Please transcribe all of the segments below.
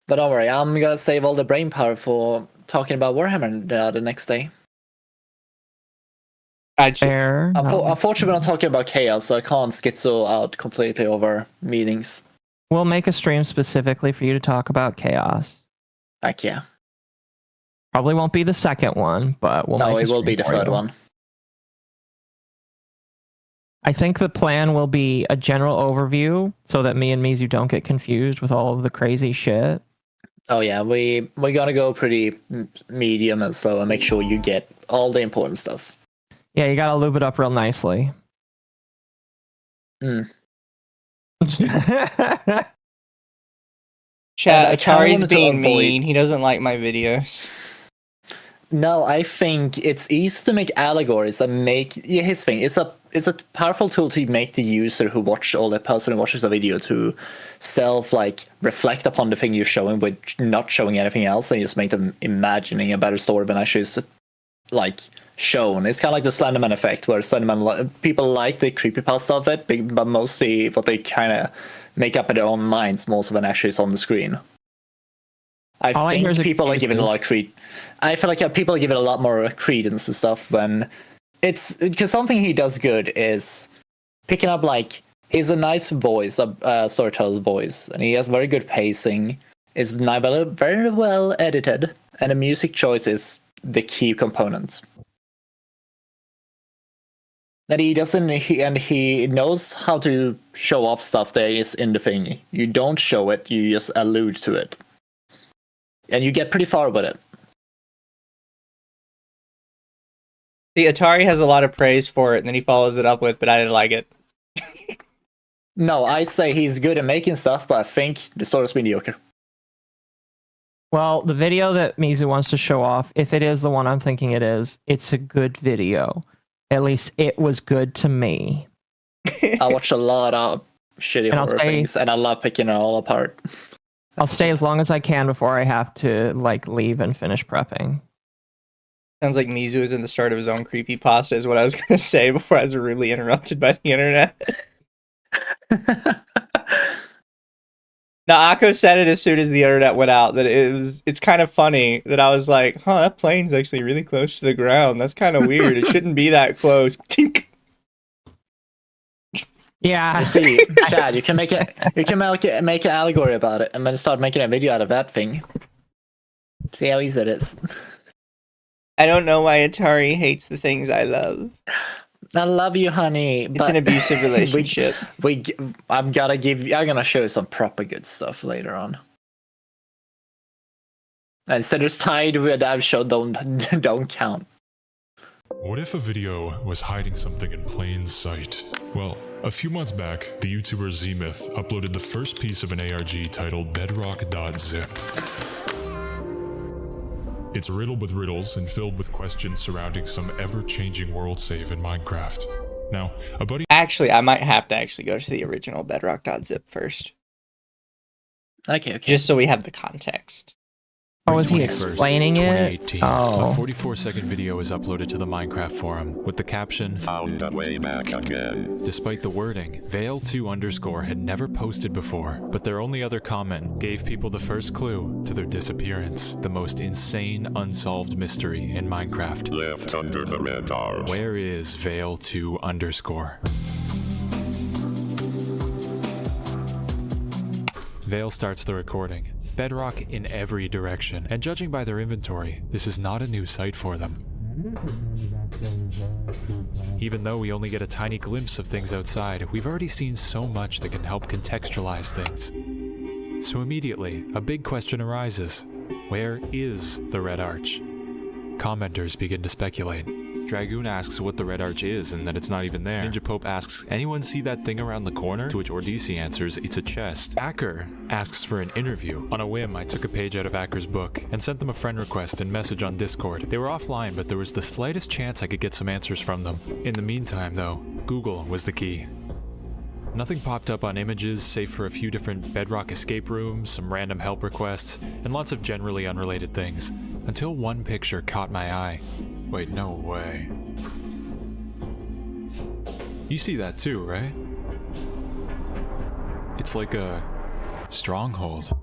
But don't worry, I'm gonna save all the brain power for talking about Warhammer the next day. Fair. Unfortunately, we're not talking about Chaos, so I can't schizo out completely over meetings. We'll make a stream specifically for you to talk about Chaos. Heck yeah. Probably won't be the second one, but we'll make a stream. No, it will be the third one. I think the plan will be a general overview so that me and Mizu don't get confused with all of the crazy shit. Oh yeah, we're gonna go pretty medium and slow and make sure you get all the important stuff. Yeah, you gotta lube it up real nicely. Chat, Atari's being mean. He doesn't like my videos. No, I think it's easy to make allegories and make his thing. It's a powerful tool to make the user who the person who watches the video to reflect upon the thing you're showing, but not showing anything else, and just make them imagining a better story than actually is shown. It's kind of like the Slenderman effect, where Slenderman people like the creepypasta of it, but mostly what they kind of make up in their own minds more than actually is on the screen. I think people are giving a lot of I feel like people are giving a lot more credence to stuff when it's because something he does good is picking up he's a nice voice, a storyteller's voice, and he has very good pacing. Is very well edited, and the music choice is the key component. And he knows how to show off stuff that is in the thing. You don't show it, you just allude to it. And you get pretty far with it. The Atari has a lot of praise for it, and then he follows it up with, but I didn't like it. No, I say he's good at making stuff, but I think the story's mediocre. Well, the video that Mizu wants to show off, if it is the one I'm thinking it is, it's a good video. At least it was good to me. I watch a lot of shitty horror things, and I love picking it all apart. I'll stay as long as I can before I have to leave and finish prepping. Sounds like Mizu is in the start of his own creepypasta is what I was going to say before I was rudely interrupted by the internet. Now, Akko said it as soon as the internet went out, that it's kind of funny that I was like, huh, that plane's actually really close to the ground. That's kind of weird. It shouldn't be that close. Yeah. You see, Chad, you can make an allegory about it and then start making a video out of that thing. See how easy it is. I don't know why Atari hates the things I love. I love you, honey. It's an abusive relationship. I'm gonna show you some proper good stuff later on. And Center's tied with that show don't count. What if a video was hiding something in plain sight? Well, a few months back, the YouTuber Zmyth uploaded the first piece of an ARG titled bedrock.zip. It's riddled with riddles and filled with questions surrounding some ever-changing world save in Minecraft. Now, a buddy— Actually, I might have to go to the original bedrock.zip first. Okay. Just so we have the context. Oh, is he explaining it? Oh. A 44-second video is uploaded to the Minecraft forum with the caption, "Found a way back again." Despite the wording, Vale2_ had never posted before, but their only other comment gave people the first clue to their disappearance, the most insane unsolved mystery in Minecraft. Left under the red arch. Where is Vale2_? Vale starts the recording. Bedrock in every direction, and judging by their inventory, this is not a new sight for them. Even though we only get a tiny glimpse of things outside, we've already seen so much that can help contextualize things. So immediately, a big question arises. Where is the Red Arch? Commenters begin to speculate. Dragoon asks what the Red Arch is and that it's not even there. Ninja Pope asks, anyone see that thing around the corner? To which Ordisi answers, it's a chest. Acker asks for an interview. On a whim, I took a page out of Acker's book and sent them a friend request and message on Discord. They were offline, but there was the slightest chance I could get some answers from them. In the meantime, though, Google was the key. Nothing popped up on images, save for a few different Bedrock escape rooms, some random help requests, and lots of generally unrelated things. Until one picture caught my eye. Wait, no way. You see that too, right? It's like a stronghold.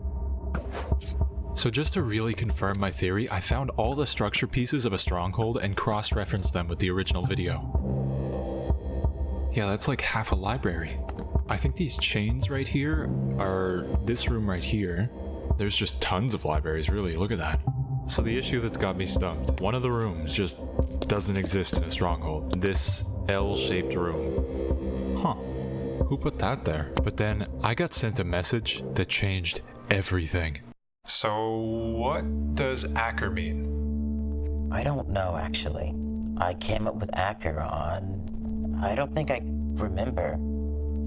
So just to really confirm my theory, I found all the structure pieces of a stronghold and cross-referenced them with the original video. Yeah, that's like half a library. I think these chains right here are this room right here. There's just tons of libraries, really, look at that. So the issue that's got me stumped, one of the rooms just doesn't exist in a stronghold. This L-shaped room. Huh, who put that there? But then I got sent a message that changed everything. So what does Acker mean? I don't know, actually. I came up with Acker on... I don't think I remember.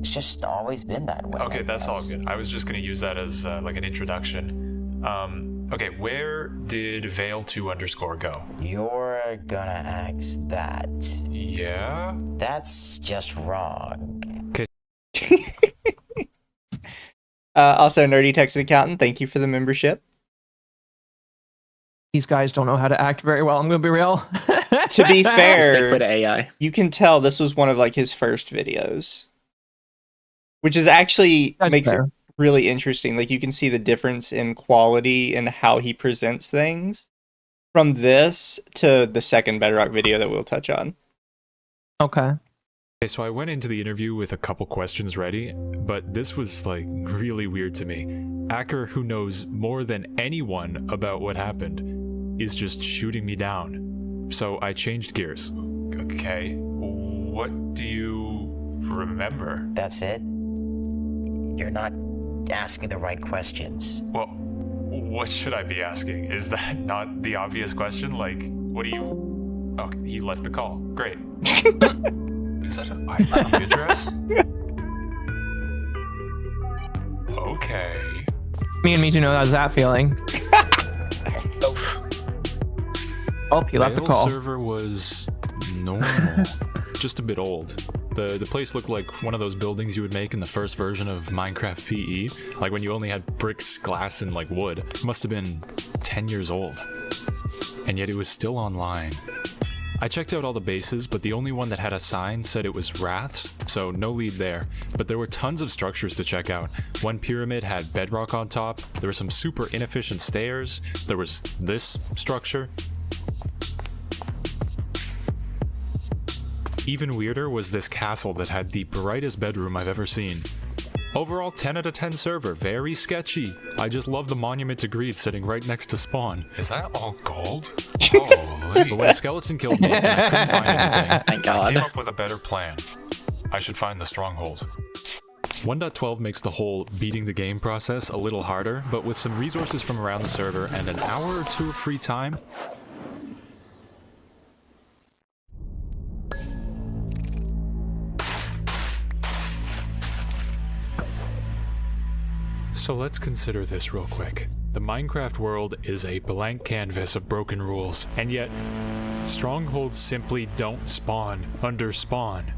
It's just always been that way. Okay, that's all good. I was just gonna use that as like an introduction. Okay, where did Veil2_ go? You're gonna ask that. Yeah? That's just wrong. Also, Nerdy Texan Accountant, thank you for the membership. These guys don't know how to act very well, I'm gonna be real. To be Stick fair, with AI. you can tell this was one of like his first videos, which is actually That's makes fair. it really interesting. Like you can see the difference in quality and how he presents things from this to the second Bedrock video that we'll touch on. Okay. Okay, so I went into the interview with a couple questions ready, but this was like really weird to me. Acker, who knows more than anyone about what happened, is just shooting me down. So I changed gears. Okay, what do you remember? That's it? You're not asking the right questions. Well, what should I be asking? Is that not the obvious question? Like, what do you... Oh, he left the call. Great. Is that an IP address? Okay. Me and Mizu know how's that feeling. Oh, he left the Veil's call. server was normal. Just a bit old. The place looked like one of those buildings you would make in the first version of Minecraft PE. Like when you only had bricks, glass, and like wood. It must have been 10 years old. And yet it was still online. I checked out all the bases, but the only one that had a sign said it was Wraths, so no lead there. But there were tons of structures to check out. One pyramid had bedrock on top, there were some super inefficient stairs, there was this structure. Even weirder was this castle that had the brightest bedroom I've ever seen. Overall, 10 out of 10 server, very sketchy. I just love the monument to greed sitting right next to spawn. Is that all gold? Holy. But when a skeleton killed me, and I couldn't find anything, Thank I came God. up with a better plan. I should find the stronghold. 1.12 makes the whole beating the game process a little harder, but with some resources from around the server and an hour or two of free time, so let's consider this real quick. The Minecraft world is a blank canvas of broken rules, and yet strongholds simply don't spawn under spawn.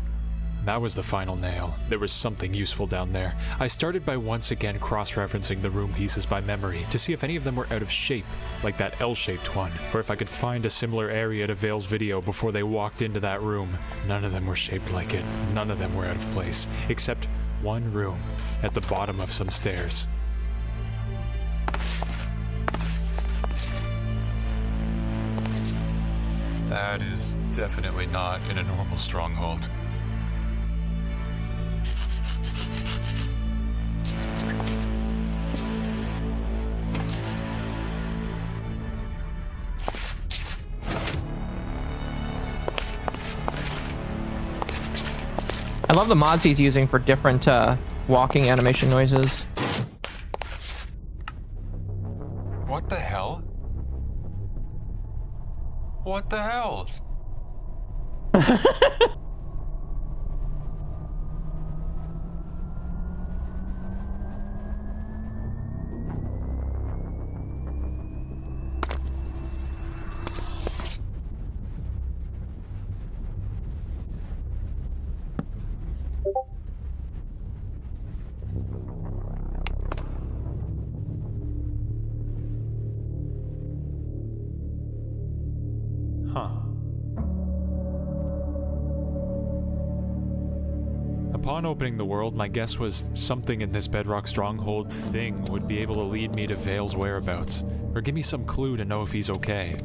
That was the final nail. There was something useful down there. I started by once again cross-referencing the room pieces by memory to see if any of them were out of shape, like that L-shaped one, or if I could find a similar area to Veil's video before they walked into that room. None of them were shaped like it. None of them were out of place, except one room at the bottom of some stairs. That is definitely not in a normal stronghold. I love the mods he's using for different walking animation noises. What the hell? What the hell? Huh. Upon opening the world, my guess was something in this bedrock stronghold thing would be able to lead me to Vale's whereabouts, or give me some clue to know if he's okay.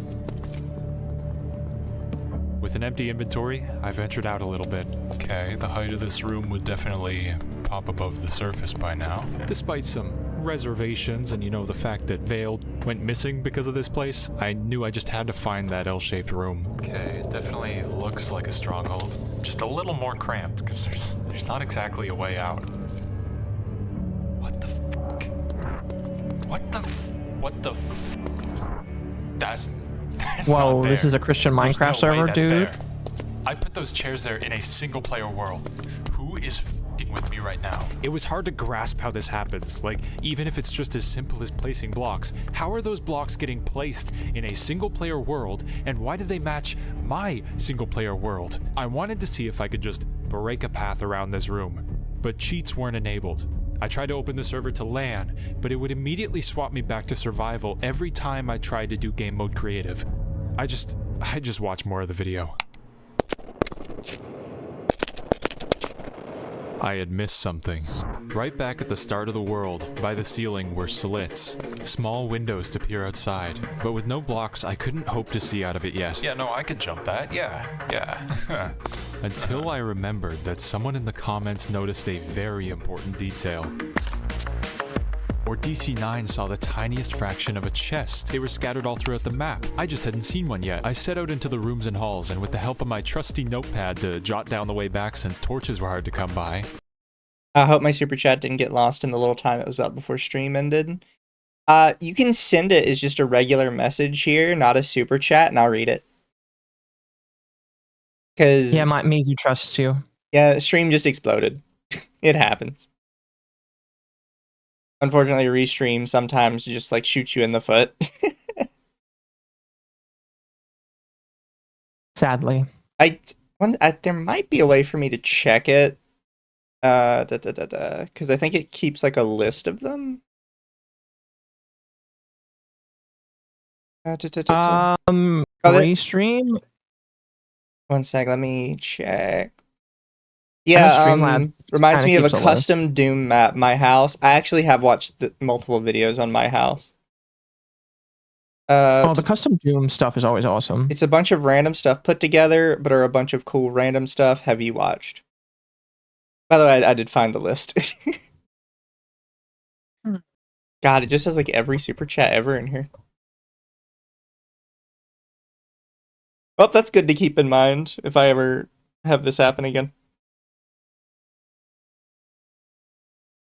With an empty inventory, I ventured out a little bit. Okay, the height of this room would definitely pop above the surface by now. Despite some reservations and, you know, the fact that Vale went missing because of this place, I knew I just had to find that L-shaped room. Okay, it definitely looks like a stronghold. Just a little more cramped, because there's not exactly a way out. What the fuck? What the That's Whoa, not there. this is a Christian There's Minecraft no server, way that's dude. there. I put those chairs there in a single player world. Who is f***ing with me right now? It was hard to grasp how this happens. Like, even if it's just as simple as placing blocks, how are those blocks getting placed in a single player world, and why do they match my single player world? I wanted to see if I could just break a path around this room, but cheats weren't enabled. I tried to open the server to LAN, but it would immediately swap me back to survival every time I tried to do game mode creative. I just watched more of the video. I had missed something. Right back at the start of the world, by the ceiling were slits. Small windows to peer outside, but with no blocks I couldn't hope to see out of it yet. Yeah, no, I could jump that, yeah. Until I remembered that someone in the comments noticed a very important detail. Or DC9 saw the tiniest fraction of a chest. They were scattered all throughout the map. I just hadn't seen one yet. I set out into the rooms and halls, and with the help of my trusty notepad to jot down the way back since torches were hard to come by. I hope my super chat didn't get lost in the little time it was up before stream ended. You can send it as just a regular message here, not a super chat, and I'll read it. Because Yeah, Mizu trusts you. yeah, stream just exploded. It happens. Unfortunately, restream sometimes just like shoots you in the foot. Sadly. There might be a way for me to check it. Because I think it keeps like a list of them. Restream? One sec, let me check. I know Yeah, Streamlabs reminds me kinda of a keeps a list. custom Doom map, My House. I actually have watched multiple videos on My House. The custom Doom stuff is always awesome. It's a bunch of random stuff put together, but are a bunch of cool random stuff. Have you watched? By the way, I did find the list. God, it just has like every super chat ever in here. Well, that's good to keep in mind if I ever have this happen again.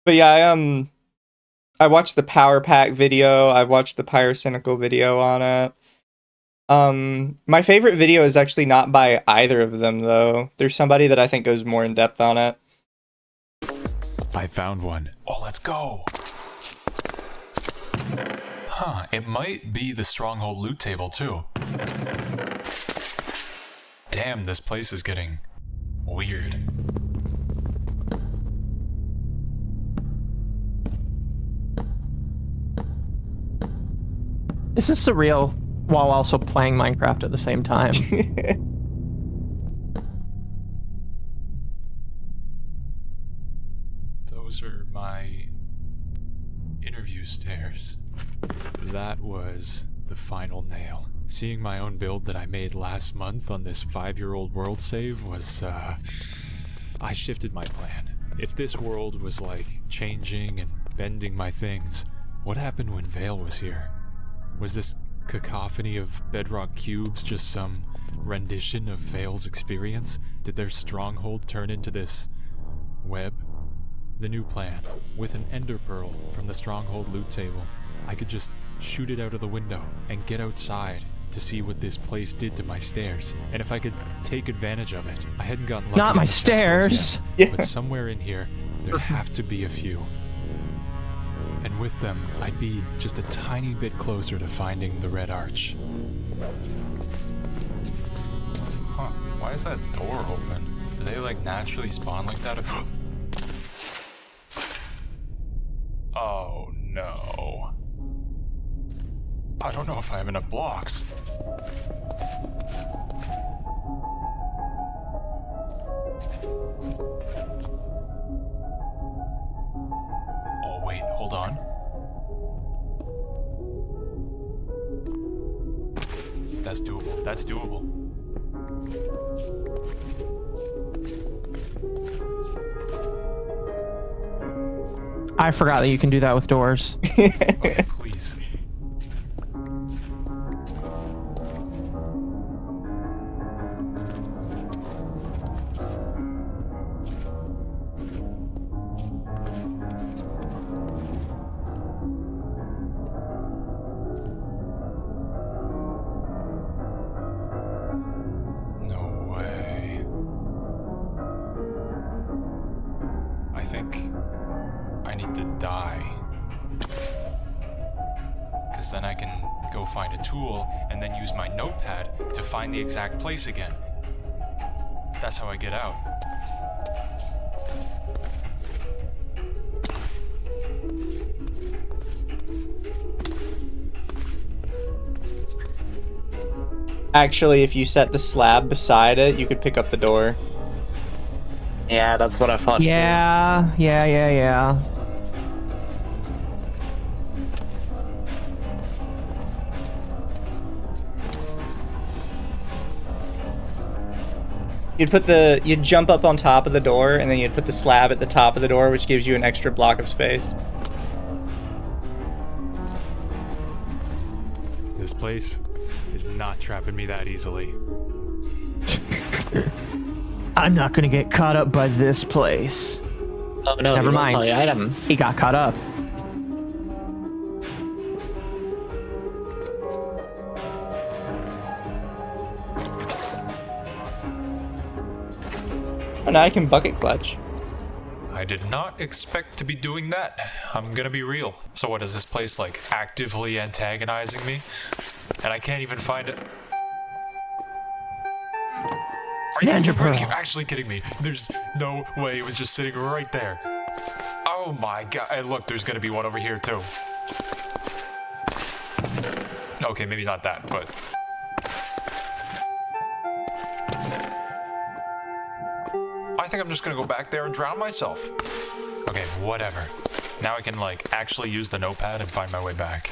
But yeah, I watched the Power Pack video. I watched the Pyrocynical video on it. My favorite video is actually not by either of them, though. There's somebody that I think goes more in depth on it. I found one. Oh, let's go! Huh, it might be the stronghold loot table, too. Damn, this place is getting weird. This is surreal while also playing Minecraft at the same time. Those are my interview stairs. That was the final nail. Seeing my own build that I made last month on this 5-year-old world save was, I shifted my plan. If this world was like changing and bending my things, what happened when Vale was here? Was this cacophony of bedrock cubes just some rendition of Vale's experience? Did their stronghold turn into this web? The new plan, with an ender pearl from the stronghold loot table, I could just shoot it out of the window and get outside to see what this place did to my stairs. And if I could take advantage of it, I hadn't gotten lucky. Not my on the chest rolls stairs. yet, but somewhere in here, there'd have to be a few. And with them, I'd be just a tiny bit closer to finding the Red Arch. Huh, why is that door open? Do they like naturally spawn like that? Oh no. I don't know if I have enough blocks. wait, hold on. That's doable. That's doable. I forgot that you can do that with doors. Okay, please. No way. I think I need to die. Because then I can go find a tool and then use my notepad to find the exact place again. That's how I get out. Actually, if you set the slab beside it, you could pick up the door. Yeah, that's what I thought. Yeah. You'd jump up on top of the door, and then you'd put the slab at the top of the door, which gives you an extra block of space. This place is not trapping me that easily. I'm not gonna get caught up by this place. Oh no, Never you mind. saw the items. He got caught up. Oh, now I can bucket clutch. I did not expect to be doing that. I'm gonna be real. So what is this place like actively antagonizing me? And I can't even find it. Are you actually kidding me? There's no way it was just sitting right there. Oh my god. And look, there's gonna be one over here too. Okay, maybe not that, but... I think I'm just gonna go back there and drown myself. Okay, whatever. Now I can, like, actually use the notepad and find my way back.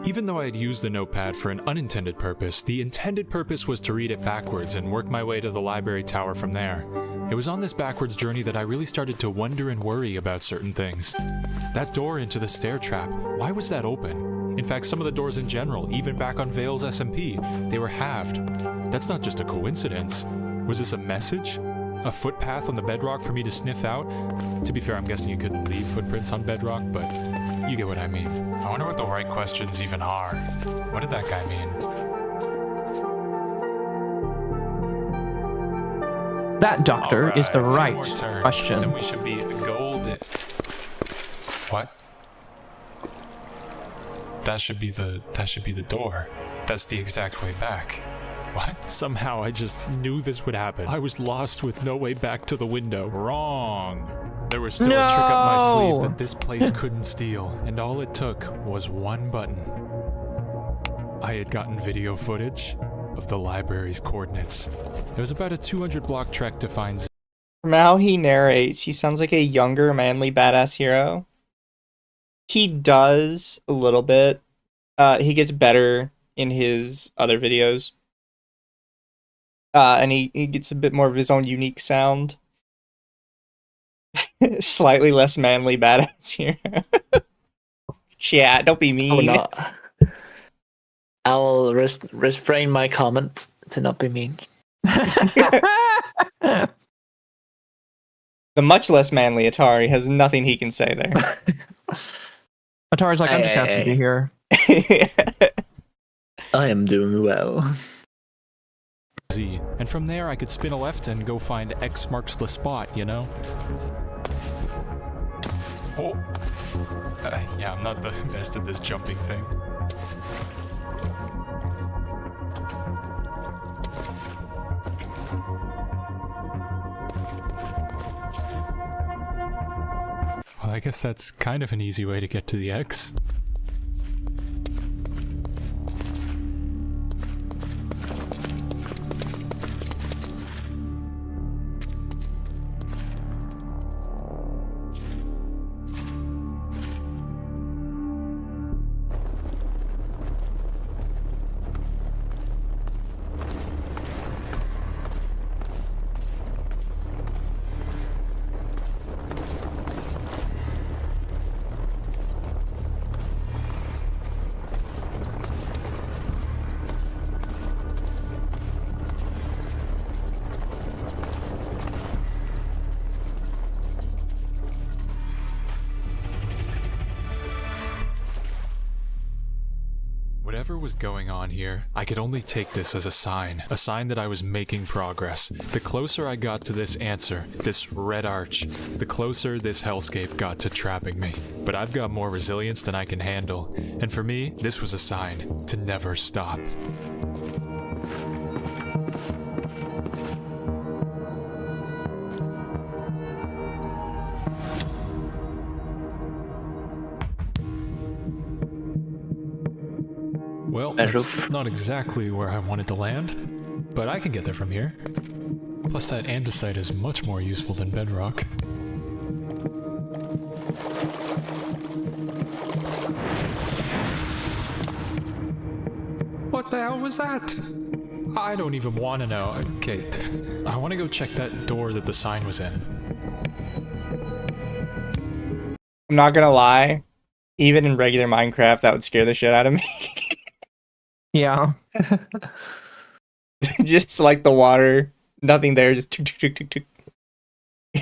Even though I had used the notepad for an unintended purpose, the intended purpose was to read it backwards and work my way to the library tower from there. It was on this backwards journey that I really started to wonder and worry about certain things. That door into the stair trap, why was that open? In fact, some of the doors in general, even back on Vale's SMP, they were halved. That's not just a coincidence. Was this a message? A footpath on the bedrock for me to sniff out? To be fair, I'm guessing you couldn't leave footprints on bedrock, but you get what I mean. I wonder what the right questions even are. What did that guy mean? That, doctor, is the Alright, a right few more turns, question. Then we should be golden. What? That should be the door. That's the exact way back. What? Somehow I just knew this would happen. I was lost with no way back to the window. Wrong. There was still a trick up my sleeve that this place couldn't steal, and all it took was one button. I had gotten video footage of the library's coordinates. It was about a 200 block trek to find. From how he narrates, he sounds like a younger, manly, badass hero. He does a little bit. He gets better in his other videos. And he gets a bit more of his own unique sound. Slightly less manly, badass hero. Yeah, don't be mean. Oh, no. I'll refrain my comment to not be mean. The much less manly Atari has nothing he can say there. Atari's like, I'm just happy to be here. I am doing well. Z, and from there I could spin a left and go find X marks the spot, you know? Oh! Yeah, I'm not the best at this jumping thing. Well, I guess that's kind of an easy way to get to the X. Whatever was going on here, I could only take this as a sign that I was making progress. The closer I got to this answer, this red arch, the closer this hellscape got to trapping me. But I've got more resilience than I can handle, and for me, this was a sign to never stop. Well, that's not exactly where I wanted to land, but I can get there from here. Plus that andesite is much more useful than bedrock. What the hell was that? I don't even want to know. Okay, I want to go check that door that the sign was in. I'm not gonna lie, even in regular Minecraft, that would scare the shit out of me. Yeah. Just like the water, nothing there, just tuk, tuk, tuk, tuk, tuk.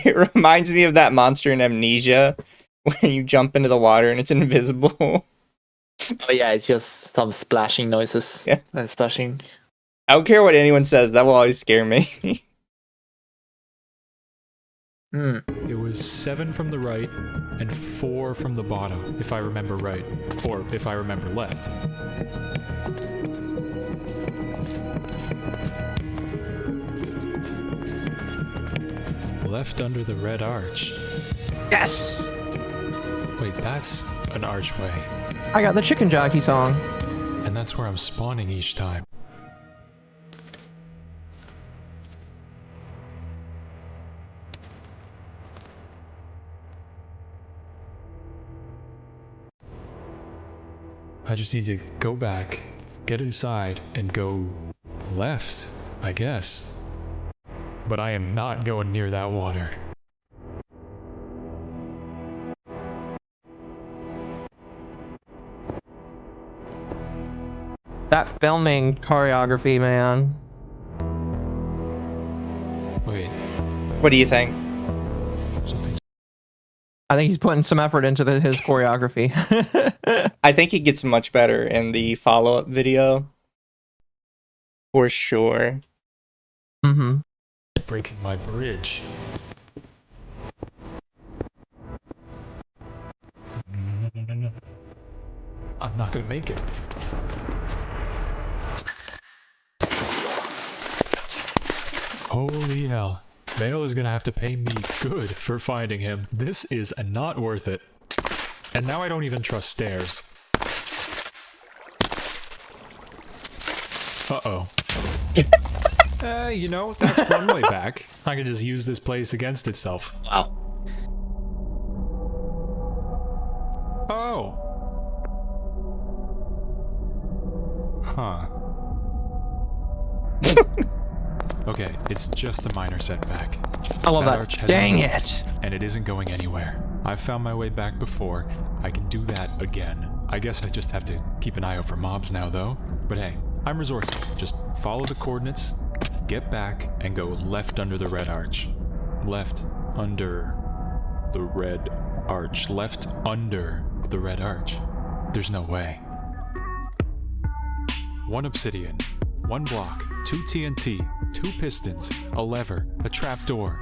It reminds me of that monster in Amnesia, where you jump into the water and it's invisible. Oh yeah, it's just some splashing noises. Yeah. Splashing. I don't care what anyone says, that will always scare me. It was 7 from the right and 4 from the bottom, if I remember right. Or if I remember left. Left under the red arch. Yes! Wait, that's an archway. I got the chicken jockey song. And that's where I'm spawning each time. I just need to go back, get inside, and go left, I guess. But I am not going near that water. That filming choreography, man. Wait, What do you think? something's... I think he's putting some effort into his choreography. I think it gets much better in the follow-up video. For sure. Mm-hmm. breaking my bridge. No. I'm not gonna make it. Holy hell. Vale is gonna have to pay me good for finding him. This is not worth it. And now I don't even trust stairs. Uh-oh. You know, that's one way back. I can just use this place against itself. Wow. Oh. Huh. Okay, it's just a minor setback. I love arch that. has Dang moved, it. And it isn't going anywhere. I've found my way back before. I can do that again. I guess I just have to keep an eye out for mobs now, though. But hey, I'm resourceful. Just follow the coordinates, get back, and go left under the red arch. Left under the red arch. Left under the red arch. There's no way. 1 obsidian, 1 block, 2 TNT, 2 pistons, a lever, a trapdoor,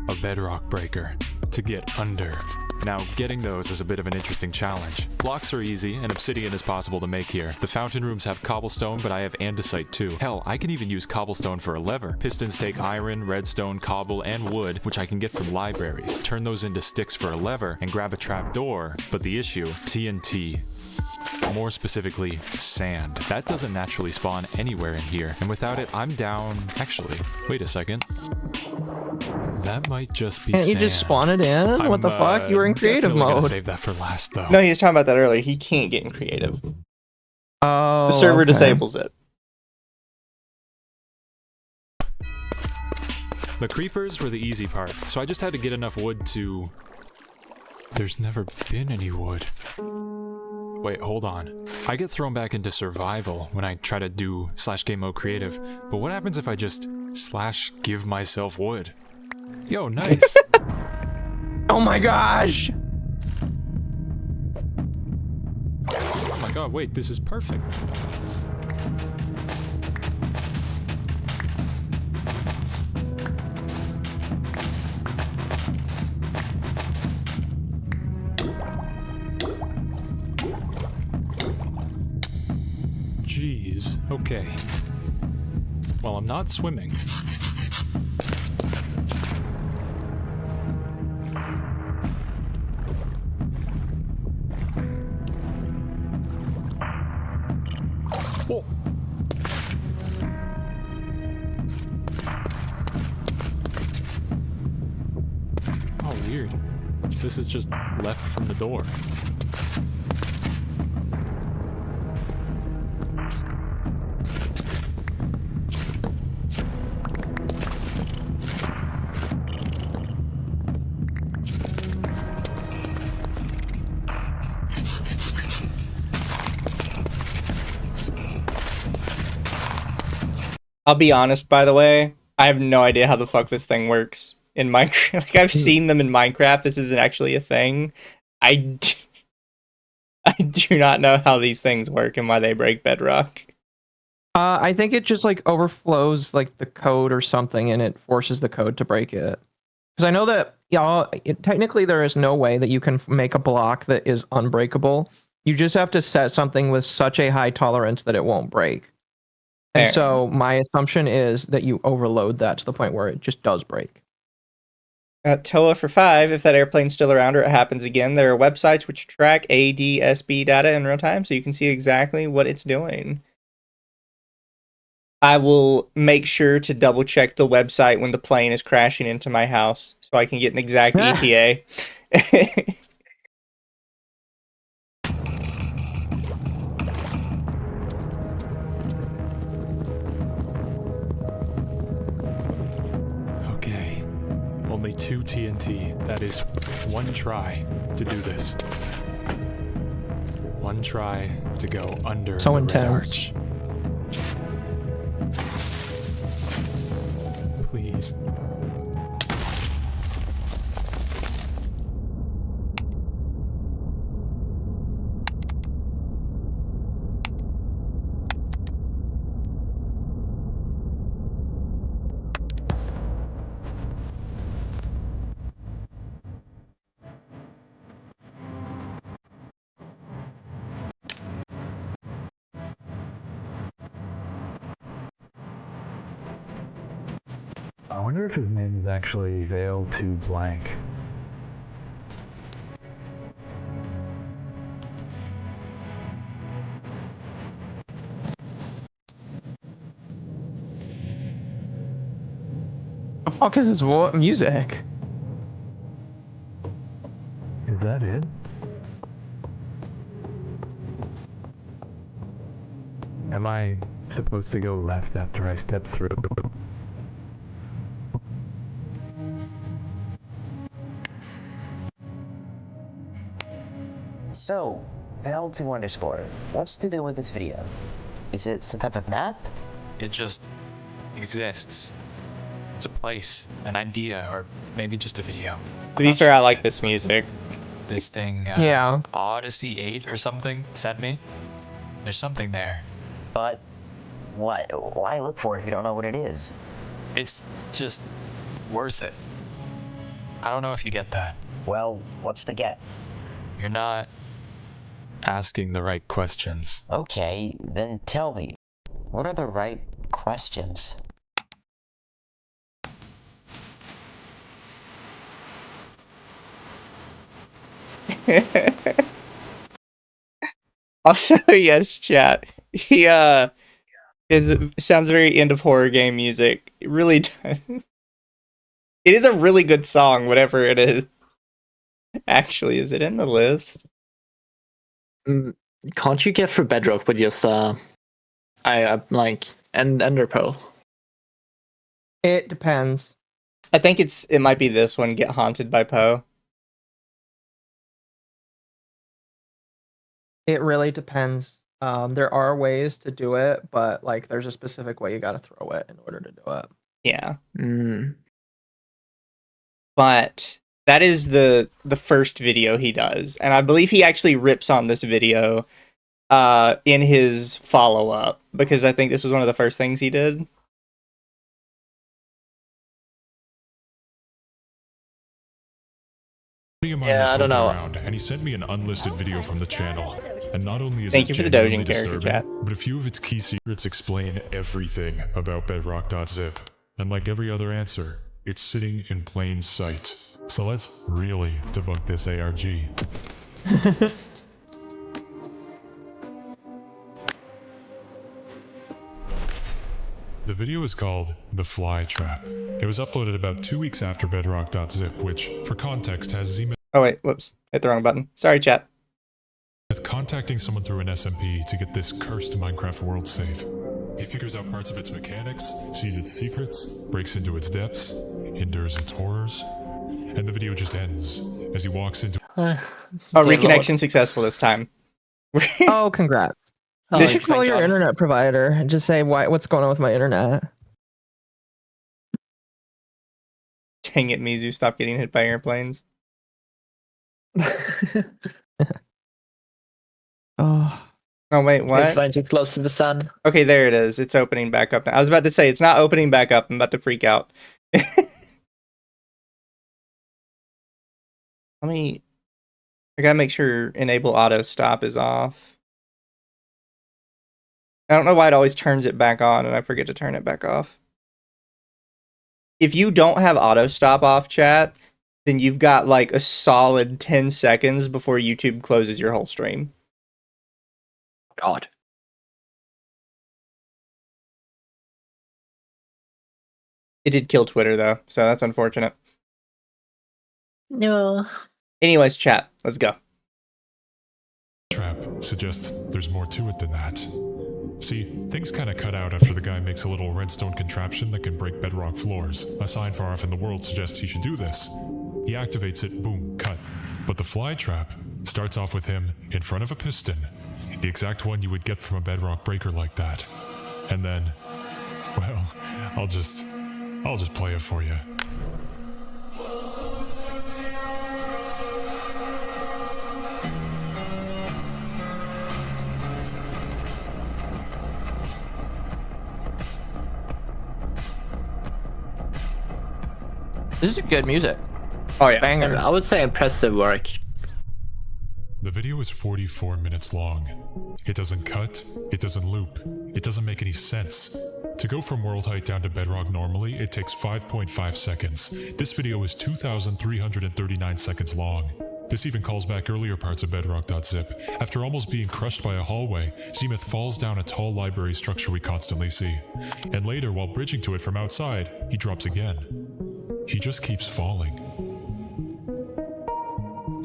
a bedrock breaker to get under. Now, getting those is a bit of an interesting challenge. Blocks are easy, and obsidian is possible to make here. The fountain rooms have cobblestone, but I have andesite too. Hell, I can even use cobblestone for a lever. Pistons take iron, redstone, cobble, and wood, which I can get from libraries. Turn those into sticks for a lever, and grab a trapdoor. But the issue, TNT. More specifically, sand. That doesn't naturally spawn anywhere in here, and without it, I'm down... Actually, wait a second. That might just be Can't sand. you just spawn it in? What the fuck? You were in creative definitely gonna mode. save that for last, though. No, he was talking about that earlier. He can't get in creative. Oh, The server okay. disables it. The creepers were the easy part, so I just had to get enough wood to... There's never been any wood. Wait, hold on. I get thrown back into survival when I try to do /game mode creative, but what happens if I just /give myself wood? Yo, nice. Oh my gosh! Oh my god, wait, this is perfect. Jeez, okay. Well, I'm not swimming. Whoa. Oh, weird. This is just left from the door. I'll be honest, by the way, I have no idea how the fuck this thing works in Minecraft. Like, I've seen them in Minecraft. This isn't actually a thing. I do not know how these things work and why they break bedrock. I think it just like overflows like the code or something, and it forces the code to break it. Because I know that technically there is no way that you can make a block that is unbreakable. You just have to set something with such a high tolerance that it won't break. And Fair. so my assumption is that you overload that to the point where it just does break. TOA for 5, if that airplane's still around or it happens again, there are websites which track ADSB data in real time, so you can see exactly what it's doing. I will make sure to double check the website when the plane is crashing into my house, so I can get an exact ETA. Okay. Only 2 TNT. That is 1 try to do this. 1 try to go under So the intense. red arch. Please. I wonder if his name is actually Veil to Blank. The fuck is this music? Is that it? Am I supposed to go left after I step through? So, Val2_, what's to do with this video? Is it some type of map? It just exists. It's a place, an idea, or maybe just a video. To be fair, I like this music. This thing, Yeah. Odyssey 8 or something, sent me. There's something there. But, what? Why look for it if you don't know what it is? It's just worth it. I don't know if you get that. Well, what's to get? You're not asking the right questions. Okay, then tell me. What are the right questions? Also, yes, chat. He sounds very end of horror game music. It really does. It is a really good song, whatever it is. Actually, is it in the list? Can't you get through bedrock with just like ender pearl? It depends. I think it might be this one, Get Haunted by Poe. It really depends. There are ways to do it, but like there's a specific way you got to throw it in order to do it. Yeah. Mm. But that is the first video he does, and I believe he actually rips on this video in his follow-up, because I think this was one of the first things he did. Yeah, I don't know. Around, and he sent me an unlisted video from the channel. And not only is Thank it you for the genuinely Dojin character disturbing, chat. but a few of its key secrets explain everything about bedrock.zip. And like every other answer, it's sitting in plain sight. So let's really debunk this ARG. The video is called The Fly Trap. It was uploaded about 2 weeks after bedrock.zip, which, for context, has Zima Oh wait, whoops. Hit the wrong button. Sorry, chat. with contacting someone through an SMP to get this cursed Minecraft world safe. He figures out parts of its mechanics, sees its secrets, breaks into its depths, endures its horrors, and the video just ends as he walks into Oh, reconnection successful this time. Oh, congrats. Oh, You should call thank your God. internet provider and just say, what's going on with my internet? Dang it, Mizu, stop getting hit by airplanes. Oh, Oh wait, It's what? flying too close to the sun. Okay, there it is. It's opening back up now. I was about to say, it's not opening back up. I'm about to freak out. I gotta make sure enable auto stop is off. I don't know why it always turns it back on and I forget to turn it back off. If you don't have auto stop off, chat, then you've got like a solid 10 seconds before YouTube closes your whole stream. God. It did kill Twitter though, so that's unfortunate. No. Anyways, chat, let's go. trap suggests there's more to it than that. See, things kinda cut out after the guy makes a little redstone contraption that can break bedrock floors. A sign far off in the world suggests he should do this. He activates it, boom, cut. But the fly trap starts off with him in front of a piston, the exact one you would get from a bedrock breaker like that. And then, well, I'll just play it for you. this is good music. Oh yeah. Banger. I would say impressive work. The video is 44 minutes long. It doesn't cut, it doesn't loop, it doesn't make any sense. To go from world height down to bedrock normally, it takes 5.5 seconds. This video is 2,339 seconds long. This even calls back earlier parts of bedrock.zip. After almost being crushed by a hallway, Zenith falls down a tall library structure we constantly see. And later, while bridging to it from outside, he drops again. He just keeps falling.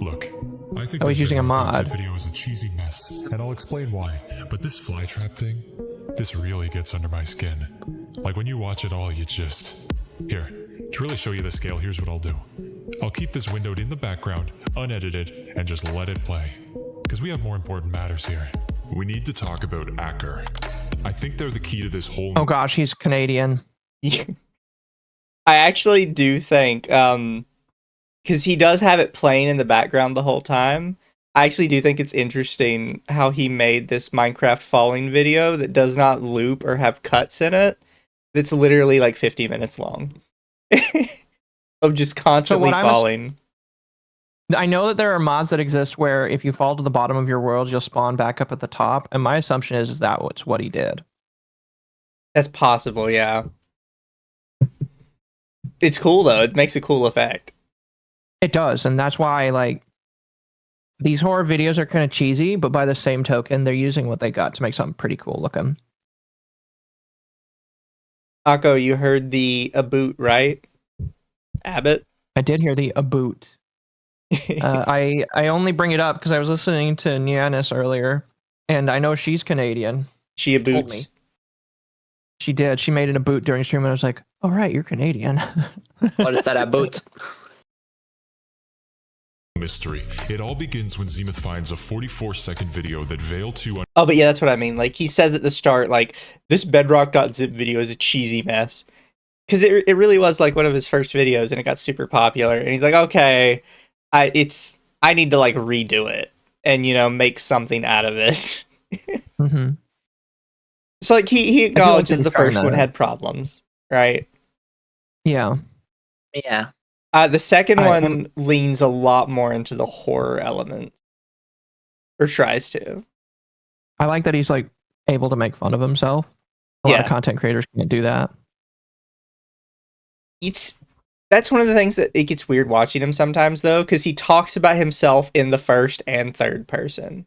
Look, I think Oh, he's this using a bedrock.zip mod. video is a cheesy mess, and I'll explain why. But this flytrap thing, this really gets under my skin. Like when you watch it all, you just... Here, to really show you the scale, here's what I'll do. I'll keep this windowed in the background, unedited, and just let it play. Because we have more important matters here. We need to talk about Acker. I think they're the key to this whole... Oh gosh, he's Canadian. I actually do think, because he does have it playing in the background the whole time, I actually do think it's interesting how he made this Minecraft falling video that does not loop or have cuts in it. That's literally like 50 minutes long. Of just constantly falling. I know that there are mods that exist where if you fall to the bottom of your world, you'll spawn back up at the top. And my assumption is that's what he did. That's possible, yeah. It's cool though. It makes a cool effect. It does. And that's why, like, these horror videos are kind of cheesy, but by the same token, they're using what they got to make something pretty cool looking. Akko, you heard the aboot, right? Abbott? I did hear the aboot. I only bring it up because I was listening to Nyanis earlier, and I know she's Canadian. She Told me. aboots. She did. She made an aboot during stream, and I was like, "Oh right, you're Canadian." What is that about? mystery. It all begins when Zenith finds a 44-second video that Veil 2... Oh, but yeah, that's what I mean. Like, he says at the start, like, this bedrock.zip video is a cheesy mess. Because it really was, like, one of his first videos, and it got super popular. And he's like, okay, I need to, like, redo it. And, you know, make something out of it. Mm-hmm. So like he acknowledges he's the trying first one to- had problems, right? Yeah. Yeah. The second I one leans a lot more into the horror element, or tries to. I like that he's like able to make fun of himself. A lot of Yeah. content creators can't do that. That's one of the things that it gets weird watching him sometimes though, because he talks about himself in the first and third person.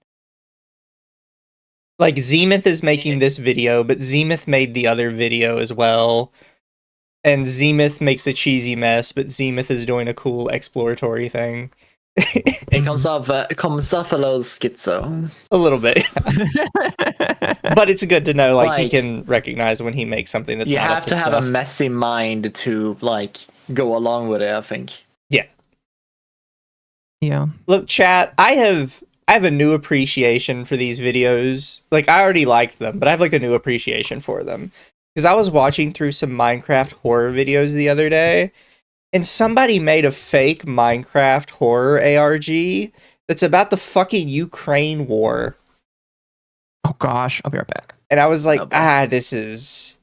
Like Zemeth is making this video, but Zemeth made the other video as well. And Zemeth makes a cheesy mess, but Zemeth is doing a cool exploratory thing. It comes off a little schizo. A little bit. But it's good to know like he Like, can recognize when he makes something that's you not up have to to have a snuff. messy mind to like go along with it, I think. Yeah. Look, chat, I have a new appreciation for these videos. Like I already liked them, but I have like a new appreciation for them. Because I was watching through some Minecraft horror videos the other day, and somebody made a fake Minecraft horror ARG that's about the fucking Ukraine war. Oh gosh, I'll be right back. And I was like, Oh, boy. this is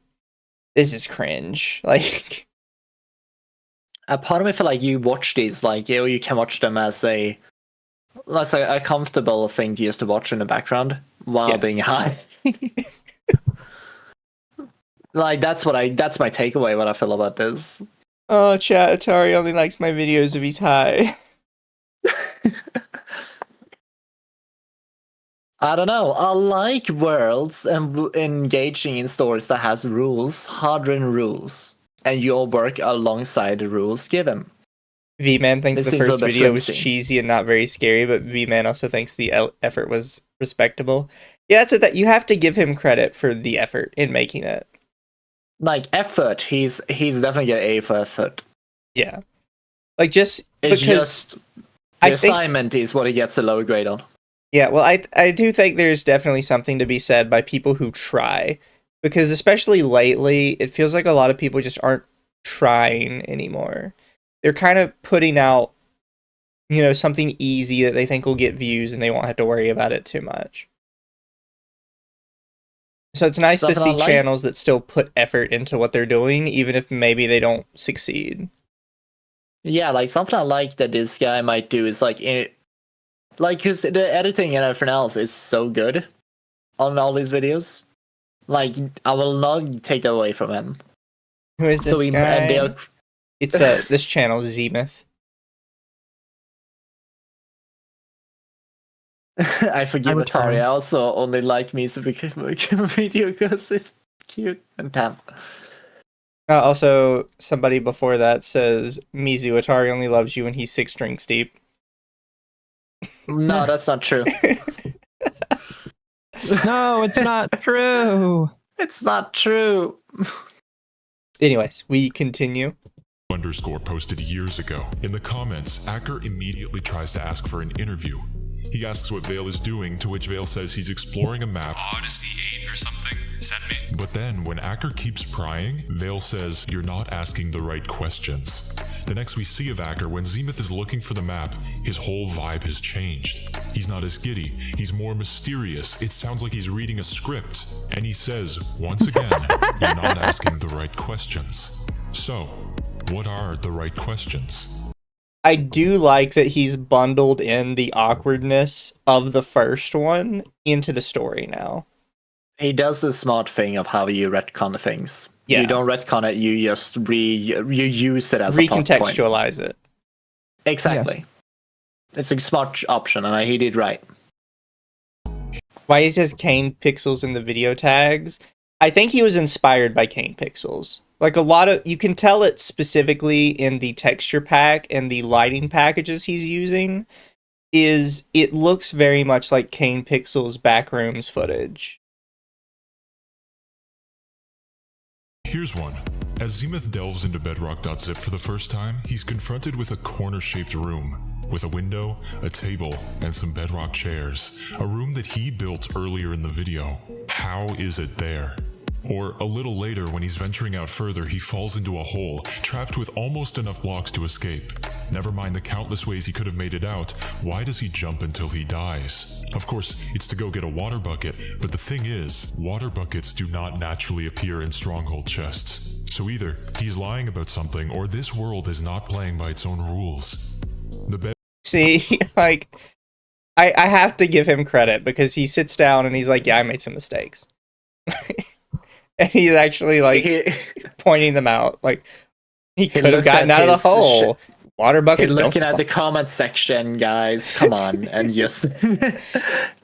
cringe. Like A part of me feel like you watch these, like you can watch them as a comfortable thing to use to watch in the background while Yeah. being high. Like that's my takeaway when I feel about this. oh, chat, Atari only likes my videos if he's high. I don't know. I like worlds and engaging in stories that has rules, hard-written rules, and you'll work alongside the rules given. V-Man thinks This the seems a first bit video was flimsy. cheesy and not very scary, but V-Man also thinks the effort was respectable. Yeah, that's it. That you have to give him credit for the effort in making it. Like effort, he's definitely get A for effort. Yeah, like just It's because just I the think assignment is what he gets a low grade on. yeah, well, I do think there's definitely something to be said by people who try, because especially lately, it feels like a lot of people just aren't trying anymore. They're kind of putting out, something easy that they think will get views, and they won't have to worry about it too much. So it's nice to Something I see like- channels that still put effort into what they're doing, even if maybe they don't succeed. Yeah, like something I like that this guy might do is because the editing and everything else is so good on all these videos. Like I will not take that away from him. Who is this So guy? It's this channel, Zemeth. I forgive would try. Atari. I also only like music video because it's cute and damn. Also, somebody before that says, Mizu, Atari only loves you when he's 6 drinks deep. No, that's not true. No, it's not true. It's not true. Anyways, we continue. Underscore posted years ago. In the comments, Acker immediately tries to ask for an interview. He asks what Vale is doing, to which Vale says he's exploring a map. Odyssey 8 or something? Send me. But then, when Acker keeps prying, Vale says, "You're not asking the right questions." The next we see of Acker, when Zemeth is looking for the map, his whole vibe has changed. He's not as giddy, he's more mysterious, it sounds like he's reading a script. And he says, once again, "You're not asking the right questions." So, what are the right questions? I do like that he's bundled in the awkwardness of the first one into the story now. He does the smart thing of how you retcon things. Yeah. You don't retcon it, you just you use it as a plot point. Recontextualize it. Exactly. It's a smart option, and he did right. Why he says Kane Pixels in the video tags? I think he was inspired by Kane Pixels. Like a lot of, you can tell it specifically in the texture pack and the lighting packages he's using, it looks very much like Kane Pixels backrooms footage. Here's one. As Zemeth delves into bedrock.zip for the first time, he's confronted with a corner-shaped room, with a window, a table, and some bedrock chairs. A room that he built earlier in the video. How is it there? Or a little later, when he's venturing out further, he falls into a hole, trapped with almost enough blocks to escape. Never mind the countless ways he could have made it out, why does he jump until he dies? Of course, it's to go get a water bucket, but the thing is, water buckets do not naturally appear in stronghold chests. So either he's lying about something, or this world is not playing by its own rules. See, like, I have to give him credit, because he sits down and he's like, yeah, I made some mistakes. And he's actually, like, pointing them out. Like, he could have gotten out of the hole. Water buckets don't looking spawn. at the comment section, guys, come on, and just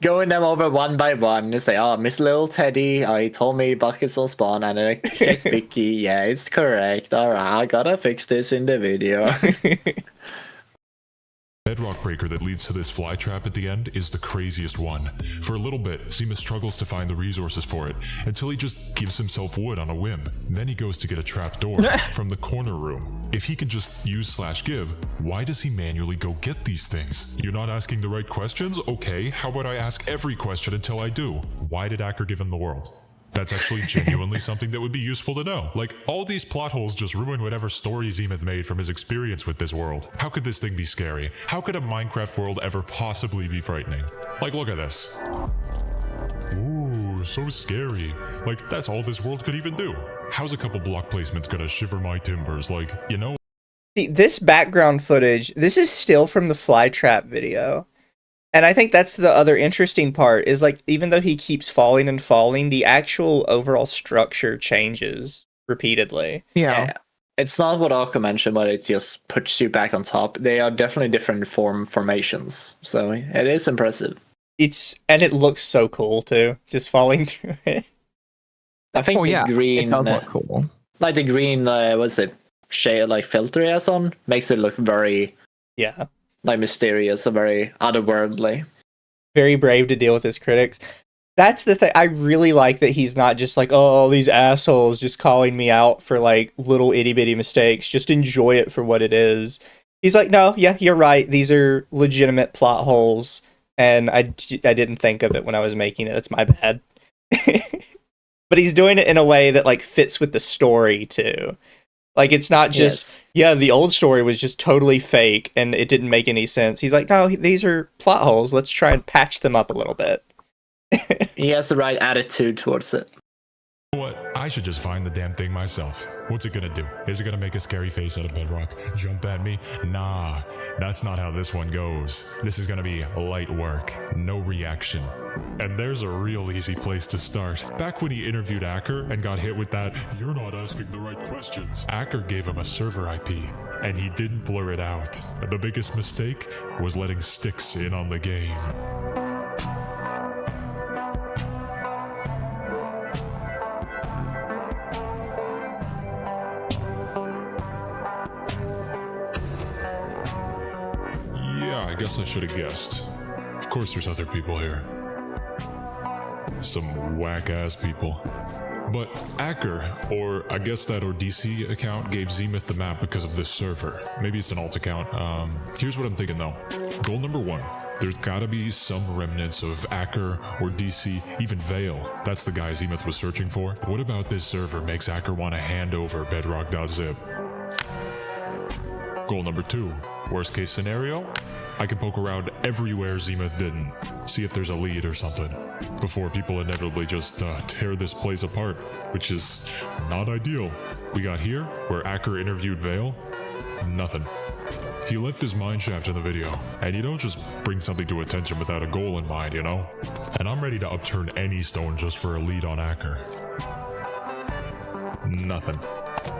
going them over one by one and say, oh, Miss Little Teddy, he told me buckets don't spawn, and I check Vicky, yeah, it's correct, alright, I gotta fix this in the video. Bedrock breaker that leads to this fly trap at the end is the craziest one. For a little bit, Zima struggles to find the resources for it, until he just gives himself wood on a whim. Then he goes to get a trap door from the corner room. If he can just use/give, why does he manually go get these things? You're not asking the right questions? Okay, how about I ask every question until I do? Why did Acker give him the world? That's actually genuinely something that would be useful to know. Like, all these plot holes just ruin whatever story Zemoth made from his experience with this world. How could this thing be scary? How could a Minecraft world ever possibly be frightening? Like, look at this. Ooh, so scary. Like, that's all this world could even do. How's a couple block placements gonna shiver my timbers? Like, you know? See, this background footage, this is still from the fly trap video. And I think that's the other interesting part, is like, even though he keeps falling and falling, the actual overall structure changes repeatedly. Yeah. It's not what Arco mentioned, but it just puts you back on top. They are definitely different formations, so it is impressive. And it looks so cool too, just falling through it. I think the green, it does look cool. Like the green, what's it, shade, like filter he has on, makes it look very, like mysterious and very otherworldly. Very brave to deal with his critics. That's the thing. I really like that he's not just like, oh, these assholes just calling me out for like little itty bitty mistakes. Just enjoy it for what it is. He's like, no, yeah, you're right. These are legitimate plot holes, and I didn't think of it when I was making it. That's my bad. But he's doing it in a way that like fits with the story too. Like, it's not just, the old story was just totally fake and it didn't make any sense. He's like, no, these are plot holes. Let's try and patch them up a little bit. He has the right attitude towards it. You know what? I should just find the damn thing myself. What's it gonna do? Is it gonna make a scary face out of bedrock? Jump at me? Nah, that's not how this one goes. This is gonna be light work, no reaction. And there's a real easy place to start. Back when he interviewed Acker and got hit with that, "You're not asking the right questions," Acker gave him a server IP, and he didn't blur it out. The biggest mistake was letting Styx in on the game. I guess I should have guessed. Of course there's other people here. Some whack-ass people. But Acker, or I guess that or DC account, gave Zemoth the map because of this server. Maybe it's an alt account. Here's what I'm thinking though. Goal number 1. There's gotta be some remnants of Acker or DC, even Vale. That's the guy Zemoth was searching for. What about this server makes Acker want to hand over bedrock.zip? Goal number 2. Worst case scenario? I can poke around everywhere Zemoth didn't, see if there's a lead or something, before people inevitably just tear this place apart, which is not ideal. We got here, where Acker interviewed Vale, nothing. He left his mineshaft in the video, and you don't just bring something to attention without a goal in mind, you know? And I'm ready to upturn any stone just for a lead on Acker. Nothing.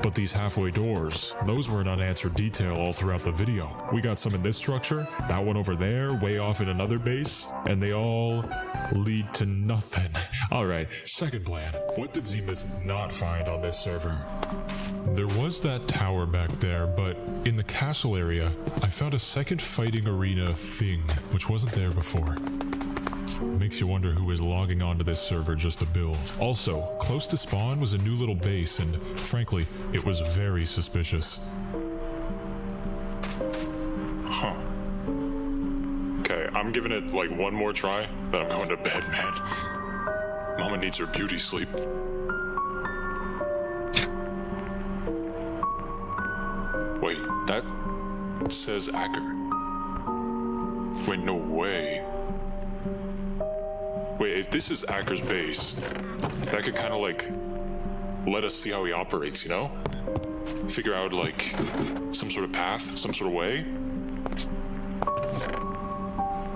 But these halfway doors, those were an unanswered detail all throughout the video. We got some in this structure, that one over there, way off in another base, and they all lead to nothing. Alright, second plan. What did Zemoth not find on this server? There was that tower back there, but in the castle area, I found a second fighting arena thing, which wasn't there before. Makes you wonder who is logging onto this server just to build. Also, close to spawn was a new little base, and frankly, it was very suspicious. Huh. Okay, I'm giving it like one more try, then I'm going to bed, man. Mama needs her beauty sleep. That says Acker. Wait, no way. Wait, if this is Acker's base, that could kind of like let us see how he operates, you know? Figure out like some sort of path, some sort of way.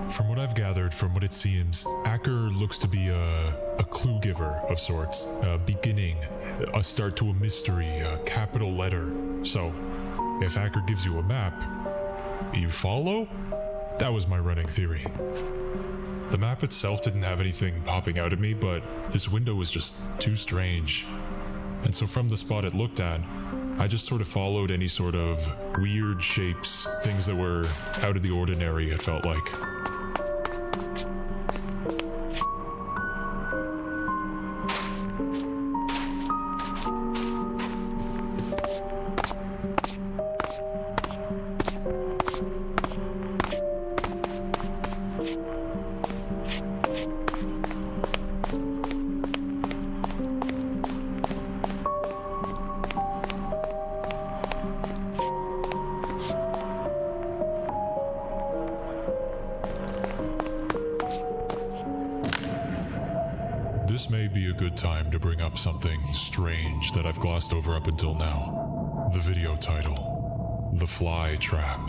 From what I've gathered, from what it seems, Acker looks to be a clue giver of sorts, a beginning, a start to a mystery, a capital letter. So, if Acker gives you a map, you follow? That was my running theory. The map itself didn't have anything popping out at me, but this window was just too strange. And so from the spot it looked at, I just sort of followed any sort of weird shapes, things that were out of the ordinary, it felt like. This may be a good time to bring up something strange that I've glossed over up until now. The video title, The Fly Trap.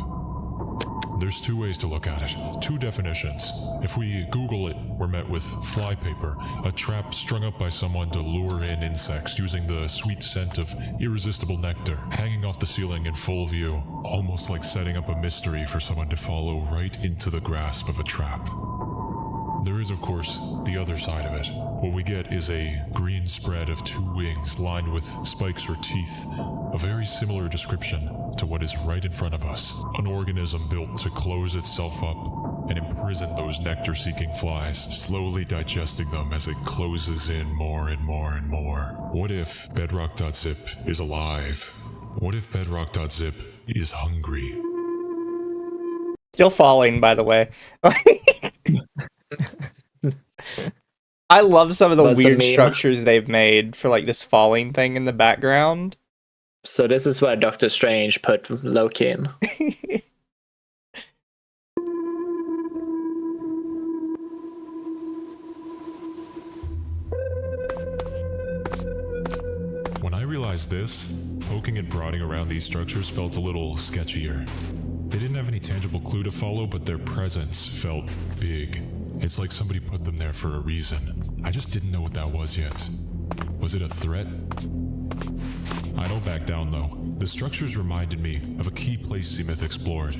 There's two ways to look at it, two definitions. If we Google it, we're met with fly paper, a trap strung up by someone to lure in insects using the sweet scent of irresistible nectar, hanging off the ceiling in full view, almost like setting up a mystery for someone to follow right into the grasp of a trap. There is, of course, the other side of it. What we get is a green spread of two wings lined with spikes or teeth, a very similar description to what is right in front of us. An organism built to close itself up and imprison those nectar-seeking flies, slowly digesting them as it closes in more and more and more. What if Bedrock.zip is alive? What if Bedrock.zip is hungry? Still falling, by the way. I love some of the That's a weird meme. structures they've made for like this falling thing in the background. So this is where Doctor Strange put Loki in. When I realized this, poking and prodding around these structures felt a little sketchier. They didn't have any tangible clue to follow, but their presence felt big. It's like somebody put them there for a reason. I just didn't know what that was yet. Was it a threat? I don't back down though. The structures reminded me of a key place Seamuth explored.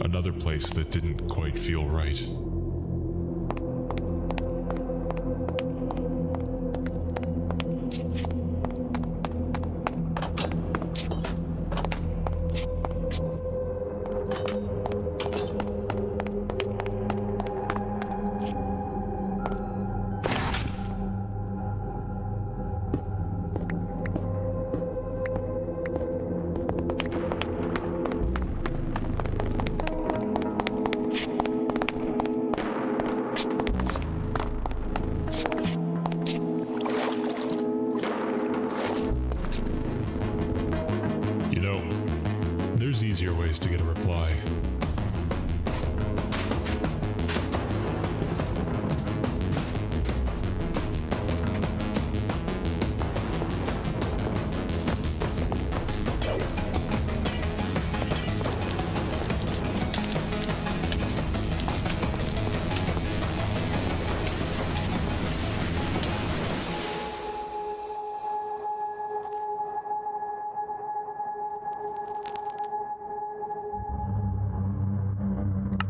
Another place that didn't quite feel right. There's easier ways to get a reply.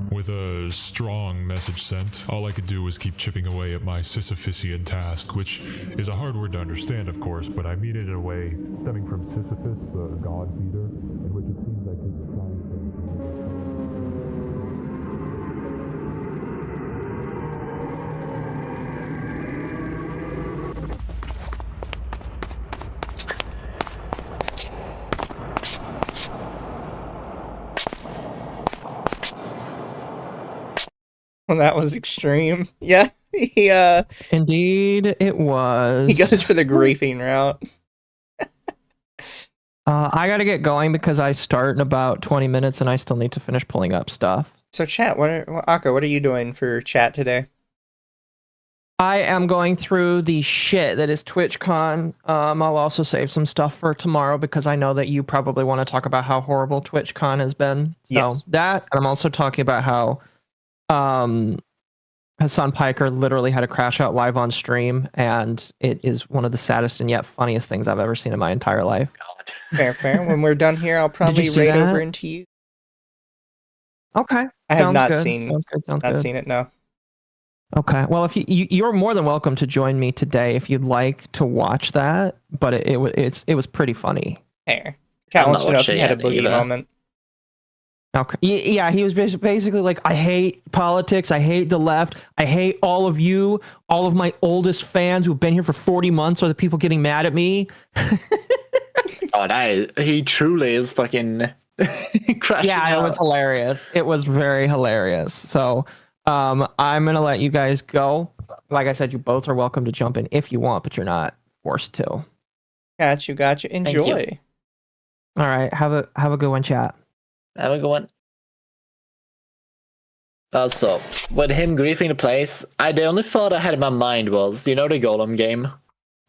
With a strong message sent, all I could do was keep chipping away at my Sisyphusian task, which is a hard word to understand, of course, but I mean it in a way stemming from Sisyphus, the god beater, in which it seems like he's trying to... Well, that was extreme. Yeah, he Indeed, it was. goes for the griefing route. I gotta get going because I start in about 20 minutes and I still need to finish pulling up stuff. So chat, Akka, what are you doing for chat today? I am going through the shit that is TwitchCon. I'll also save some stuff for tomorrow because I know that you probably want to talk about how horrible TwitchCon has been. Yes. So that, and I'm also talking about how Hassan Piker literally had a crash out live on stream, and it is one of the saddest and yet funniest things I've ever seen in my entire life. Fair. When we're done here, I'll probably see raid that? over into you. Okay. I have Sounds not good. seen Sounds good. seen it, no. Okay. Well, if you're more than welcome to join me today if you'd like to watch that, but it was pretty funny. Fair. Chat wants to know if he had a boogie either. moment. Okay. Yeah, he was basically like, I hate politics, I hate the left, I hate all of you, all of my oldest fans who've been here for 40 months are the people getting mad at me. He truly is fucking crashing Yeah, out. it was hilarious. It was very hilarious. So I'm gonna let you guys go. Like I said, you both are welcome to jump in if you want, but you're not forced to. Got you. Enjoy. All right, have a good one, chat. Have a good one. Also, with him griefing the place, the only thought I had in my mind was, the Golem game?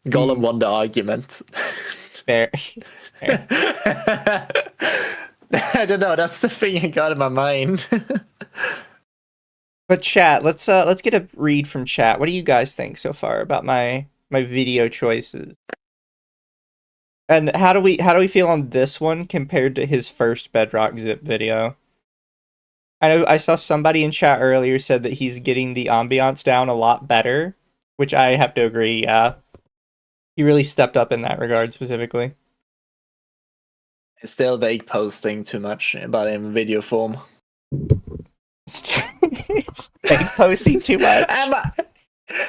Golem won the argument. Fair. I don't know, that's the thing I got in my mind. But chat, let's get a read from chat. What do you guys think so far about my video choices? And how do we feel on this one compared to his first Bedrock Zip video? I know I saw somebody in chat earlier said that he's getting the ambiance down a lot better, which I have to agree, yeah. He really stepped up in that regard specifically. Still vague posting too much about him in video form. Fake posting too much.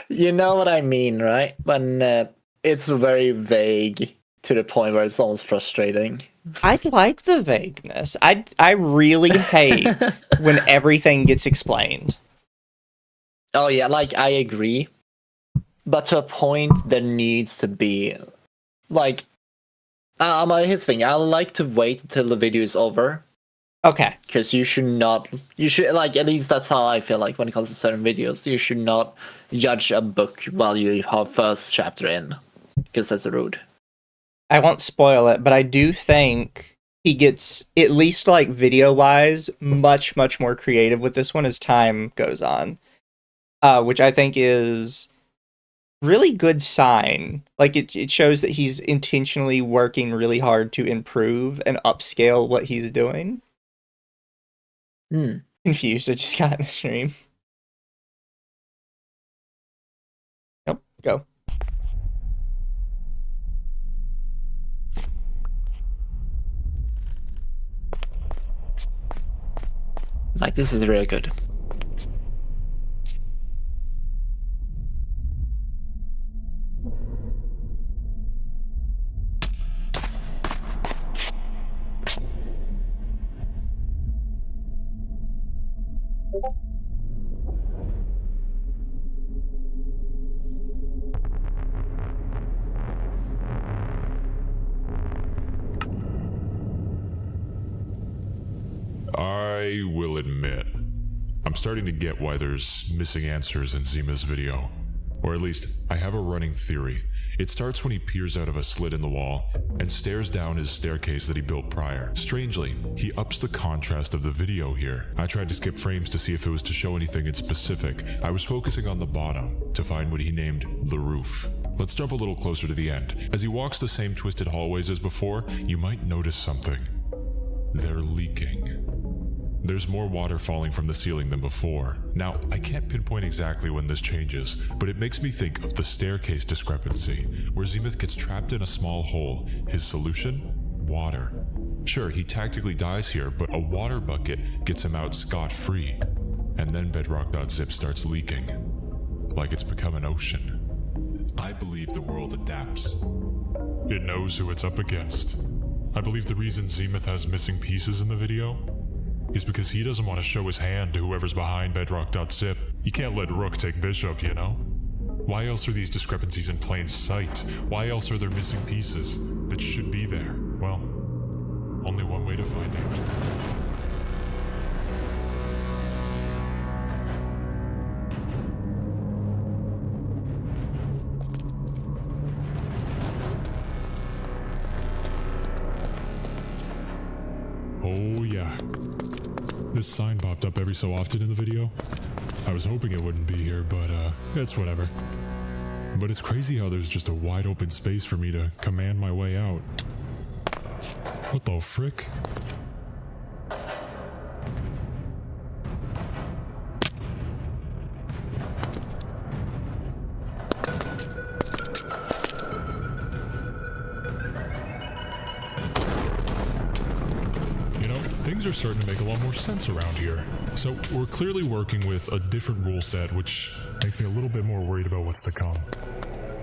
You know what I mean, right? When it's very vague to the point where it's almost frustrating. I like the vagueness. I really hate when everything gets explained. Oh yeah, like I agree. But to a point there needs to be like his thing. I like to wait until the video is over. Okay. Because you should like, at least that's how I feel like when it comes to certain videos. You should not judge a book while you have first chapter in. Because that's rude. I won't spoil it, but I do think he gets, at least like video-wise, much, much more creative with this one as time goes on. Which I think is really good sign. Like, it shows that he's intentionally working really hard to improve and upscale what he's doing. Confused, I just got in the stream. Nope, go. Like, this is really good. I will admit, I'm starting to get why there's missing answers in Zima's video. Or at least, I have a running theory. It starts when he peers out of a slit in the wall and stares down his staircase that he built prior. Strangely, he ups the contrast of the video here. I tried to skip frames to see if it was to show anything in specific. I was focusing on the bottom to find what he named the roof. Let's jump a little closer to the end. As he walks the same twisted hallways as before, you might notice something. They're leaking. There's more water falling from the ceiling than before. Now, I can't pinpoint exactly when this changes, but it makes me think of the staircase discrepancy, where Zenith gets trapped in a small hole. His solution? Water. Sure, he tactically dies here, but a water bucket gets him out scot-free. And then Bedrock.zip starts leaking. Like it's become an ocean. I believe the world adapts. It knows who it's up against. I believe the reason Zenith has missing pieces in the video is because he doesn't want to show his hand to whoever's behind Bedrock.zip. You can't let Rook take Bishop, you know? Why else are these discrepancies in plain sight? Why else are there missing pieces that should be there? Well, Only one way to find out. Oh yeah. This sign popped up every so often in the video. I was hoping it wouldn't be here, but it's whatever. But it's crazy how there's just a wide open space for me to command my way out. What the frick? Things are starting to make a lot more sense around here. So we're clearly working with a different rule set, which makes me a little bit more worried about what's to come.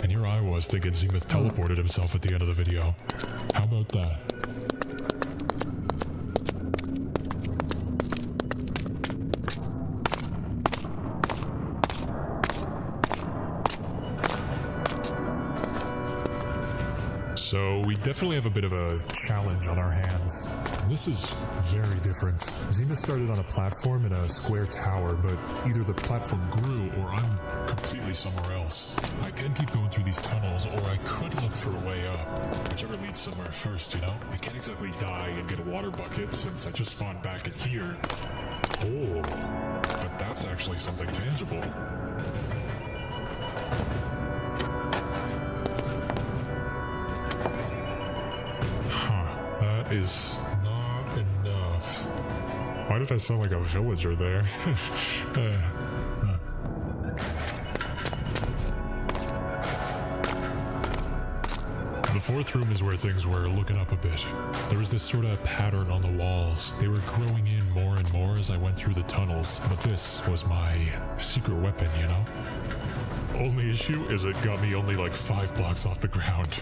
And here I was thinking Zenith teleported himself at the end of the video. How about that? So we definitely have a bit of a challenge on our hands. This is very different. Zenith started on a platform in a square tower, but either the platform grew or I'm completely somewhere else. I can keep going through these tunnels, or I could look for a way up. Whichever leads somewhere first, you know? I can't exactly die and get a water bucket since I just spawned back in here. Oh, but that's actually something tangible. That is not enough. Why did I sound like a villager there? The fourth room is where things were looking up a bit. There was this sort of pattern on the walls. They were growing in more and more as I went through the tunnels, but this was my secret weapon, you know? Only issue is it got me only like 5 blocks off the ground.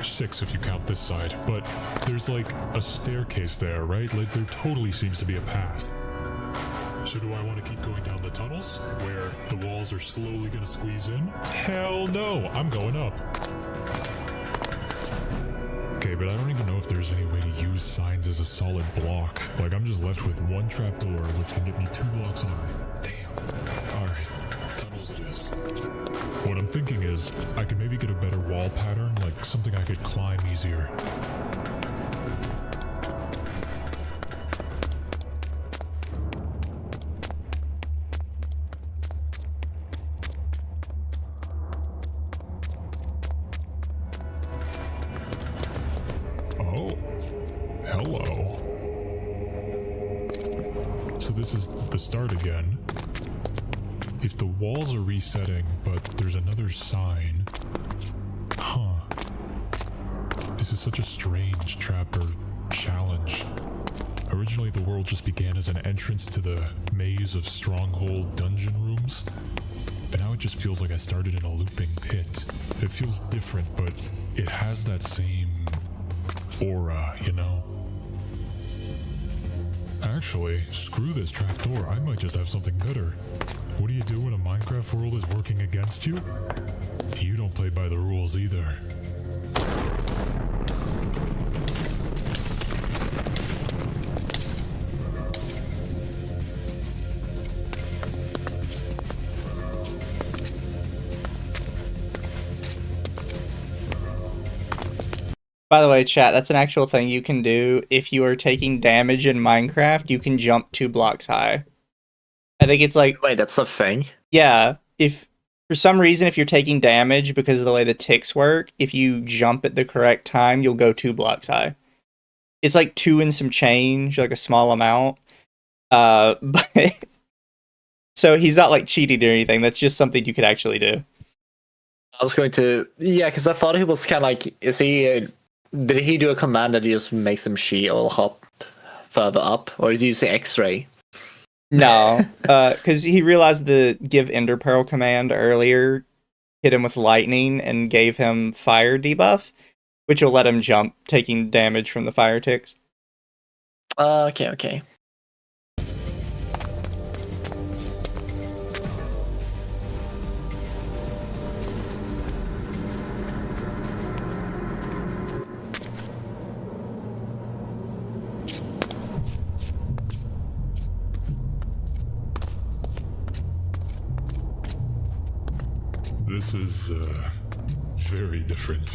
6 if you count this side, but there's like a staircase there, right? Like there totally seems to be a path. So do I want to keep going down the tunnels where the walls are slowly gonna squeeze in? Hell no, I'm going up. Okay, but I don't even know if there's any way to use signs as a solid block. Like I'm just left with one trapdoor which can get me 2 blocks high. Damn. Alright, tunnels it is. What I'm thinking is, I could maybe get a better wall pattern, like something I could climb easier. Oh, hello. So this is the start again. If the walls are resetting, but there's another sign. Huh. This is such a strange trap or challenge. Originally, the world just began as an entrance to the maze of stronghold dungeon rooms. But now it just feels like I started in a looping pit. It feels different, but it has that same aura, you know? Actually, screw this trapdoor. I might just have something better. What do you do when a Minecraft world is working against you? You don't play by the rules either. By the way, chat, that's an actual thing you can do. If you are taking damage in Minecraft, you can jump 2 blocks high. I think it's like... Wait, that's a thing? Yeah, if for some reason, if you're taking damage because of the way the ticks work, if you jump at the correct time, you'll go 2 blocks high. It's like 2 and some change, like a small amount. But so he's not like cheating or anything. That's just something you could actually do. I was going to... Yeah, because I thought he was kind of like... Is he... Did he do a command that just makes him shield hop further up? Or is he using X-ray? No, because he realized the give Ender Pearl command earlier hit him with lightning and gave him fire debuff, which will let him jump, taking damage from the fire ticks. Okay. This is, very different.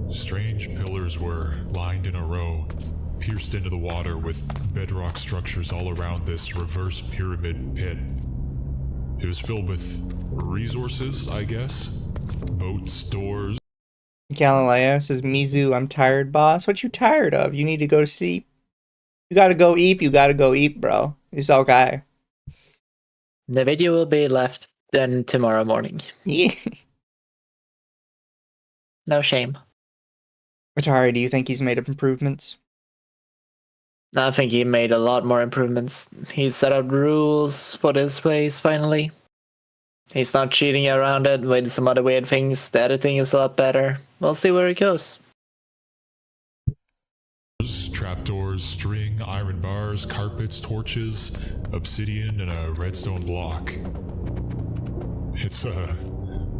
Strange pillars were lined in a row, pierced into the water with bedrock structures all around this reverse pyramid pit. It was filled with resources, I guess. Boats, doors. Galileo says, Mizu, I'm tired, boss. What you tired of? You need to go to sleep. You gotta go eat, bro. It's okay. The video will be left then tomorrow morning. Yeah. No shame. Atari, do you think he's made improvements? I think he made a lot more improvements. He set out rules for this place finally. He's not cheating around it with some other weird things. The editing is a lot better. We'll see where it goes. Trapdoors, string, iron bars, carpets, torches, obsidian, and a redstone block. It's a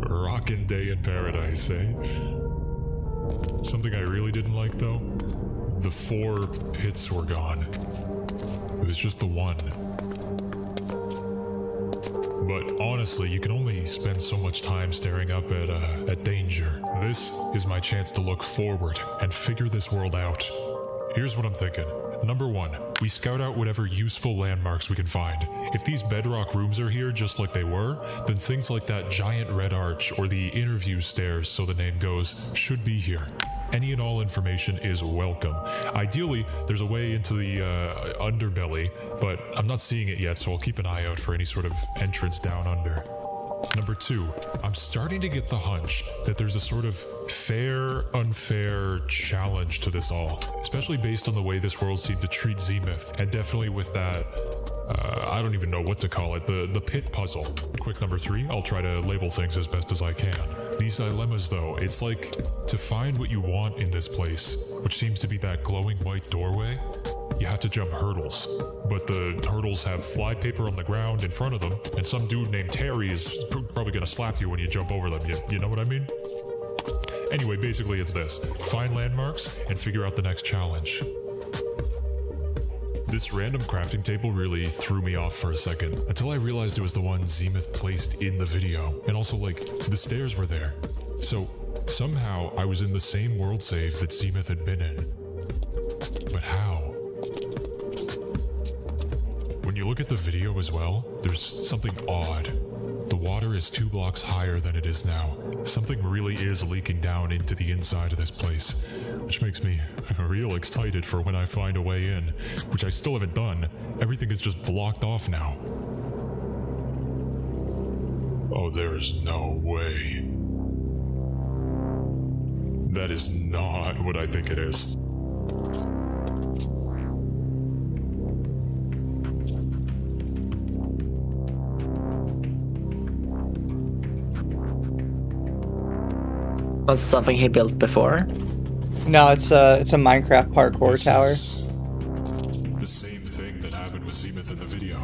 rockin' day in paradise, eh? Something I really didn't like, though? The 4 pits were gone. It was just the one. But honestly, you can only spend so much time staring up at danger. This is my chance to look forward and figure this world out. Here's what I'm thinking. Number 1, we scout out whatever useful landmarks we can find. If these bedrock rooms are here just like they were, then things like that giant red arch or the interview stairs, so the name goes, should be here. Any and all information is welcome. Ideally, there's a way into the underbelly, but I'm not seeing it yet, so I'll keep an eye out for any sort of entrance down under. Number 2, I'm starting to get the hunch that there's a sort of fair, unfair challenge to this all, especially based on the way this world seemed to treat Zenith, and definitely with that, I don't even know what to call it, the pit puzzle. Quick number 3, I'll try to label things as best as I can. These dilemmas though, it's like to find what you want in this place, which seems to be that glowing white doorway, you have to jump hurdles. But the hurdles have flypaper on the ground in front of them, and some dude named Terry is probably gonna slap you when you jump over them, you know what I mean? Anyway, basically it's this. Find landmarks and figure out the next challenge. This random crafting table really threw me off for a second, until I realized it was the one Zenith placed in the video, and also like, the stairs were there. So, somehow I was in the same world save that Zenith had been in. But how? When you look at the video as well, there's something odd. The water is 2 blocks higher than it is now. Something really is leaking down into the inside of this place, which makes me real excited for when I find a way in, which I still haven't done. Everything is just blocked off now. Oh, there's no way. That is not what I think it is. Was something he built before? No, it's a Minecraft parkour tower. The same thing that happened with Zenith in the video.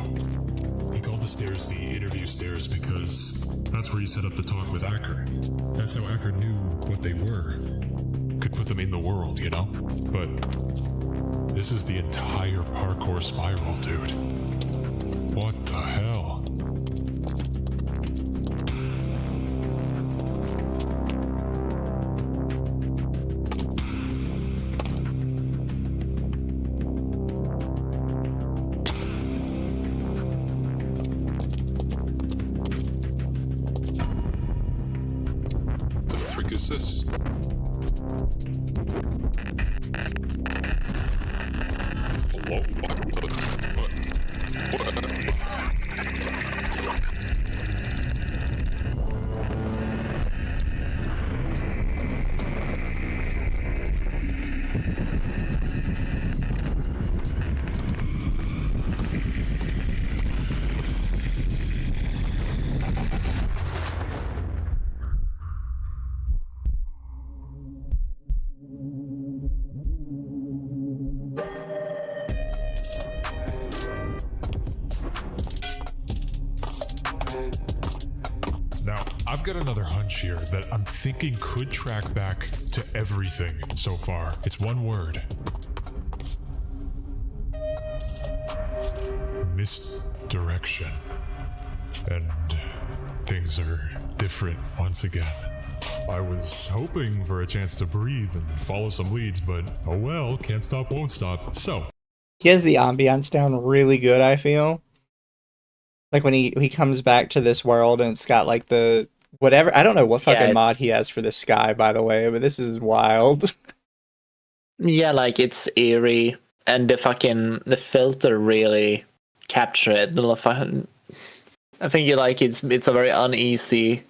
He called the stairs the interview stairs because that's where he set up the talk with Acker. That's how Acker knew what they were. Could put them in the world, you know? But this is the entire parkour spiral, dude. What the hell? The frick is this? Hello? Now, I've got another hunch here that I'm thinking could track back to everything so far. It's one word. misdirection. And things are different once again. I was hoping for a chance to breathe and follow some leads, but oh well, can't stop, won't stop. So, He has the ambiance down really good, I feel. Like when he comes back to this world and it's got like the whatever, I don't know what fucking mod he has for the sky, by the way, but this is wild. Yeah, like it's eerie, and the filter really capture it. I think you like it's a very uneasy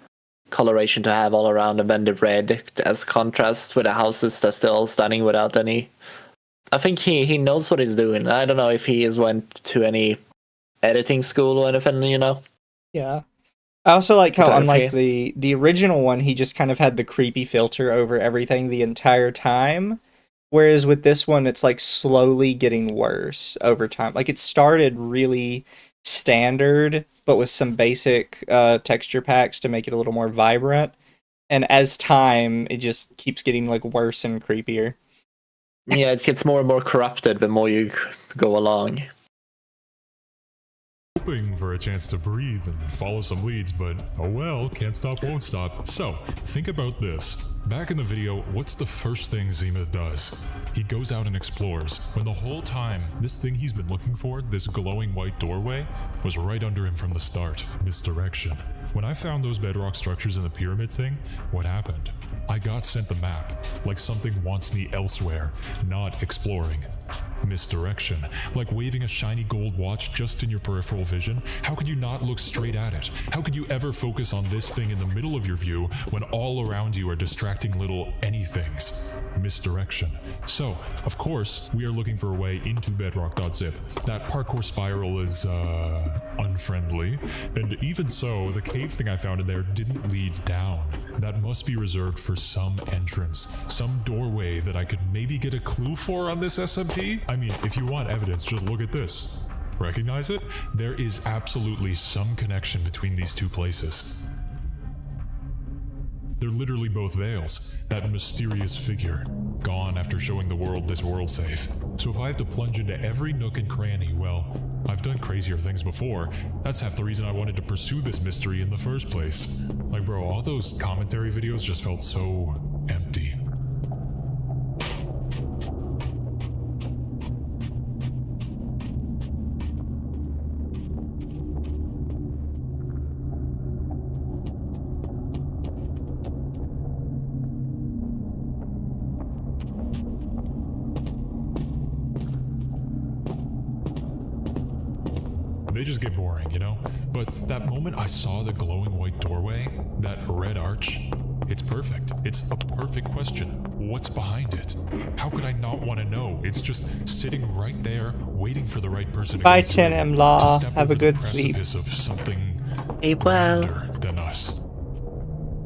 coloration to have all around, and then the red as contrast with the houses that's still standing without any. I think he knows what he's doing. I don't know if he has went to any editing school or anything, you know. Yeah. I also like how, Photography. unlike the original one, he just kind of had the creepy filter over everything the entire time. Whereas with this one, it's like slowly getting worse over time. Like it started really standard, but with some basic texture packs to make it a little more vibrant. And as time, it just keeps getting like worse and creepier. Yeah, it gets more and more corrupted the more you go along. hoping for a chance to breathe and follow some leads, but oh well, can't stop, won't stop. So, think about this. Back in the video, what's the first thing Zenith does? He goes out and explores, when the whole time, this thing he's been looking for, this glowing white doorway, was right under him from the start. Misdirection. When I found those bedrock structures in the pyramid thing, what happened? I got sent the map, like something wants me elsewhere, not exploring. Misdirection, like waving a shiny gold watch just in your peripheral vision. How could you not look straight at it? How could you ever focus on this thing in the middle of your view when all around you are distracting little anythings? Misdirection. So, of course, we are looking for a way into bedrock.zip. That parkour spiral is, unfriendly. And even so, the cave thing I found in there didn't lead down. That must be reserved for some entrance, some doorway that I could maybe get a clue for on this SMP. I mean, if you want evidence, just look at this. Recognize it? There is absolutely some connection between these two places. They're literally both veils. That mysterious figure, gone after showing the world this world safe. So if I have to plunge into every nook and cranny, well, I've done crazier things before. That's half the reason I wanted to pursue this mystery in the first place. Like bro, all those commentary videos just felt so empty. They just get boring, you know? But that moment I saw the glowing white doorway, that red arch, it's perfect. It's a perfect question. What's behind it? How could I not want to know? It's just sitting right there, waiting for the right person to Bye, go through, 10M Law. to step Have a over good the sleep. precipice of something Hey, well. grander than us.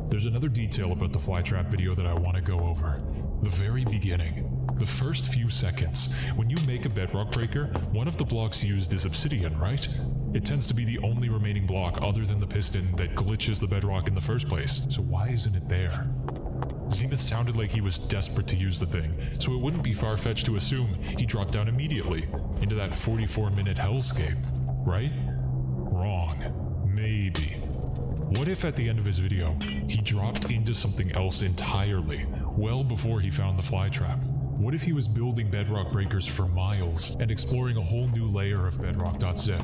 There's another detail about the flytrap video that I want to go over. The very beginning. The first few seconds. When you make a bedrock breaker, one of the blocks used is obsidian, right? It tends to be the only remaining block other than the piston that glitches the bedrock in the first place. So why isn't it there? Zenith sounded like he was desperate to use the thing, so it wouldn't be far-fetched to assume he dropped down immediately into that 44-minute hellscape, right? Wrong. Maybe. What if at the end of his video, he dropped into something else entirely, well before he found the flytrap? What if he was building bedrock breakers for miles and exploring a whole new layer of bedrock.zip?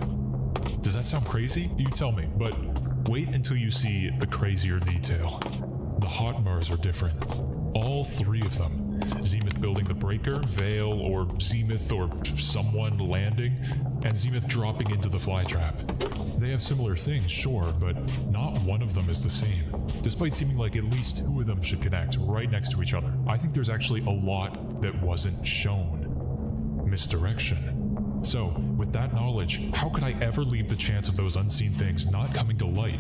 Does that sound crazy? You tell me, but wait until you see the crazier detail. The hotmars are different. All three of them. Zenith building the breaker, Vale, or Zenith or someone landing, and Zenith dropping into the flytrap. They have similar things, sure, but not one of them is the same. Despite seeming like at least two of them should connect right next to each other, I think there's actually a lot that wasn't shown. Misdirection. So, with that knowledge, how could I ever leave the chance of those unseen things not coming to light?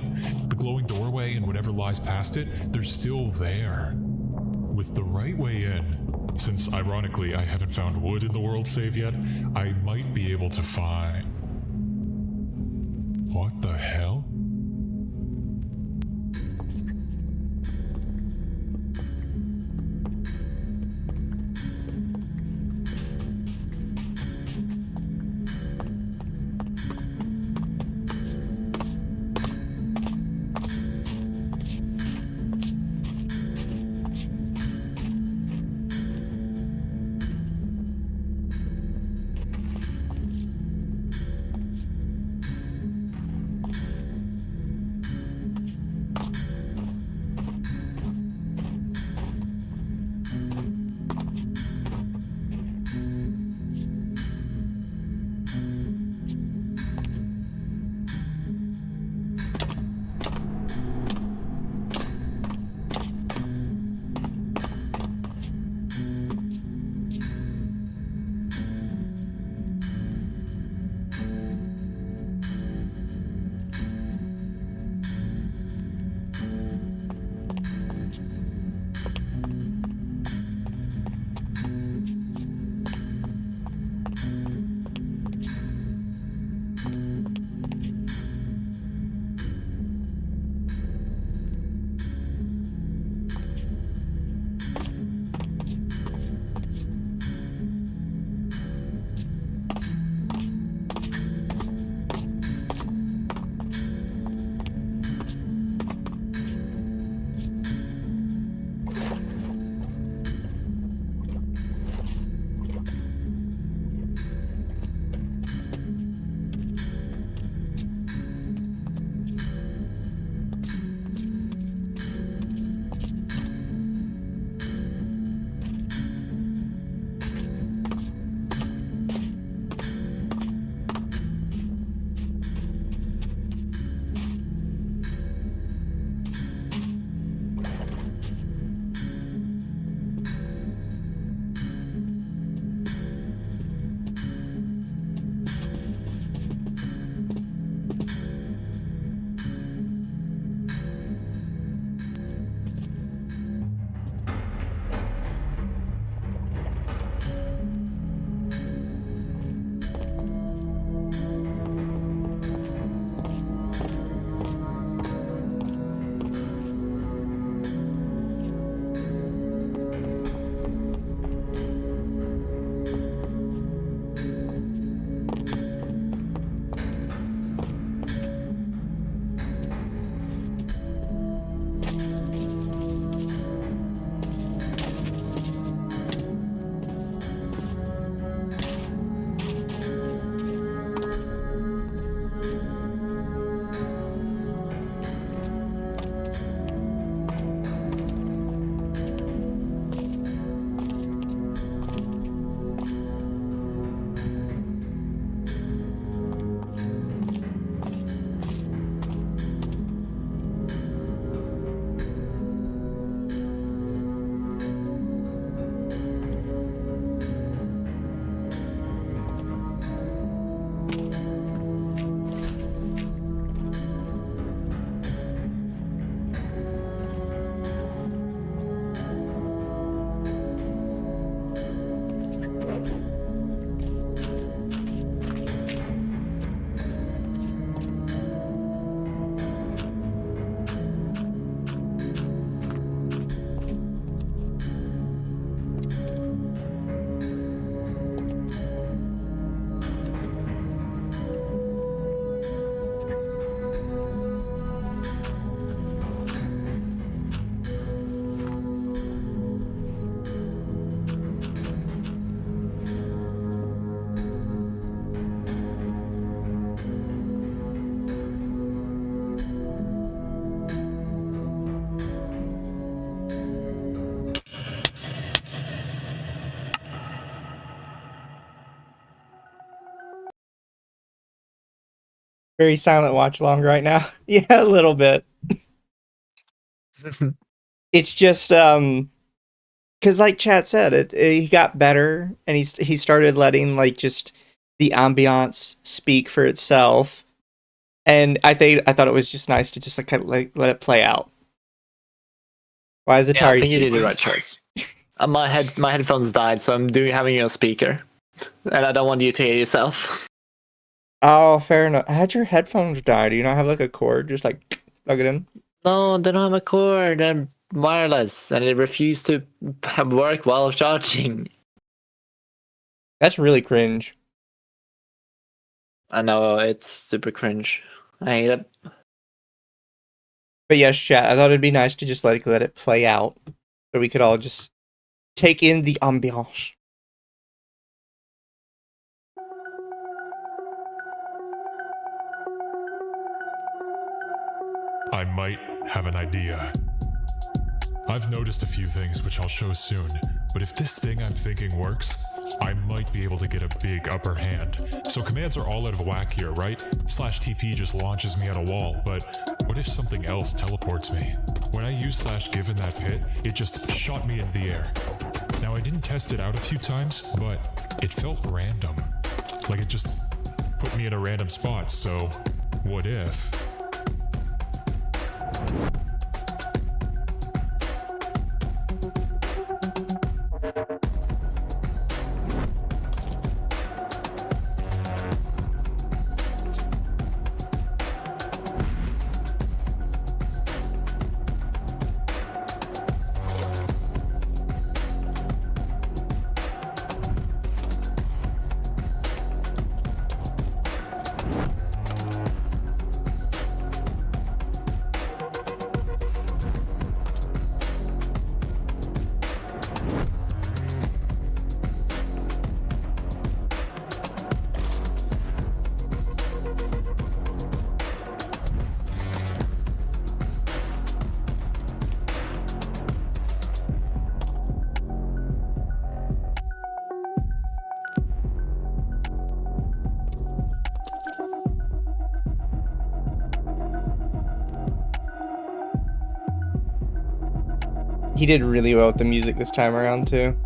The glowing doorway and whatever lies past it, they're still there. With the right way in, since ironically I haven't found wood in the world save yet, I might be able to find... What the hell? Very silent watch along right now. Yeah, a little bit. It's just because like chat said, he got better, and he started letting like just the ambiance speak for itself, and I thought it was just nice to just like kind of like let it play out. Why is Atari? Yeah, I think you did the right choice. My headphones died, so I'm having you on speaker, and I don't want you to hear yourself. Oh, fair enough. How'd your headphones die? Do you not have like a cord? Just like plug it in. No, they don't have a cord. They're wireless, and they refuse to work while charging. That's really cringe. I know, it's super cringe. I hate it. But yes, chat, I thought it'd be nice to just let it play out, so we could all just take in the ambiance. I might have an idea. I've noticed a few things which I'll show soon, but if this thing I'm thinking works, I might be able to get a big upper hand. So commands are all out of whack here, right? /TP just launches me at a wall, but what if something else teleports me? When I used /give in that pit, it just shot me into the air. Now I didn't test it out a few times, but it felt random. Like it just put me in a random spot, so what if? He did really well with the music this time around, too.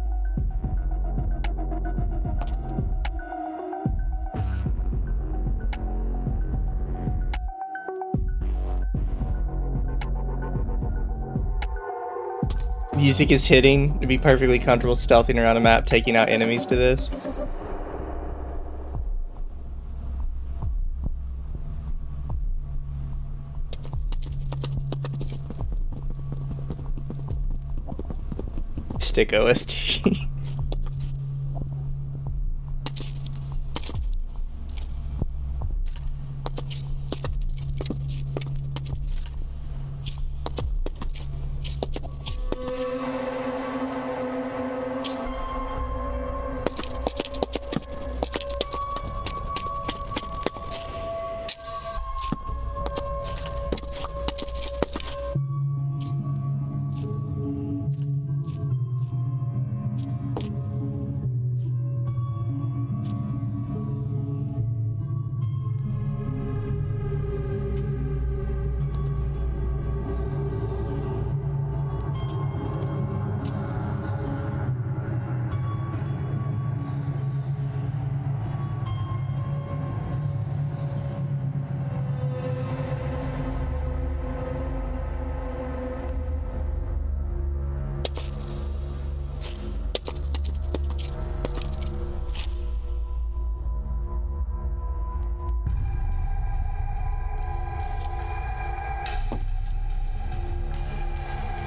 Music is hitting to be perfectly comfortable stealthing around a map, taking out enemies to this. Stick OST.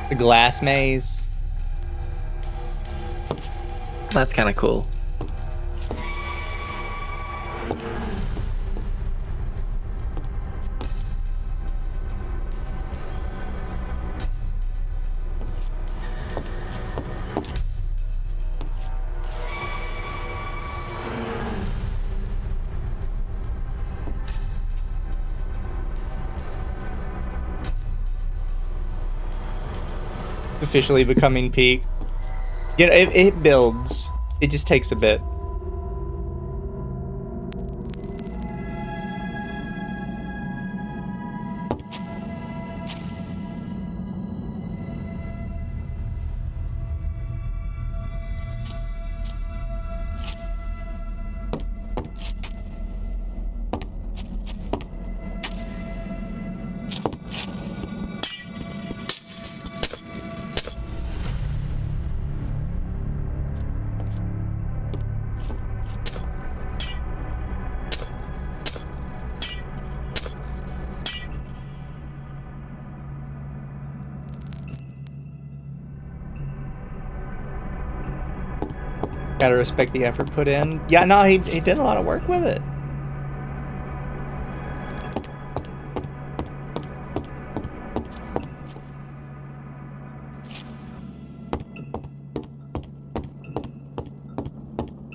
The glass maze. That's kind of cool. Officially becoming peak. You know, it builds. It just takes a bit. Gotta respect the effort put in. Yeah, no, he did a lot of work with it.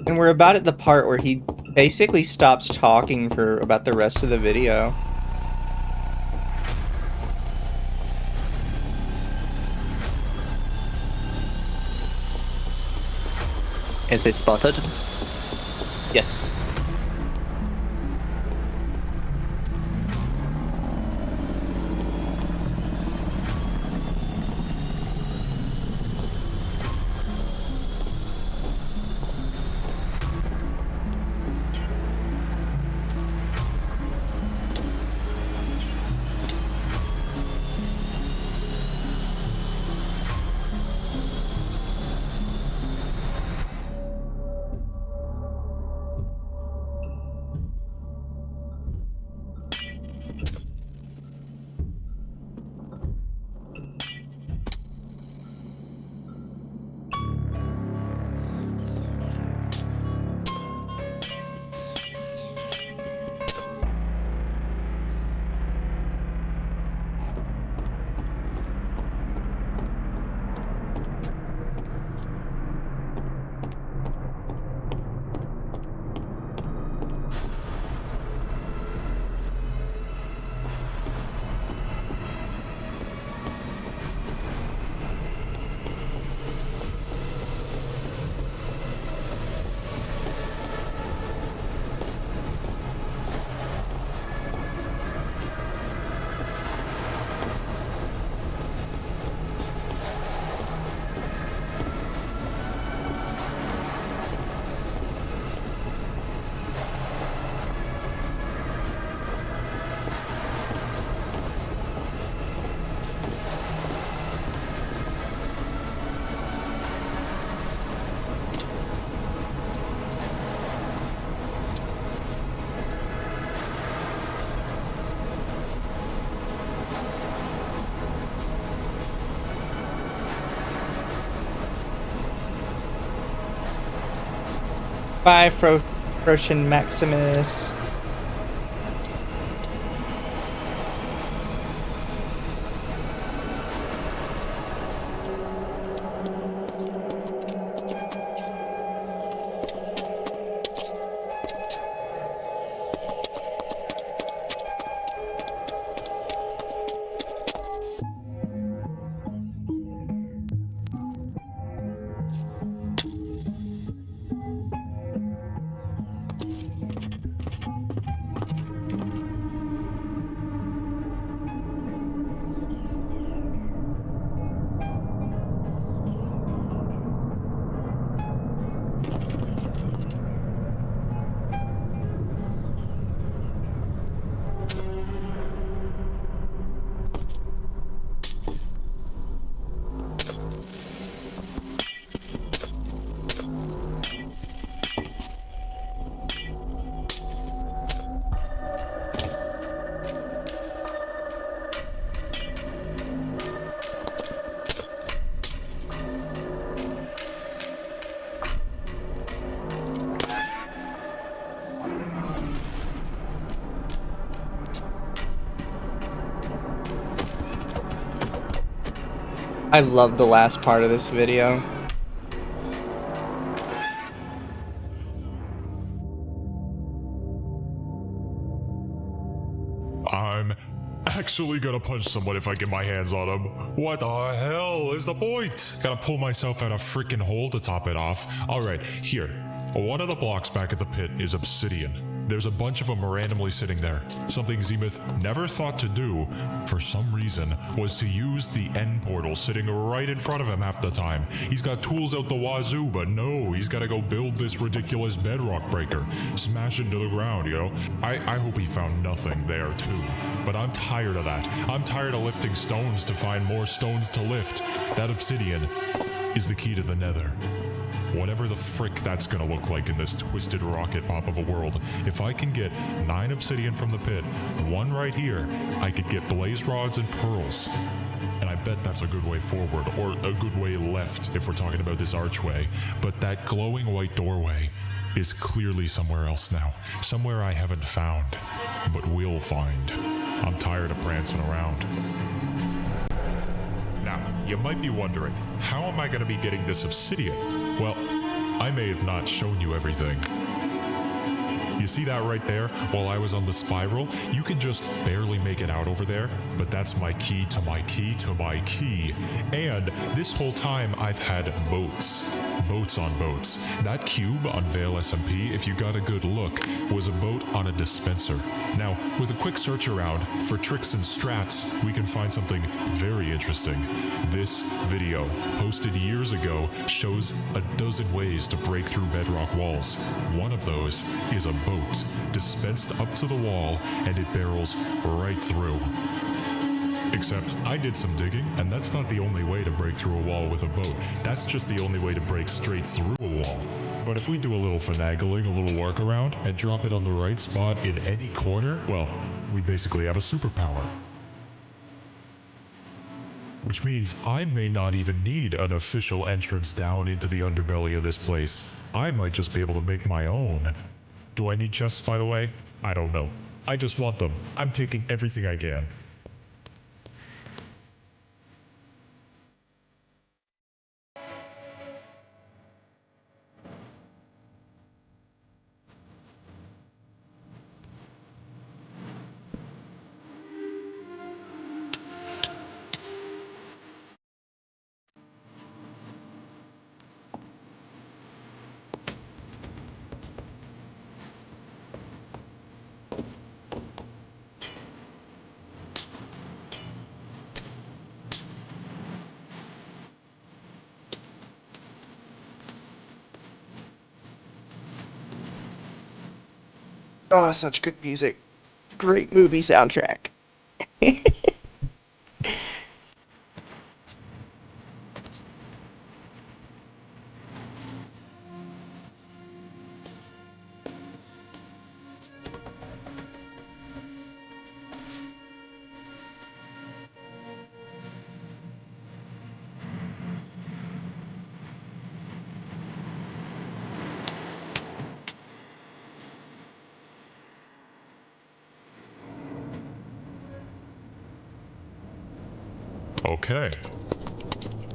And we're about at the part where he basically stops talking for about the rest of the video. Is it spotted? Yes. Bye, Frosian Maximus. I love the last part of this video. I'm actually gonna punch someone if I get my hands on him. What the hell is the point? Gotta pull myself out a freaking hole to top it off. Alright, here. One of the blocks back at the pit is obsidian. There's a bunch of them randomly sitting there. Something Zenith never thought to do, for some reason, was to use the end portal sitting right in front of him half the time. He's got tools out the wazoo, but no, he's gotta go build this ridiculous bedrock breaker. Smash it into the ground, you know? I hope he found nothing there too. But I'm tired of that. I'm tired of lifting stones to find more stones to lift. That obsidian is the key to the nether. Whatever the frick that's gonna look like in this twisted rocket pop of a world. If I can get 9 obsidian from the pit, 1 right here, I could get blaze rods and pearls. And I bet that's a good way forward, or a good way left if we're talking about this archway. But that glowing white doorway is clearly somewhere else now. Somewhere I haven't found, but will find. I'm tired of prancing around. Now, you might be wondering, how am I going to be getting this obsidian? Well, I may have not shown you everything. You see that right there? While I was on the spiral, you can just barely make it out over there, but that's my key to my key to my key. And this whole time I've had boats. Boats on boats. That cube on Vale SMP, if you got a good look, was a boat on a dispenser. Now, with a quick search around for tricks and strats, we can find something very interesting. This video, posted years ago, shows a dozen ways to break through bedrock walls. One of those is a boat, dispensed up to the wall, and it barrels right through. Except, I did some digging, and that's not the only way to break through a wall with a boat. That's just the only way to break straight through a wall. But if we do a little finagling, a little workaround, and drop it on the right spot in any corner, well, we basically have a superpower. Which means I may not even need an official entrance down into the underbelly of this place. I might just be able to make my own. Do I need chests, by the way? I don't know. I just want them. I'm taking everything I can. Oh, such good music. Great movie soundtrack.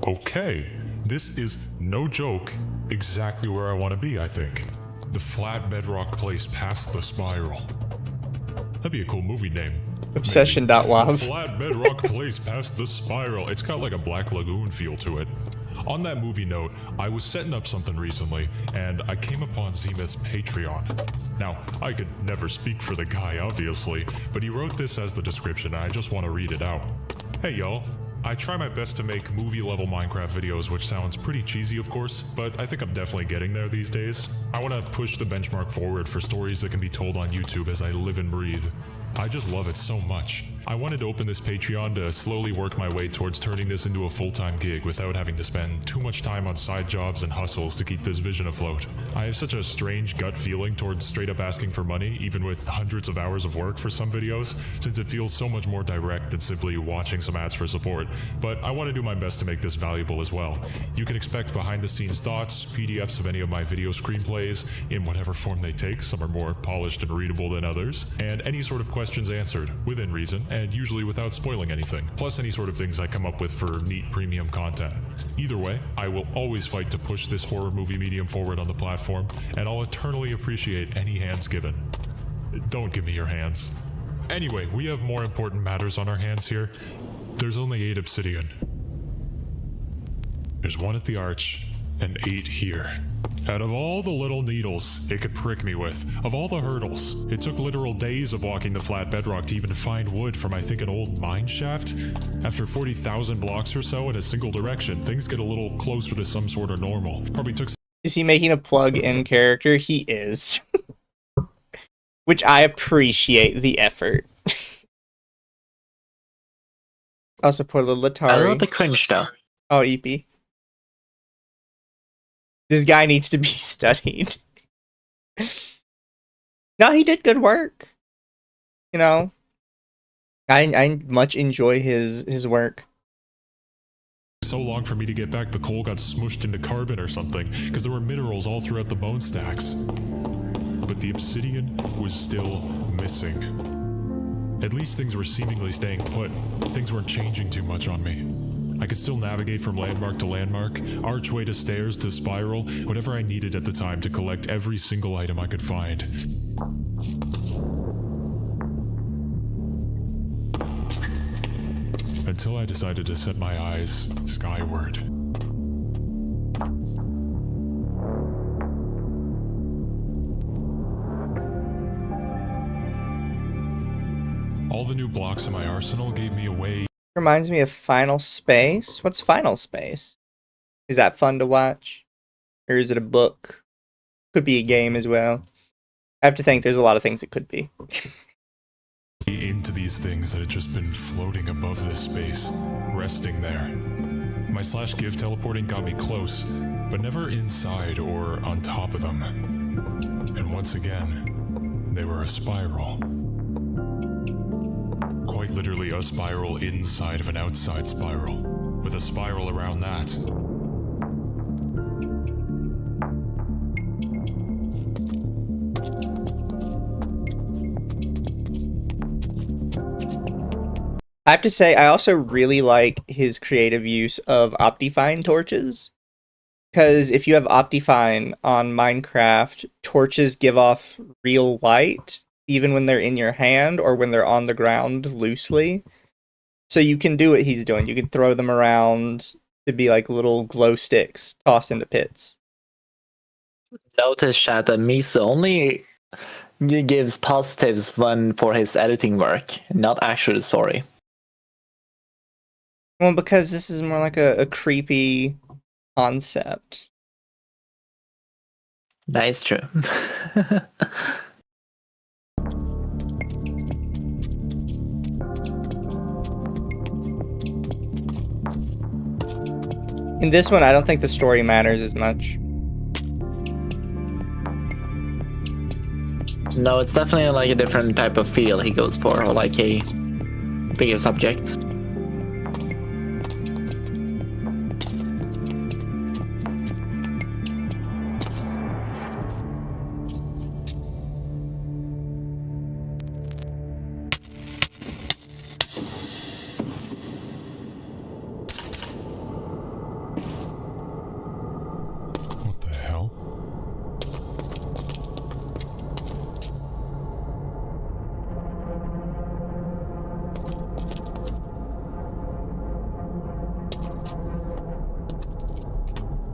Okay. This is, no joke, exactly where I want to be, I think. The flat bedrock place past the spiral. That'd be a cool movie name. Obsession.love. The flat bedrock place past the spiral. It's got like a Black Lagoon feel to it. On that movie note, I was setting up something recently, and I came upon Zenith's Patreon. Now, I could never speak for the guy, obviously, but he wrote this as the description, and I just want to read it out. Hey y'all, I try my best to make movie-level Minecraft videos, which sounds pretty cheesy, of course, but I think I'm definitely getting there these days. I want to push the benchmark forward for stories that can be told on YouTube as I live and breathe. I just love it so much. I wanted to open this Patreon to slowly work my way towards turning this into a full-time gig without having to spend too much time on side jobs and hustles to keep this vision afloat. I have such a strange gut feeling towards straight up asking for money, even with hundreds of hours of work for some videos, since it feels so much more direct than simply watching some ads for support. But I want to do my best to make this valuable as well. You can expect behind-the-scenes thoughts, PDFs of any of my video screenplays, in whatever form they take. Some are more polished and readable than others, and any sort of questions answered, within reason, and usually without spoiling anything, plus any sort of things I come up with for neat premium content. Either way, I will always fight to push this horror movie medium forward on the platform, and I'll eternally appreciate any hands given. Don't give me your hands. Anyway, we have more important matters on our hands here. There's only 8 obsidian. There's 1 at the arch, and 8 here. Out of all the little needles it could prick me with, of all the hurdles, it took literal days of walking the flat bedrock to even find wood from I think an old mine shaft. After 40,000 blocks or so in a single direction, things get a little closer to some sort of normal. Probably took... Is he making a plug-in character? He is. Which I appreciate the effort. Also, poor little A little Atari. bit cringe though. Oh, EP. This guy needs to be studied. No, he did good work. You know, I much enjoy his work. So long for me to get back, the coal got smushed into carbon or something, because there were minerals all throughout the bone stacks. But the obsidian was still missing. At least things were seemingly staying put. Things weren't changing too much on me. I could still navigate from landmark to landmark, archway to stairs to spiral, whatever I needed at the time to collect every single item I could find. Until I decided to set my eyes skyward. All the new blocks in my arsenal gave me a way. Reminds me of Final Space. What's Final Space? Is that fun to watch? Or is it a book? Could be a game as well. I have to think there's a lot of things it could be. Into these things that had just been floating above this space, resting there. My /give teleporting got me close, but never inside or on top of them. And once again, they were a spiral. Quite literally a spiral inside of an outside spiral, with a spiral around that. I have to say, I also really like his creative use of Optifine torches. Because if you have Optifine on Minecraft, torches give off real light, even when they're in your hand or when they're on the ground loosely. So you can do what he's doing. You can throw them around to be like little glow sticks tossed into pits. Notice, chat, that Miso only gives positives for his editing work, not actually sorry. Well, because this is more like a creepy concept. That is true. In this one, I don't think the story matters as much. No, it's definitely like a different type of feel he goes for, or like a bigger subject. What the hell?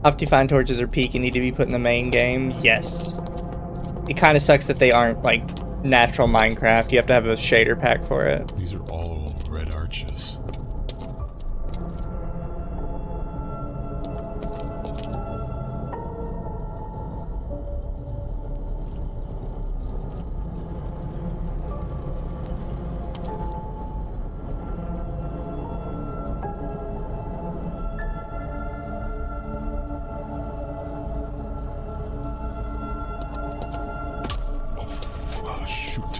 Optifine torches are peak and need to be put in the main game. Yes. It kind of sucks that they aren't like natural Minecraft. You have to have a shader pack for it. These are all red arches. Shoot.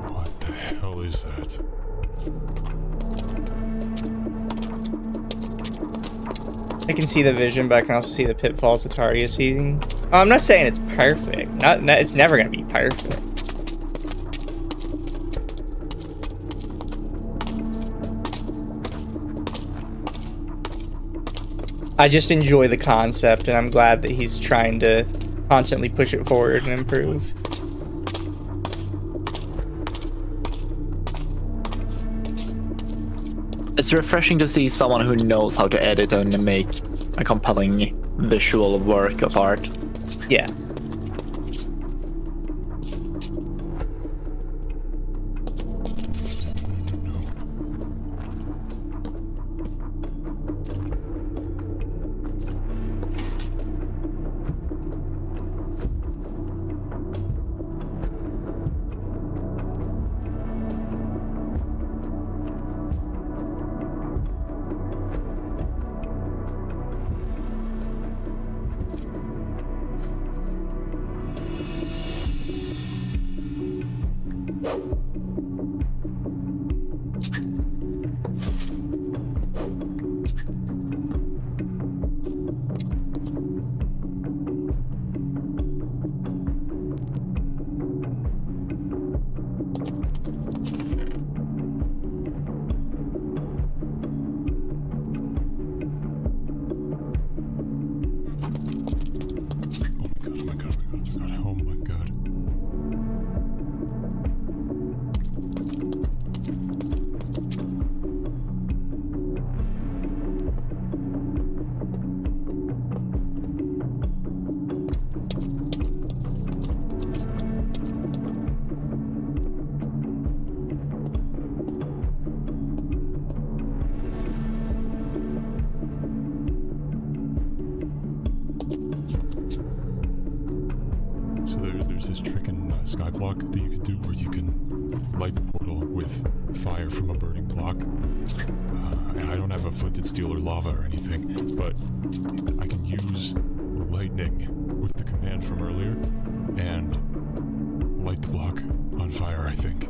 What the hell is that? I can see the vision, but I can also see the pitfalls Atari is seeing. I'm not saying it's perfect. It's never gonna be perfect. I just enjoy the concept, and I'm glad that he's trying to constantly push it forward and improve. It's refreshing to see someone who knows how to edit and make a compelling visual work of art. Yeah. this trick in Skyblock that you can do where you can light the portal with fire from a burning block. I don't have a flinted steel or lava or anything, but I can use lightning with the command from earlier and light the block on fire, I think.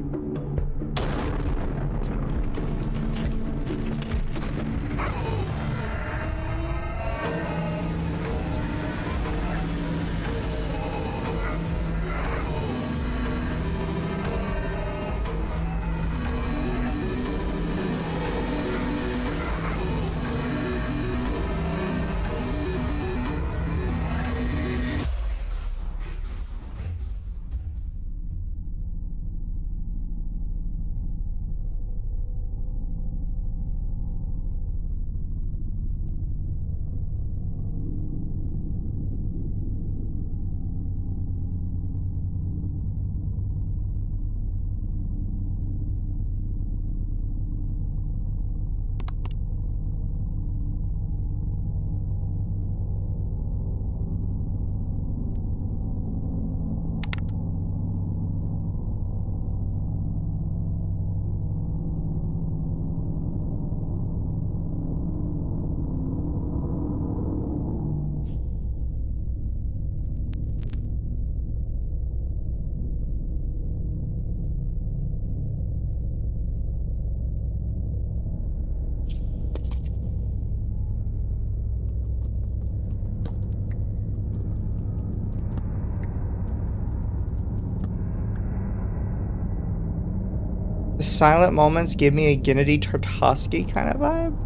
The silent moments give me a Gennady Tartakovsky kind of vibe.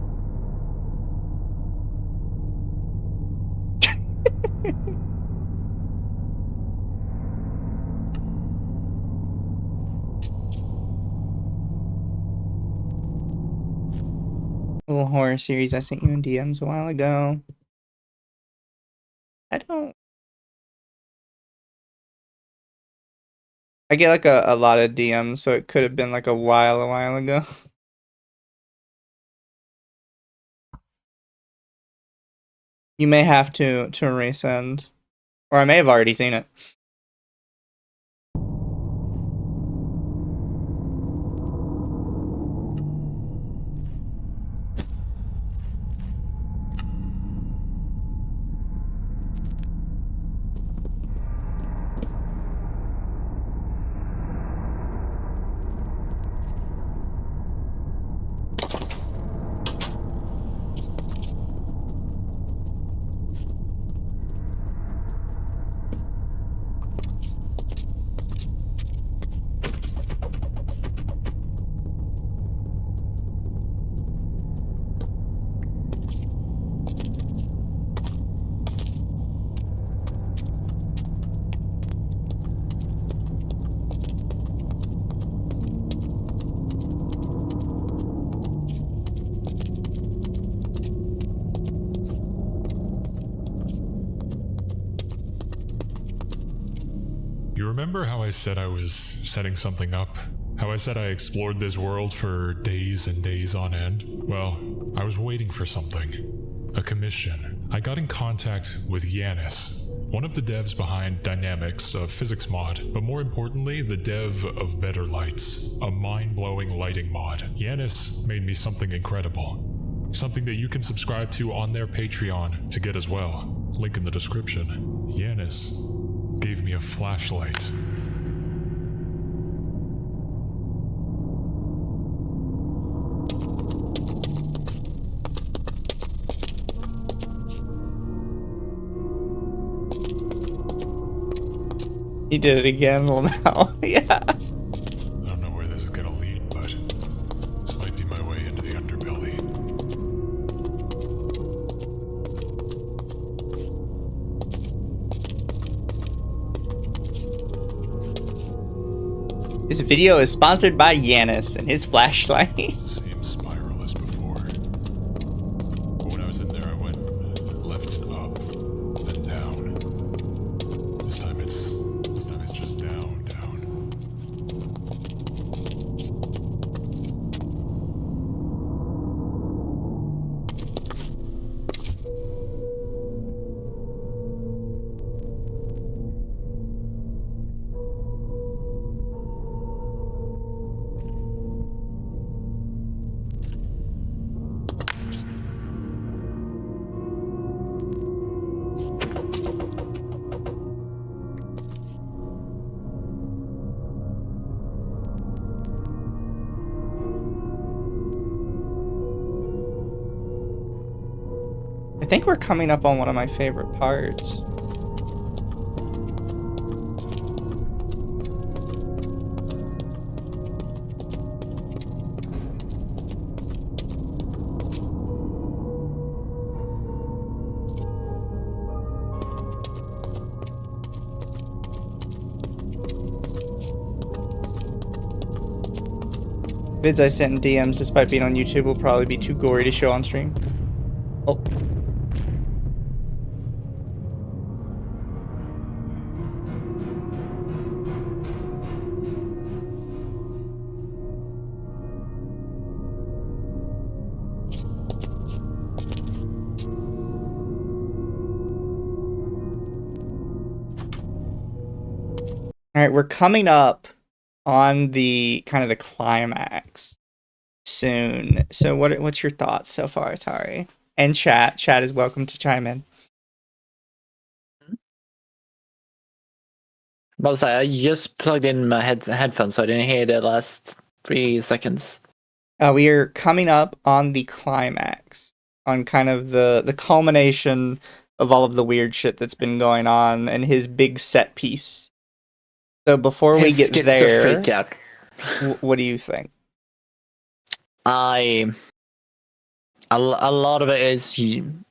Little horror series I sent you in DMs a while ago. I get like a lot of DMs, so it could have been like a while ago. You may have to resend, or I may have already seen it. You remember how I said I was setting something up? How I said I explored this world for days and days on end? Well, I was waiting for something. A commission. I got in contact with Yanis, one of the devs behind Dynamics, a physics mod, but more importantly, the dev of Better Lights, a mind-blowing lighting mod. Yanis made me something incredible. Something that you can subscribe to on their Patreon to get as well. Link in the description. Yanis gave me a flashlight. He did it again. Well, now, yeah. I don't know where this is gonna lead, but this might be my way into the underbelly. This video is sponsored by Yanis and his flashlight. It's the same spiral as before. But when I was in there, I went left and up, then down. This time it's just down, down. I think we're coming up on one of my favorite parts. Vids I sent in DMs, despite being on YouTube, will probably be too gory to show on stream. Oh. All right, we're coming up on the kind of the climax soon. So what's your thoughts so far, Atari? And chat is welcome to chime in. Mostly, I just plugged in my headphones, so I didn't hear the last 3 seconds. We are coming up on the climax, on kind of the culmination of all of the weird shit that's been going on and his big set piece. So before we get there, what do you think? A lot of it is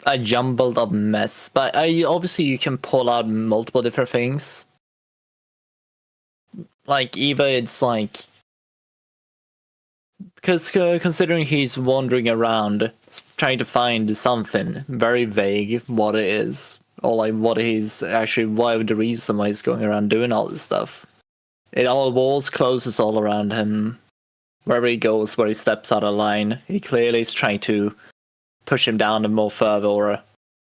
a jumbled up mess, but obviously you can pull out multiple different things. Like either it's like, because considering he's wandering around trying to find something very vague, what it is, or like what he's actually, why the reason why he's going around doing all this stuff. It all walls closes all around him. Wherever he goes, where he steps out of line, he clearly is trying to push him down and more further, or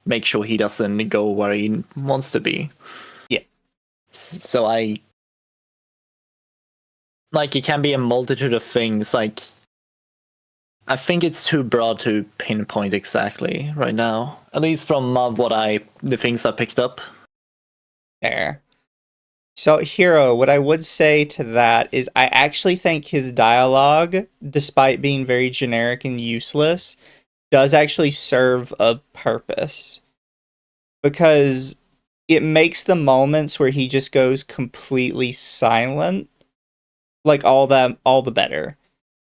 make sure he doesn't go where he wants to be. Yeah. So like, it can be a multitude of things. Like, I think it's too broad to pinpoint exactly right now. At least from the things I picked up. There. So, Hero, what I would say to that is I actually think his dialogue, despite being very generic and useless, does actually serve a purpose. Because it makes the moments where he just goes completely silent, like all the better.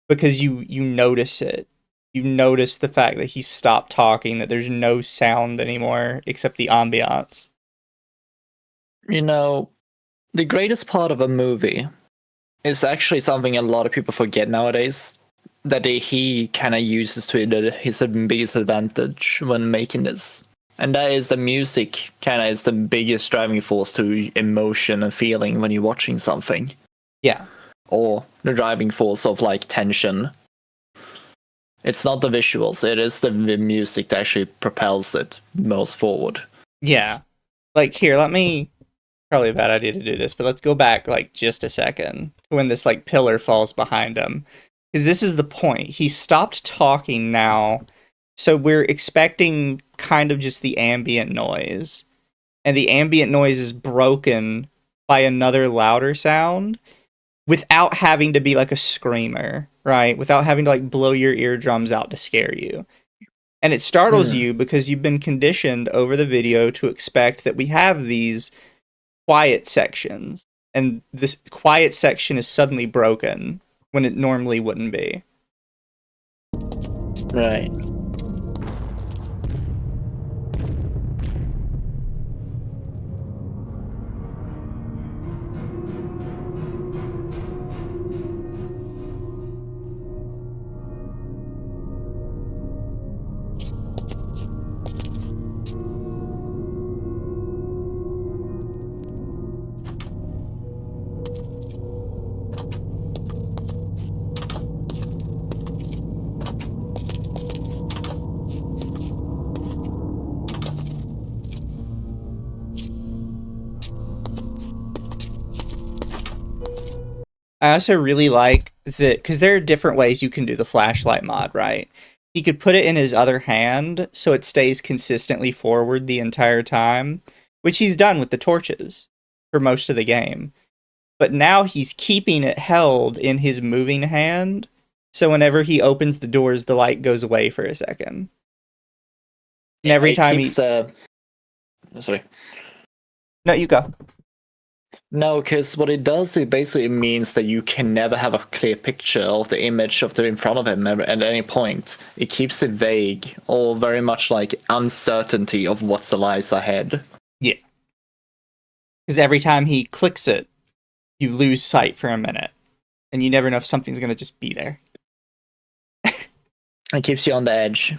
Because you notice it. You notice the fact that he stopped talking, that there's no sound anymore except the ambiance. You know, the greatest part of a movie is actually something a lot of people forget nowadays, that he kind of uses to his biggest advantage when making this. And that is the music kind of is the biggest driving force to emotion and feeling when you're watching something. Yeah. Or the driving force of like tension. It's not the visuals, it is the music that actually propels it most forward. Yeah. Like, here, probably a bad idea to do this, but let's go back like just a second to when this like pillar falls behind him. Because this is the point. He stopped talking now, so we're expecting kind of just the ambient noise. And the ambient noise is broken by another louder sound without having to be like a screamer, right? Without having to like blow your eardrums out to scare you. And it startles you because you've been conditioned over the video to expect that we have these quiet sections, and this quiet section is suddenly broken when it normally wouldn't be. Right. I also really like that, because there are different ways you can do the flashlight mod, right? He could put it in his other hand so it stays consistently forward the entire time, which he's done with the torches for most of the game. But now he's keeping it held in his moving hand, so whenever he opens the doors, the light goes away for a second. And every It time keeps the. Sorry. No, you go. No, because what it does, it basically means that you can never have a clear picture of the image of the in front of him at any point. It keeps it vague, or very much like uncertainty of what's lies ahead. Yeah. Because every time he clicks it, you lose sight for a minute. And you never know if something's going to just be there. It keeps you on the edge.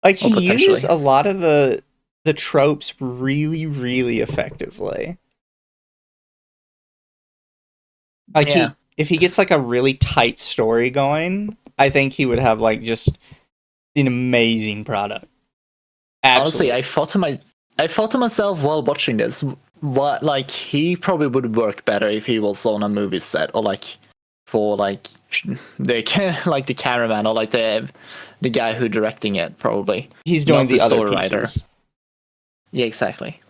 Like, Or he potentially. uses a lot of the tropes really, really effectively. Like, Yeah. if he gets, like, a really tight story going, I think he would have, like, just an amazing product. Absolutely. Honestly, I thought to myself while watching this, what like he probably would work better if he was on a movie set, or like for like the like the cameraman, or like the guy who directing it. Probably He's doing not the other story pieces. writer. Yeah, exactly.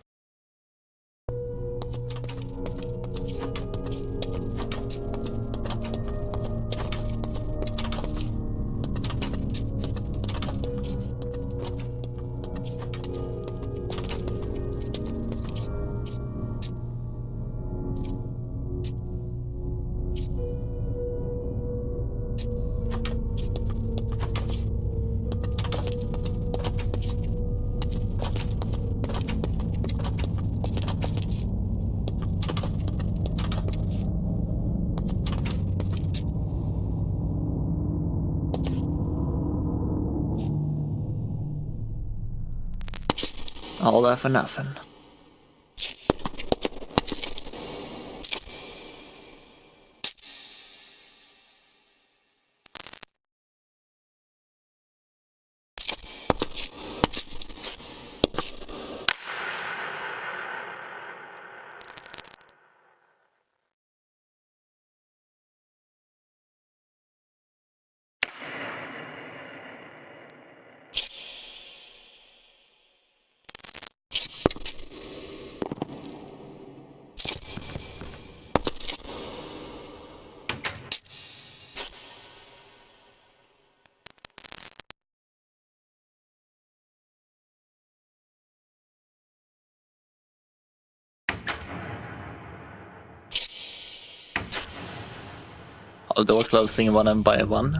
All that for nothing. All door closing one by one.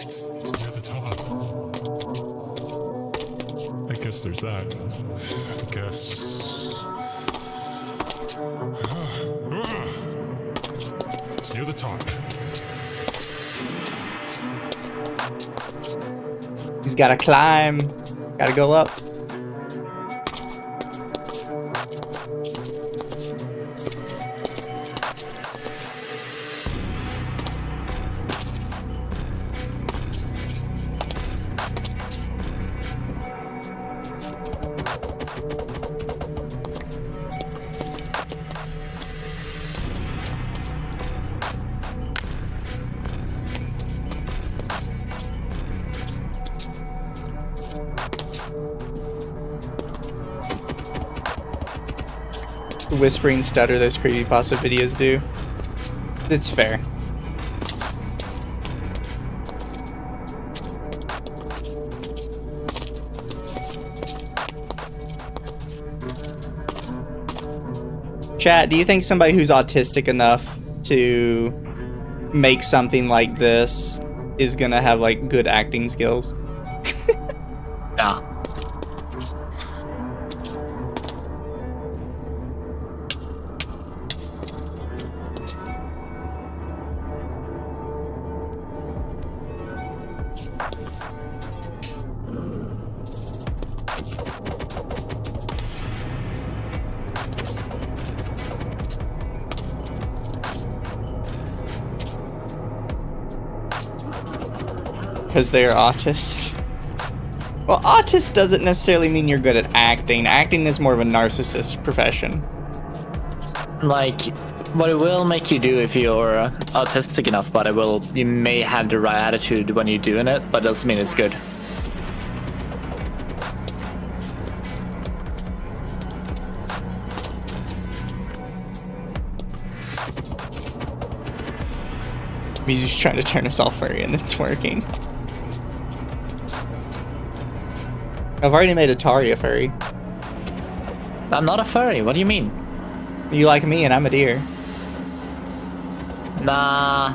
It's near the top. I guess there's that. I guess. It's near the top. He's gotta climb. Gotta go up. The whispering stutter those creepypasta videos do. It's fair. Chat, do you think somebody who's autistic enough to make something like this is gonna have like good acting skills? Yeah. Because they're autists. Well, autist doesn't necessarily mean you're good at acting. Acting is more of a narcissist profession. Like, what it will make you do if you're autistic enough, but you may have the right attitude when you're doing it, but doesn't mean it's good. He's just trying to turn us all furry and it's working. I've already made Atari a furry. I'm not a furry, what do you mean? You like me and I'm a deer. Nah,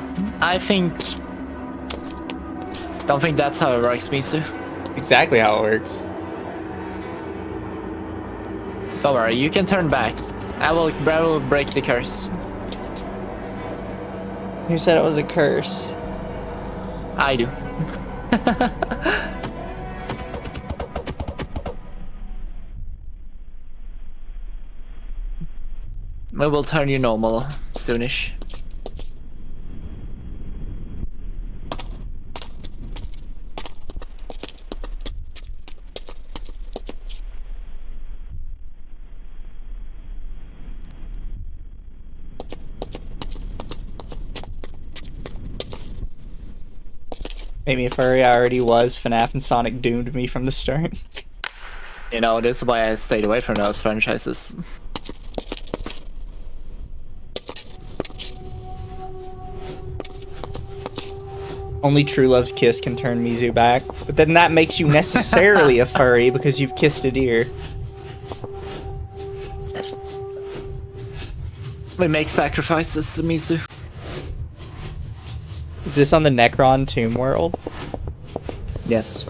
don't think that's how it works, Misu. Exactly how it works. Don't worry, you can turn back. I will break the curse. Who said it was a curse? I do. We will turn you normal soonish. Made me a furry. I already was. FNAF and Sonic doomed me from the start. You know, this is why I stayed away from those franchises. Only True Love's kiss can turn Mizu back. But then that makes you necessarily a furry because you've kissed a deer. We make sacrifices, Misu. Is this on the Necron Tomb World? Yes.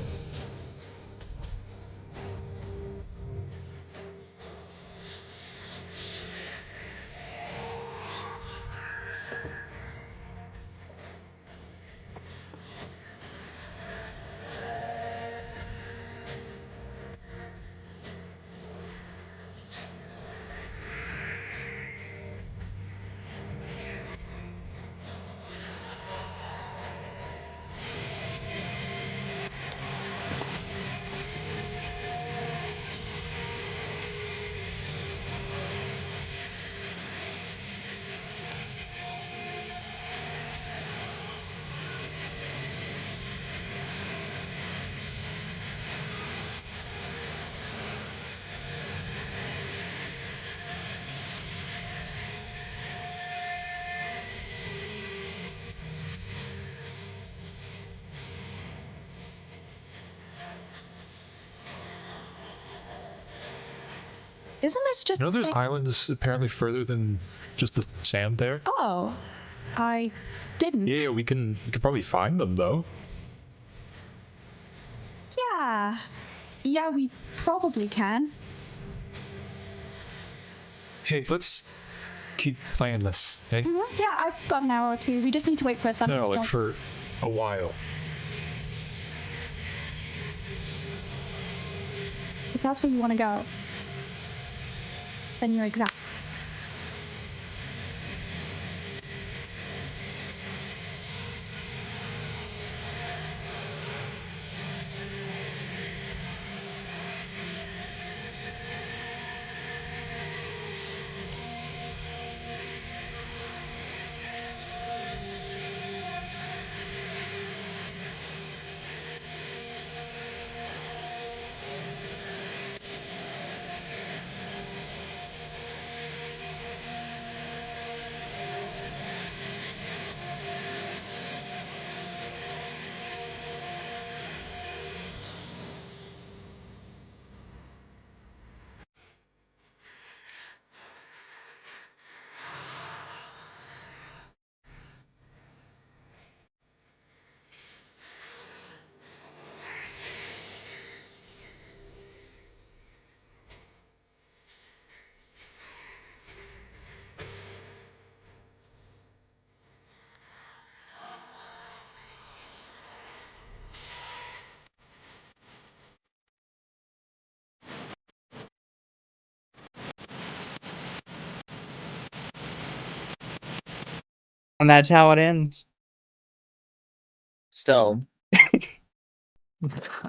Isn't this just You know, there's the same? islands apparently further than just the sand there. Oh, I didn't. Yeah, we can probably find them though. Yeah, we probably can. Hey, let's keep playing this, okay? Yeah, I've got an hour or two. We just need to wait for a No, thunderstorm. like for a while. If that's where you want to go, then you're exact. And that's how it ends. Still,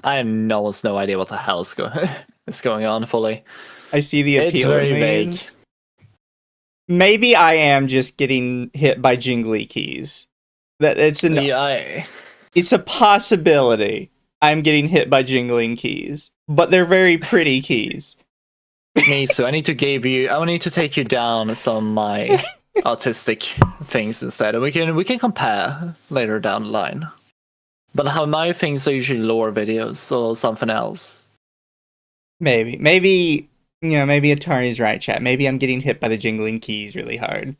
I have almost no idea what the hell is going on fully. I see the It's appeal very in vague. these. Maybe I am just getting hit by jingly keys. That it's an Yeah, it's a possibility I'm getting hit by jingling keys, but they're very pretty keys. me. So I need to take you down some of my autistic things instead, and we can compare later down the line. But how my things are usually lore videos or something else. Maybe Attorney's right, chat. Maybe I'm getting hit by the jingling keys really hard.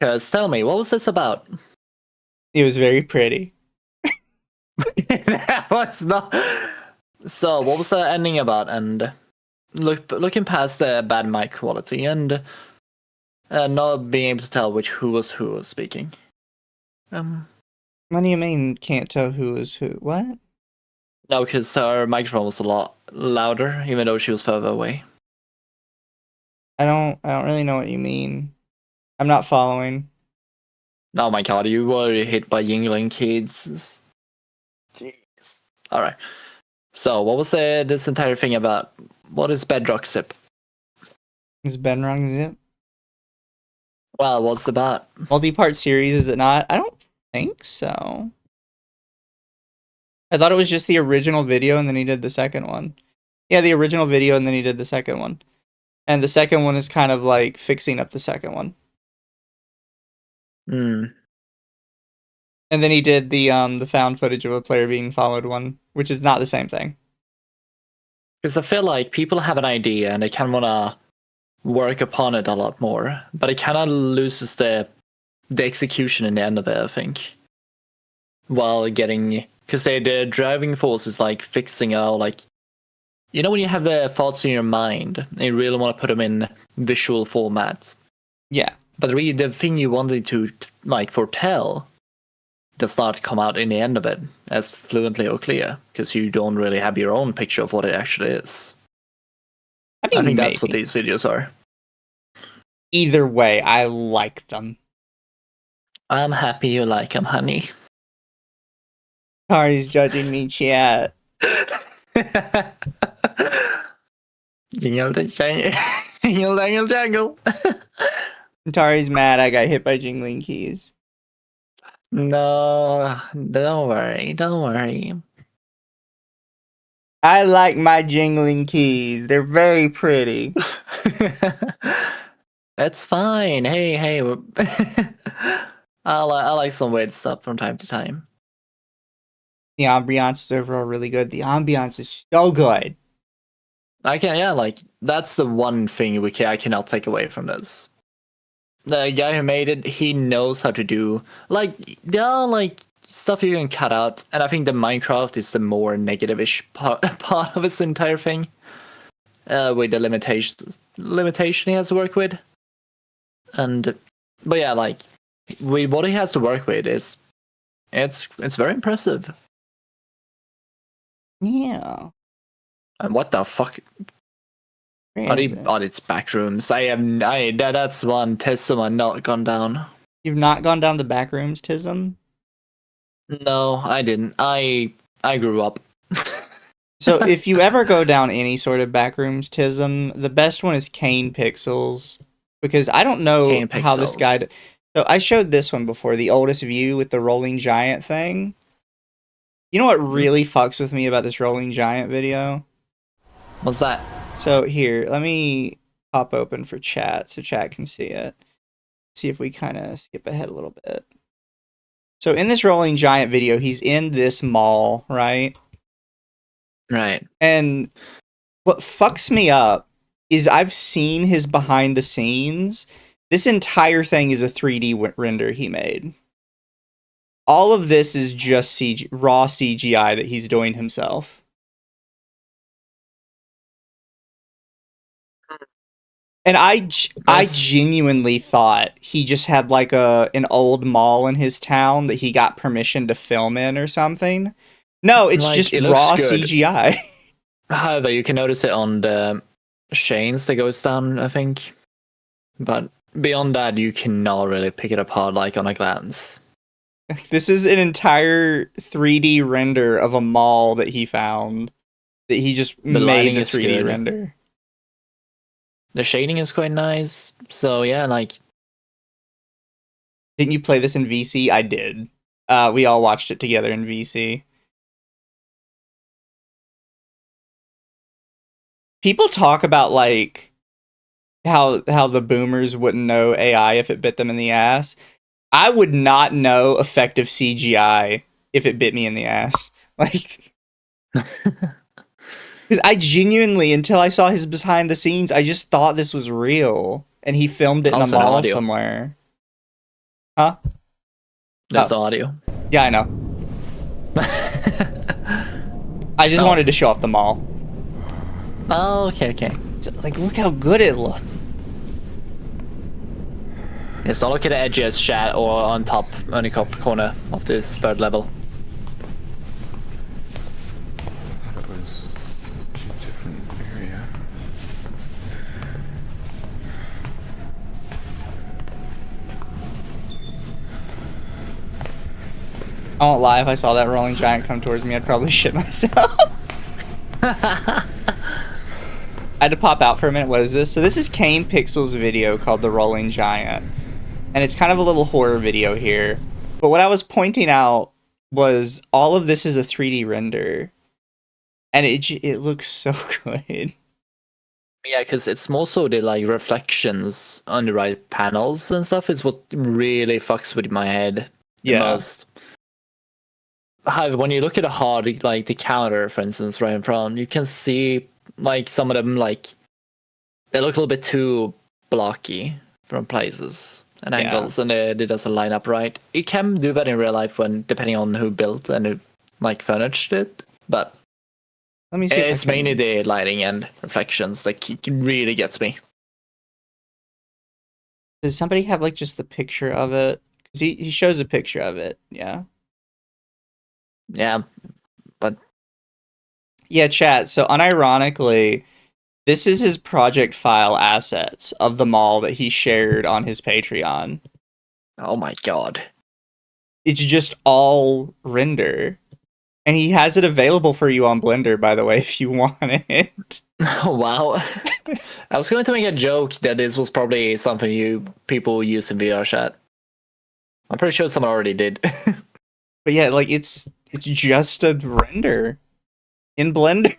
Cause tell me, what was this about? It was very pretty. That was not. So what was the ending about? And looking past the bad mic quality and not being able to tell who was speaking. What do you mean can't tell who is who? What? No, because her microphone was a lot louder, even though she was further away. I don't really know what you mean. I'm not following. Oh my god, you were hit by yingling kids. Jeez. Alright. So, what was this entire thing about? What is Bedrock Zip? Is Ben wrong zip? Well, what's it about? Multi-part series, is it not? I don't think so. I thought it was just the original video and then he did the second one. Yeah, the original video and then he did the second one. And the second one is kind of like fixing up the second one. Hmm. And then he did the found footage of a player being followed one, which is not the same thing. Because I feel like people have an idea and they kind of want to work upon it a lot more, but it kind of loses the execution in the end of it, I think. While getting, because the driving force is like fixing out, like, you know, when you have thoughts in your mind and you really want to put them in visual formats. Yeah. But really, the thing you wanted to like foretell does not come out in the end of it as fluently or clear, because you don't really have your own picture of what it actually is. I think that's what these videos are. Either way, I like them. I'm happy you like them, honey. Kari's judging me, chat. Jingle dangle jangle. Tari's mad I got hit by jingling keys. No, don't worry. I like my jingling keys. They're very pretty. That's fine. Hey. I like some weird stuff from time to time. The ambiance was overall really good. The ambiance is so good. That's the one thing I cannot take away from this. The guy who made it, he knows how to do, stuff you can cut out, and I think the Minecraft is the more negative-ish part of this entire thing, with the limitation he has to work with. But yeah, like with what he has to work with it's very impressive. Yeah. And what the fuck? It's back rooms. That's one tism I've not gone down. You've not gone down the back rooms, Tism? No, I didn't. I grew up. So if you ever go down any sort of backrooms tism, the best one is Kane Pixels, because I don't know how this guy. So I showed this one before, the oldest view with the rolling giant thing. You know what really fucks with me about this rolling giant video? What's that? So here, let me pop open for chat so chat can see it. See if we kind of skip ahead a little bit. So in this rolling giant video, he's in this mall, right? Right. And what fucks me up is I've seen his behind the scenes. This entire thing is a 3D render he made. All of this is just raw CGI that he's doing himself. And I genuinely thought he just had like an old mall in his town that he got permission to film in or something. No, it's just raw CGI. However, you can notice it on the chains that goes down, I think. But beyond that, you cannot really pick it apart like on a glance. This is an entire 3D render of a mall that he found. That he just made the 3D render. The shading is quite nice. So yeah, like... Didn't you play this in VC? I did. We all watched it together in VC. People talk about like how the boomers wouldn't know AI if it bit them in the ass. I would not know effective CGI if it bit me in the ass. Like, because I genuinely, until I saw his behind the scenes, I just thought this was real, and he filmed it in a mall somewhere. Huh? That's the audio. Yeah, I know. I just wanted to show off the mall. Oh, okay. So, like, look how good it looks. Yes, don't look at the edges, chat, or on top, on the top corner of this third level. I thought it was a different area. I won't lie, if I saw that rolling giant come towards me, I'd probably shit myself. I had to pop out for a minute. What is this? So this is Kane Pixel's video called The Rolling Giant. And it's kind of a little horror video here. But what I was pointing out was all of this is a 3D render. And it looks so good. Yeah, because it's more so the like reflections on the right panels and stuff is what really fucks with my head the most. However, when you look at a hard, like the counter, for instance, right in front, you can see like some of them, like they look a little bit too blocky from places and angles, and it doesn't line up right. It can do that in real life when depending on who built and who like furnished it, but let me see. It's mainly the lighting and reflections that really gets me. Does somebody have like just the picture of it? Because he shows a picture of it. Yeah, but yeah, chat. So unironically, this is his project file assets of the mall that he shared on his Patreon. Oh my god. It's just all render. And he has it available for you on Blender, by the way, if you want it. Oh, wow. I was going to make a joke that this was probably something people use in VR chat. I'm pretty sure someone already did. But yeah, like it's just a render in Blender.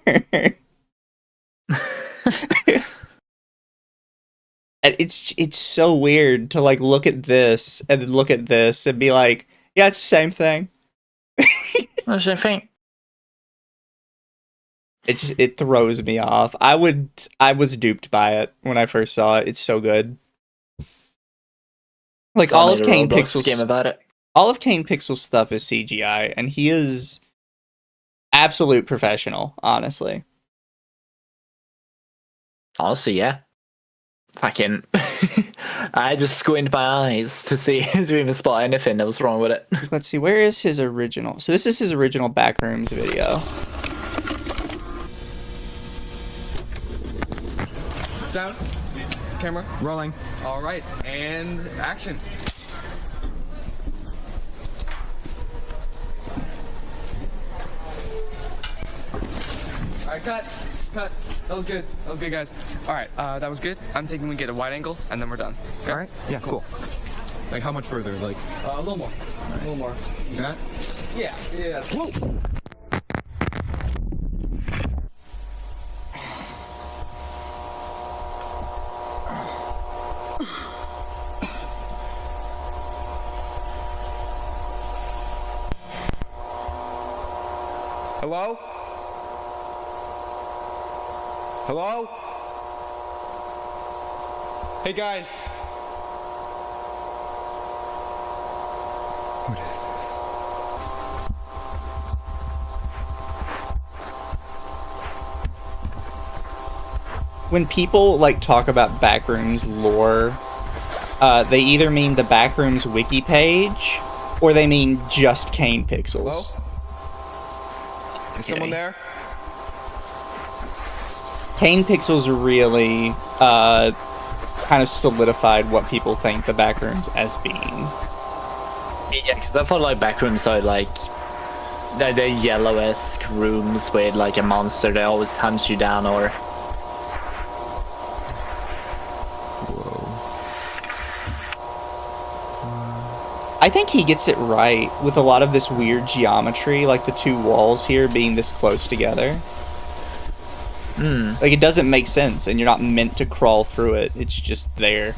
And it's so weird to like look at this and look at this and be like, yeah, it's the same thing. The same thing. It throws me off. I was duped by it when I first saw it. It's so good. Like all of Kane Pixel's game about it. all of Kane Pixel's stuff is CGI, and he is absolute professional, honestly. Honestly, yeah. Fucking, I just squinted my eyes to see to even spot anything that was wrong with it. Let's see, where is his original? So this is his original Backrooms video. Sound, camera, rolling. All right, and action. All right, cut. That was good. That was good, guys. All right, that was good. I'm thinking we get a wide angle, and then we're done. Okay? All right. Yeah. Cool. Like how much further? Like A little more. A little more. that? Yeah. Yeah. Whoa. Hello? Hello? Hey guys. What is this? When people like talk about Backrooms lore, they either mean the Backrooms wiki page or they mean just Kane Pixels. Hello? Is someone there? Kane Pixels really kind of solidified what people think the Backrooms as being. Yeah, because I thought like Backrooms are like the yellow-esque rooms with like a monster that always hunts you down, or I think he gets it right with a lot of this weird geometry, like the two walls here being this close together. Like, it doesn't make sense, and you're not meant to crawl through it. It's just there.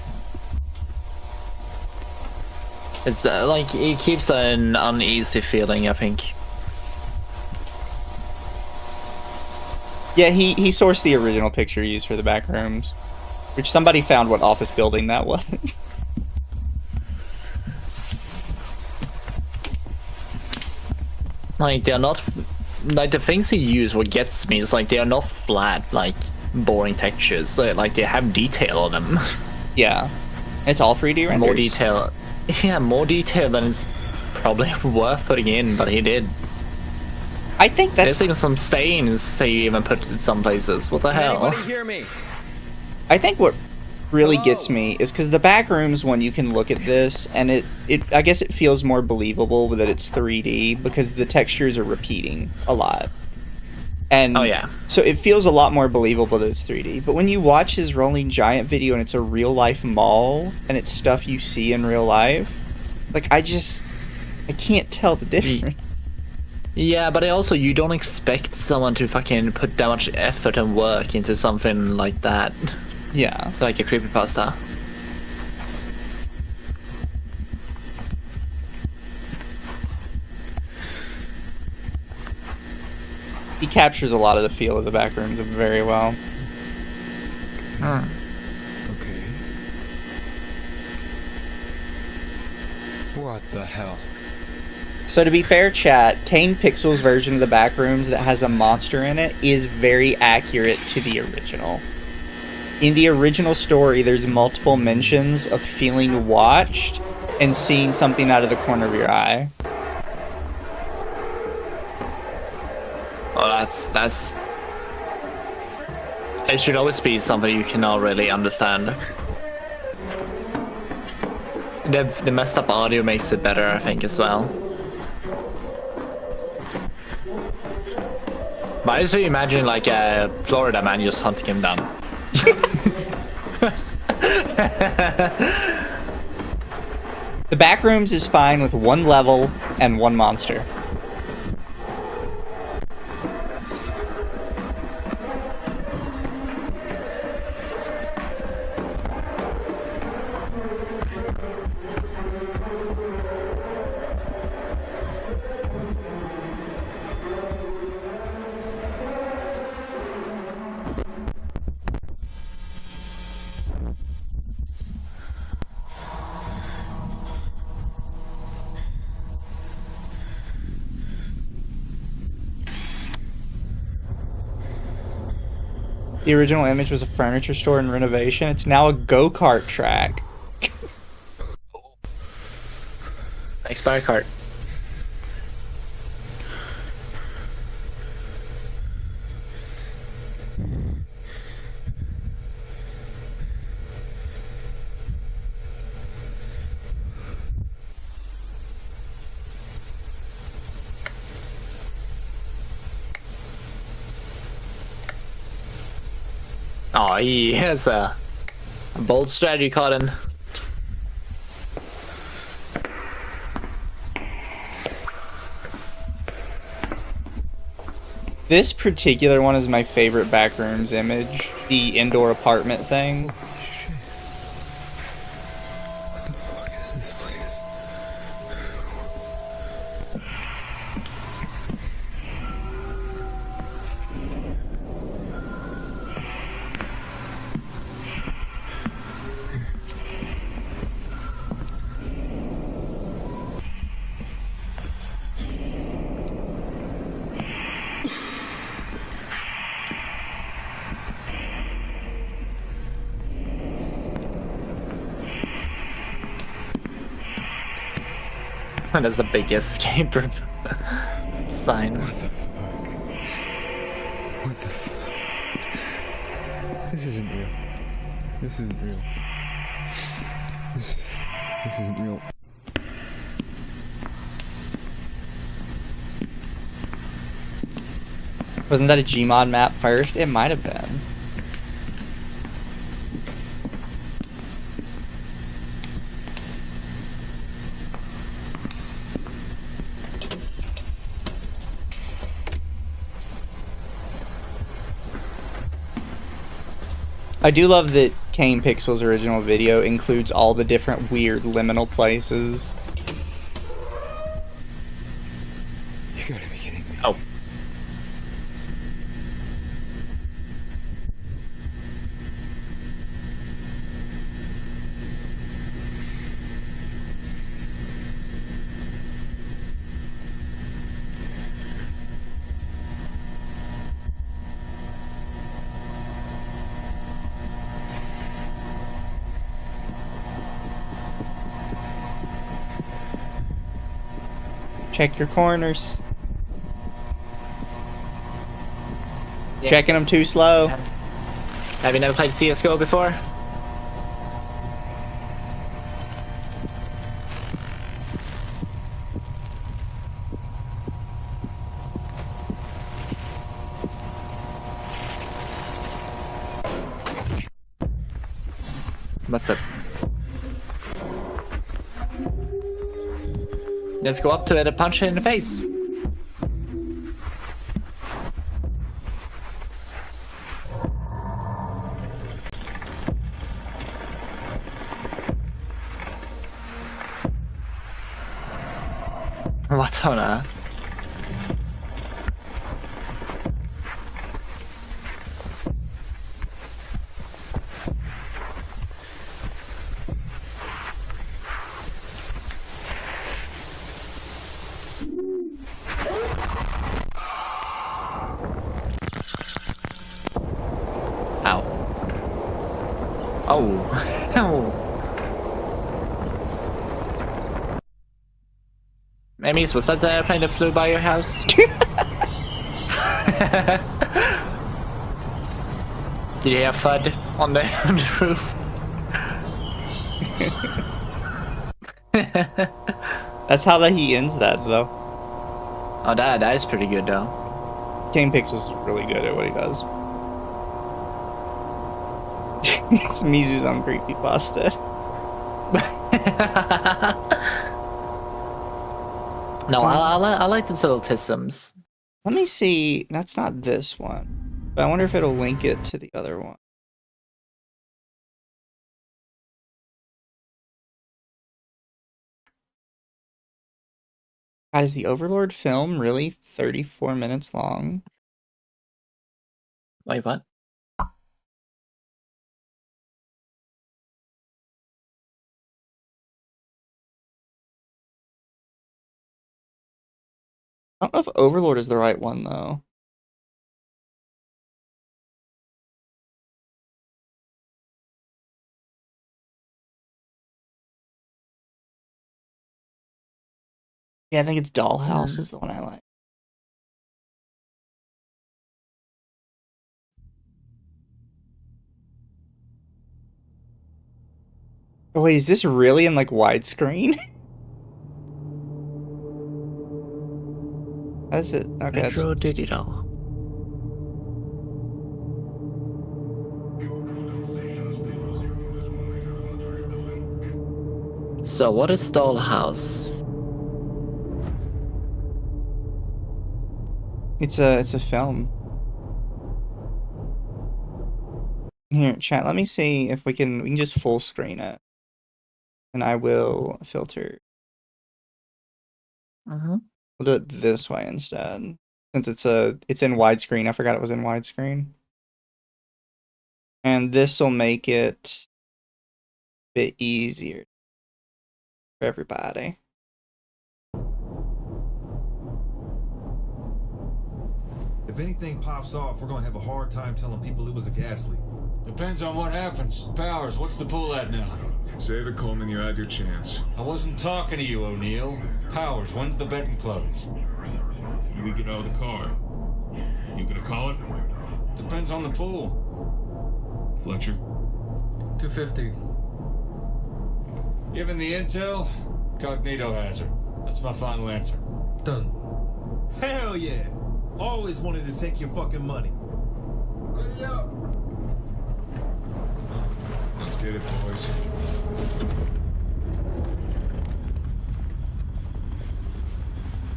it's like it keeps an uneasy feeling, I think. Yeah, he sourced the original picture used for the Backrooms, which somebody found what office building that was. Like, they're not like the things he used. What gets me is like they are not flat, like boring textures. So, like they have detail on them. Yeah, it's all 3D renders. More detail. Yeah, more detail than it's probably worth putting in, but he did. I think that's. There's even some stains he even put in some places. What the hell? Anybody hear me? I think what really gets me is because the Backrooms one, you can look at this and it I guess it feels more believable that it's 3D because the textures are repeating a lot. And oh yeah, so it feels a lot more believable that it's 3D. But when you watch his Rolling Giant video and it's a real life mall and it's stuff you see in real life, like I can't tell the difference. Yeah, but also you don't expect someone to fucking put that much effort and work into something like that. Yeah. Like a creepypasta. He captures a lot of the feel of the Backrooms very well. Okay. What the hell? So to be fair, chat, Kane Pixel's version of the Backrooms that has a monster in it is very accurate to the original. In the original story, there's multiple mentions of feeling watched and seeing something out of the corner of your eye. Oh, that's. It should always be something you cannot really understand. The messed up audio makes it better, I think, as well. But I just imagine like a Florida man just hunting him down. The Backrooms is fine with one level and one monster. The original image was a furniture store and renovation. It's now a go-kart track. Thanks, Mario Kart. Oh, he has a bold strategy, Cotton. This particular one is my favorite backrooms image. The indoor apartment thing. What the fuck is this place? That's a big escape room sign. What the fuck? What the fuck? This isn't real. This isn't real. This isn't real. Wasn't that a Gmod map first? It might have been. I do love that Kane Pixel's original video includes all the different weird liminal places. You gotta be kidding me. Oh. Check your corners. Yeah. Checking them too slow. Have you never played CSGO before? What the? Just go up to it and punch it in the face. What on earth? Ow. Oh. Oh. Emmys, was that the airplane that flew by your house? Did you hear FUD on the, on the roof? That's how that he ends that, though. Oh, that is pretty good, though. Kane Pixel's really good at what he does. It's Mizu's own creepypasta. No, I like these little tisms. Let me see. That's not this one. But I wonder if it'll link it to the other one. God, is the Overlord film really 34 minutes long? Wait, what? I don't know if Overlord is the right one, though. Yeah, I think it's Dollhouse is the one I like. Oh wait, is this really in like widescreen? That's it. Okay, that's Retro digital. So what is Dollhouse? it's a film. Here, chat, let me see if we can just full screen it. And I will filter. We'll do it this way instead. Since it's in widescreen. I forgot it was in widescreen. And this will make it a bit easier for everybody. If anything pops off, we're gonna have a hard time telling people it was a gas leak. Depends on what happens. Powers, what's the pool at now? Save it, Coleman. You had your chance. I wasn't talking to you, O'Neill. Powers, when's the betting close? When we get out of the car. You gonna call it? Depends on the pool. Fletcher? 250. Given the intel, Cognito hazard. That's my final answer. Done. Hell yeah! Always wanted to take your fucking money. Ready up! Let's get it, boys.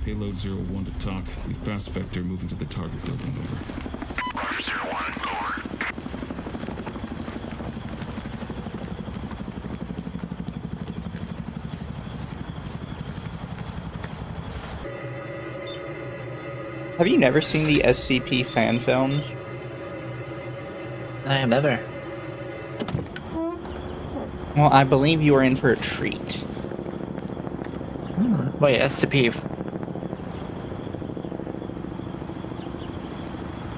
Payload 01 to TOC. We've passed Vector, moving to the target building. Over. Roger, 01, over. Have you never seen the SCP fan films? I have never. Well, I believe you are in for a treat. Wait, SCP.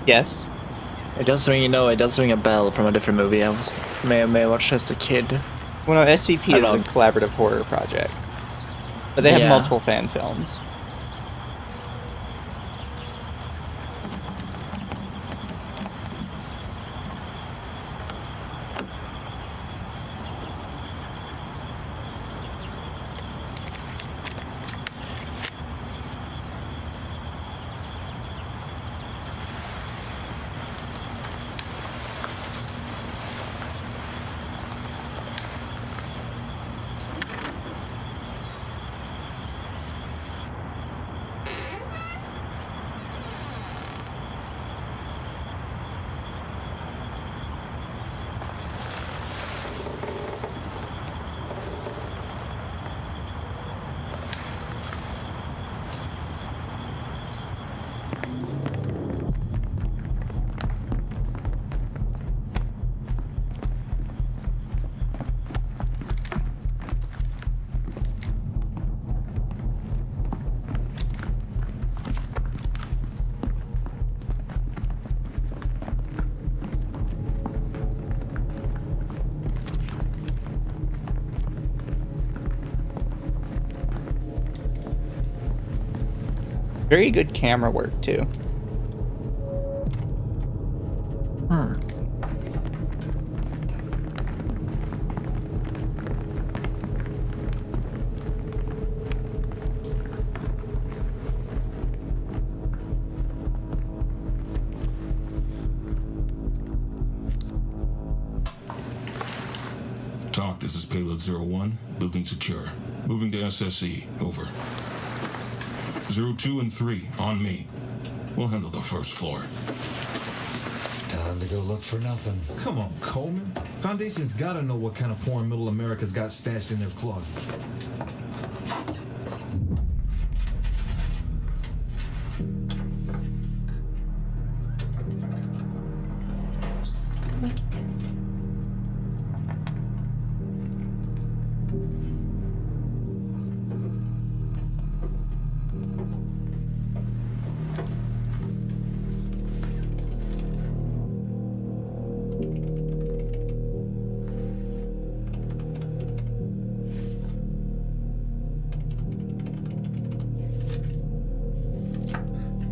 Yes. It does ring, it does ring a bell from a different movie. I may watch as a kid. Well, no, SCP is a collaborative horror project, but they have multiple fan films. Very good camera work, too. TOC, this is Payload 01. Building secure. Moving to SSE. Over. 02 and 3, on me. We'll handle the first floor. Time to go look for nothing. Come on, Coleman. Foundation's gotta know what kind of porn Middle America's got stashed in their closets.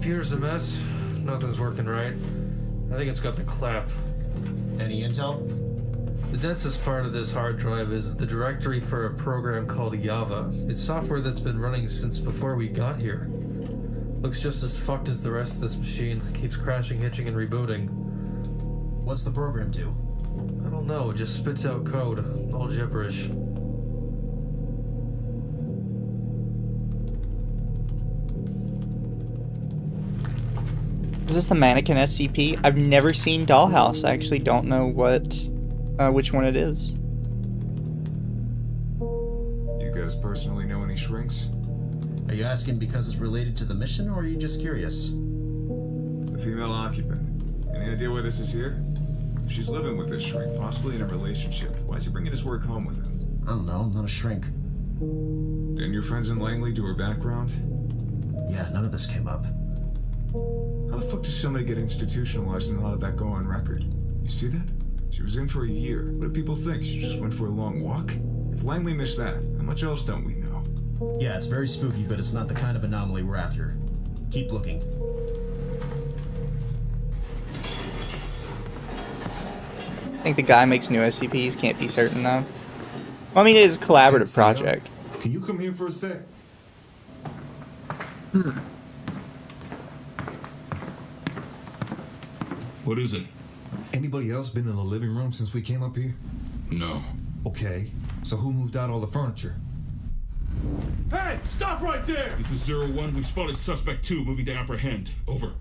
Computer's a mess. Nothing's working right. I think it's got the clap. Any intel? The densest part of this hard drive is the directory for a program called Java. It's software that's been running since before we got here. Looks just as fucked as the rest of this machine. Keeps crashing, hitching, and rebooting. What's the program do? I don't know, it just spits out code. All gibberish. Is this the Mannequin SCP? I've never seen Dollhouse. I actually don't know which one it is. You guys personally know any shrinks? Are you asking because it's related to the mission, or are you just curious? The female occupant. Any idea why this is here? If she's living with this shrink, possibly in a relationship, why is he bringing his work home with him? I don't know, I'm not a shrink. Didn't your friends in Langley do her background? Yeah, none of this came up. How the fuck does somebody get institutionalized and not have that go on record? You see that? She was in for a year. What do people think? She just went for a long walk? If Langley missed that, how much else don't we know? Yeah, it's very spooky, but it's not the kind of anomaly we're after. Keep looking. I think the guy makes new SCPs, can't be certain though. Well, I mean, it is a collaborative project. Can you come here for a sec? What is it? Anybody else been in the living room since we came up here? No. Okay, so who moved out all the furniture? Hey, stop right there! This is 01. We've spotted suspect 2 moving to apprehend. Over.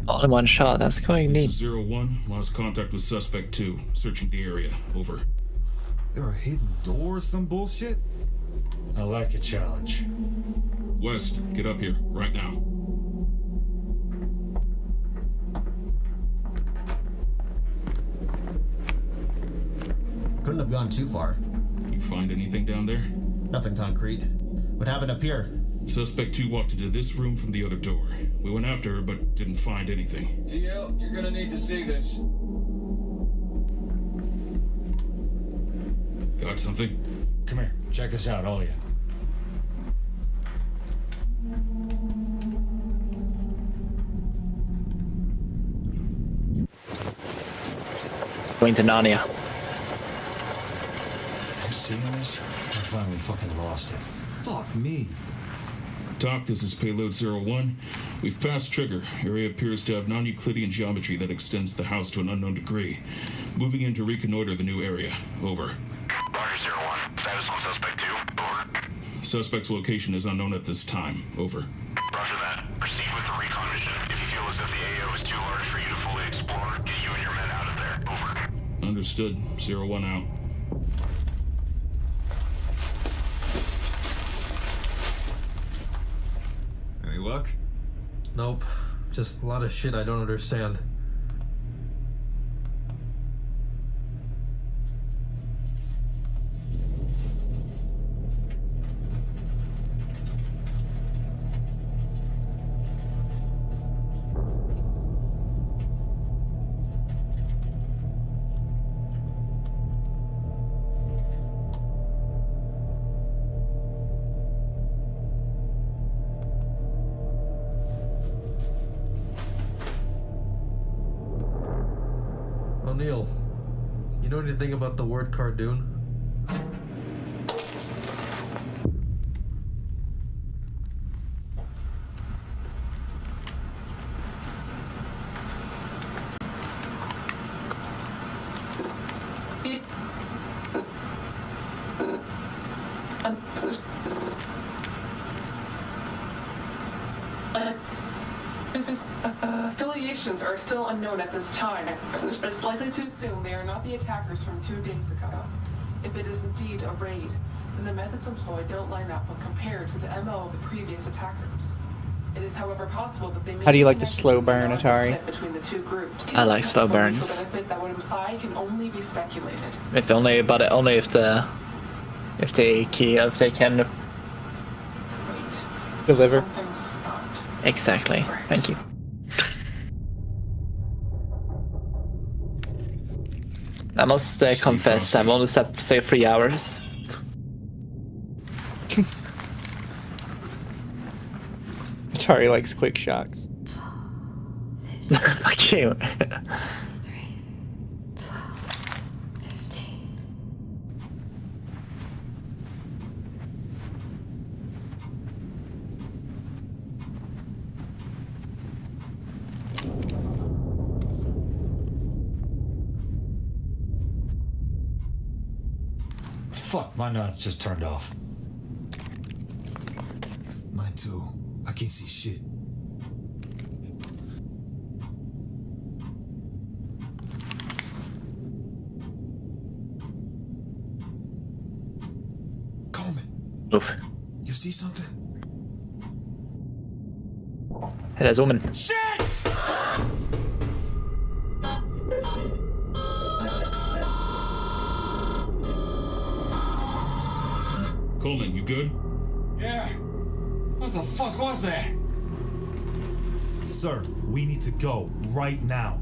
All in one shot, that's quite neat. This is 01. Lost contact with suspect 2. Searching the area. Over. There are hidden doors, some bullshit? I like a challenge. West, get up here, right now. Couldn't have gone too far. You find anything down there? Nothing concrete. What happened up here? Suspect 2 walked into this room from the other door. We went after her, but didn't find anything. TL, you're gonna need to see this. Got something? Come here, check this out, all of you. Going to Narnia. You seeing this? I finally fucking lost it. Fuck me. Doc, this is Payload 01. We've passed Trigger. Area appears to have non-Euclidean geometry that extends the house to an unknown degree. Moving in to reconnoiter the new area. Over. Roger, 01. Status on suspect 2. Over. Suspect's location is unknown at this time. Over. Roger that. Proceed with the recon mission. If you feel as if the AO is too large for you to fully explore, get you and your men out of there. Over. Understood. 01 out. Any luck? Nope. Just a lot of shit I don't understand. O'Neill, you know anything about the word Cardoon? Affiliations are still unknown at this time, but it's likely to assume they are not the attackers from 2 days ago. If it is indeed a raid, then the methods employed don't line up when compared to the MO of the previous attackers. It is, however, possible that they may. How do you like the slow burn, Atari? Between the 2 groups. I like slow burns. That would imply can only be speculated. If only, but only if they can deliver. Exactly. Thank you. I must confess, I've only slept, say, 3 hours. Atari likes quick shocks. Fuck you. Fuck, my nuts just turned off. Mine too. I can't see shit. Coleman. Oof. You see something? Hey, there's a woman. Shit! Coleman, you good? Yeah. What the fuck was that? Sir, we need to go right now.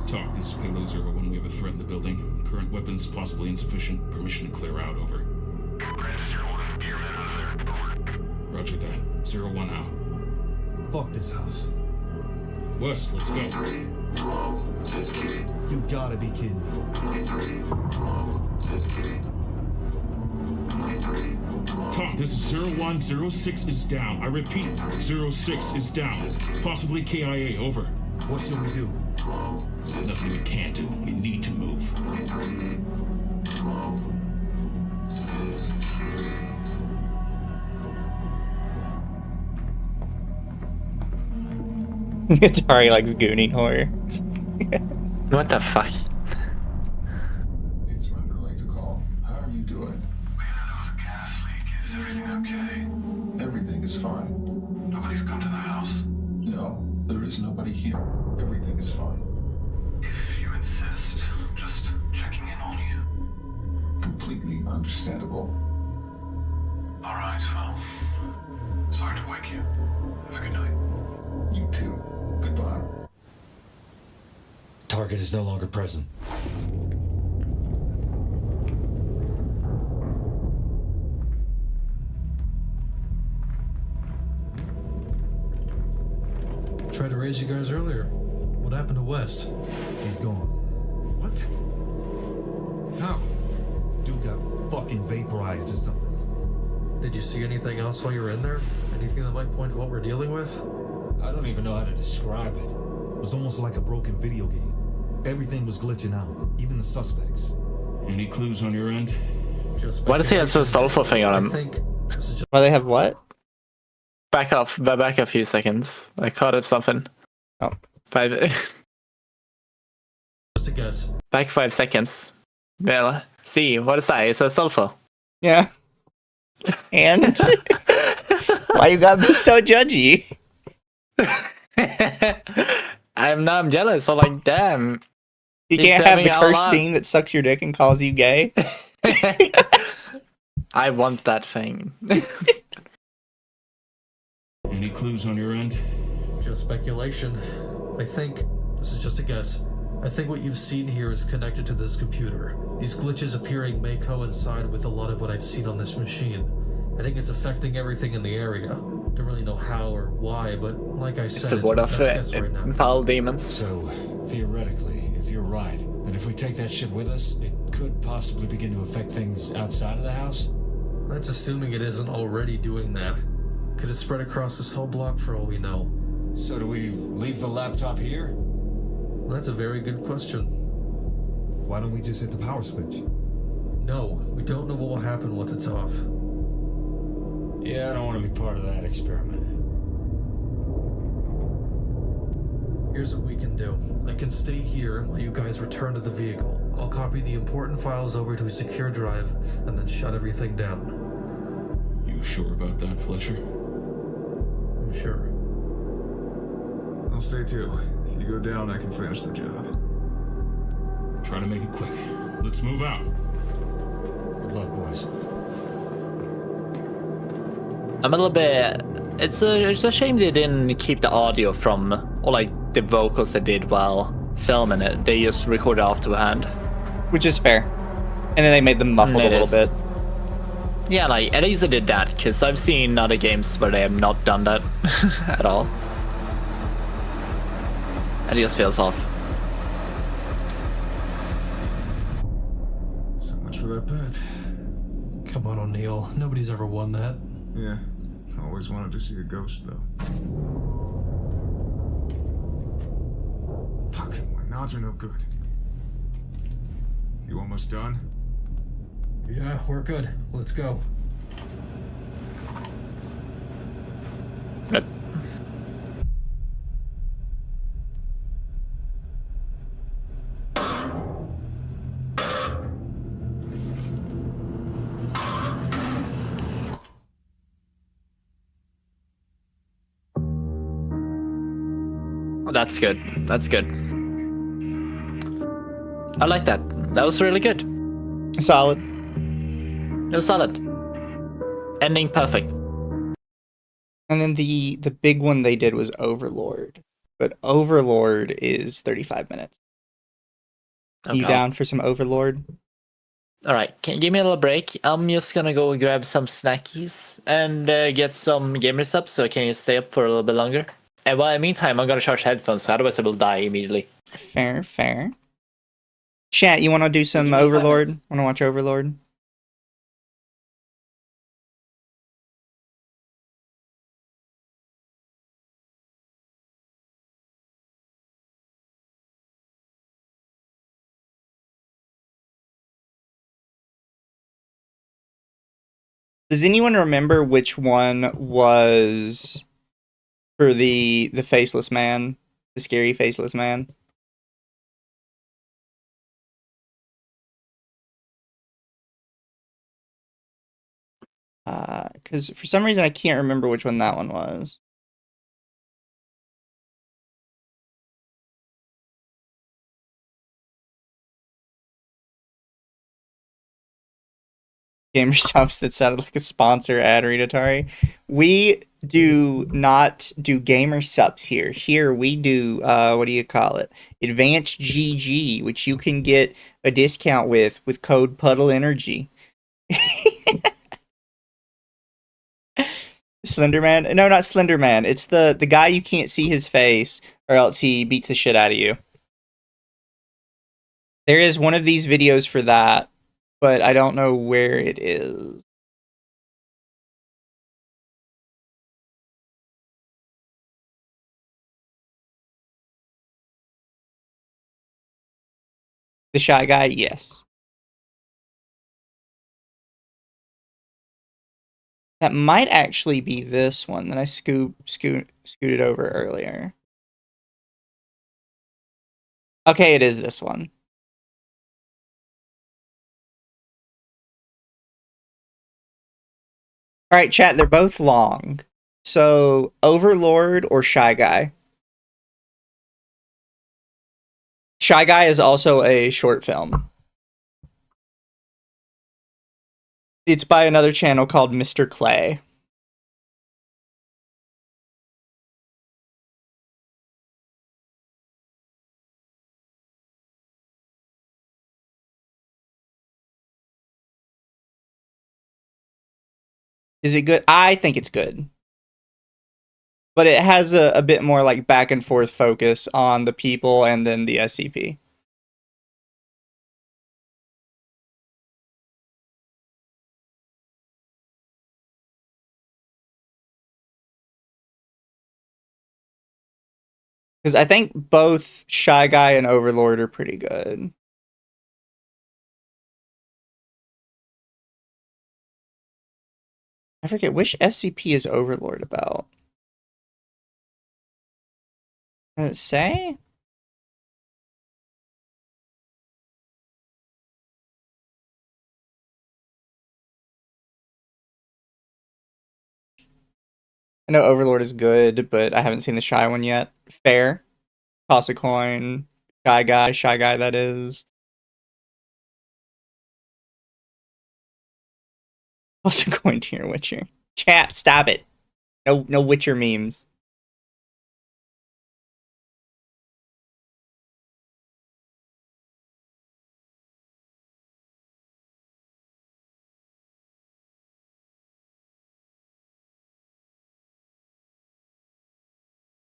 Talk, this is Payload 01. We have a threat in the building. Current weapons possibly insufficient. Permission to clear out, over. Roger that. 01 out. Fuck this house. Wes, let's go. You gotta be kidding me. Talk, this is 01. 06 is down. I repeat, 06 is down. Possibly KIA, over. What should we do? Nothing we can't do. We need to move. Atari likes gooning horror. What the fuck? It's Wonderling to call. How are you doing? Is everything okay? Everything is fine. Nobody's come to the house? No, there is nobody here. Everything is fine. If you insist, just checking in on you. Completely understandable. Alright, well, sorry to wake you. Have a good night. You too. Goodbye. Target is no longer present. Tried to raise you guys earlier. What happened to West? He's gone. What? How? Dude got fucking vaporized or something. Did you see anything else while you were in there? Anything that might point to what we're dealing with? I don't even know how to describe it. It was almost like a broken video game. Everything was glitching out, even the suspects. Any clues on your end? Just Why does he have some sulfur thing on I him? think this is just Why they have what? Back a few seconds. I caught up something. Oh. 5. a guess. Back 5 seconds. Well, see, what is that? It's a sulfur. Yeah. And? Why you gotta be so judgy? I'm jealous. So like, damn. You He's can't have the having a cursed lot. being that sucks your dick and calls you gay? I want that thing. Any clues on your end? Just speculation. I think this is just a guess. I think what you've seen here is connected to this computer. These glitches appearing may coincide with a lot of what I've seen on this machine. I think it's affecting everything in the area. Don't really know how or why, but like I said, It's a word my of best guess right now. foul demons. So, theoretically, if you're right, then if we take that shit with us, it could possibly begin to affect things outside of the house? That's assuming it isn't already doing that. Could it spread across this whole block for all we know? So do we leave the laptop here? That's a very good question. Why don't we just hit the power switch? No, we don't know what will happen once it's off. Yeah, I don't want to be part of that experiment. Here's what we can do. I can stay here while you guys return to the vehicle. I'll copy the important files over to a secure drive and then shut everything down. You sure about that, Fletcher? I'm sure. I'll stay too. If you go down, I can finish the job. Try to make it quick. Let's move out. Good luck, boys. I'm a little bit It's a shame they didn't keep the audio from, or like the vocals they did while filming it. They just recorded afterhand. Which is fair. And then they made them muffled a little bit. Yeah, like at least they did that, because I've seen other games where they have not done that at all. And it just feels off. So much for that bet. Come on, O'Neill. Nobody's ever won that. Yeah. Always wanted to see a ghost, though. Fuck, my nods are no good. You almost done? Yeah, we're good. Let's go. That's good. That's good. I like that. That was really good. Solid. It was solid. Ending perfect. And then the big one they did was Overlord. But Overlord is 35 minutes. Oh, You God. down for some Overlord? All right, can you give me a little break? I'm just gonna go grab some snackies and get some gamer subs so I can stay up for a little bit longer. And while in the meantime, I'm gonna charge headphones, so otherwise I will die immediately. Fair, fair. Chat, you want to do some Overlord? Want to watch Overlord? Does anyone remember which one was for the faceless man, the scary faceless man? Because for some reason I can't remember which one that one was. Gamer subs that sounded like a sponsor ad read Atari. We do not do gamer subs here. Here we do what do you call it? AdvancdGG, which you can get a discount with code Puddle Energy. Slenderman? No, not Slenderman. It's the guy you can't see his face, or else he beats the shit out of you. There is one of these videos for that, but I don't know where it is. The Shy Guy? Yes. That might actually be this one that I scooted over earlier. Okay, it is this one. Alright, chat, they're both long. So, Overlord or Shy Guy? Shy Guy is also a short film. It's by another channel called Mr. Clay. Is it good? I think it's good. But it has a bit more like back and forth focus on the people and then the SCP. Because I think both Shy Guy and Overlord are pretty good. I forget which SCP is Overlord about. Does it say? I know Overlord is good, but I haven't seen the Shy one yet. Fair. Toss a coin. Shy Guy that is. Toss a coin to your Witcher. Chat, stop it. No Witcher memes.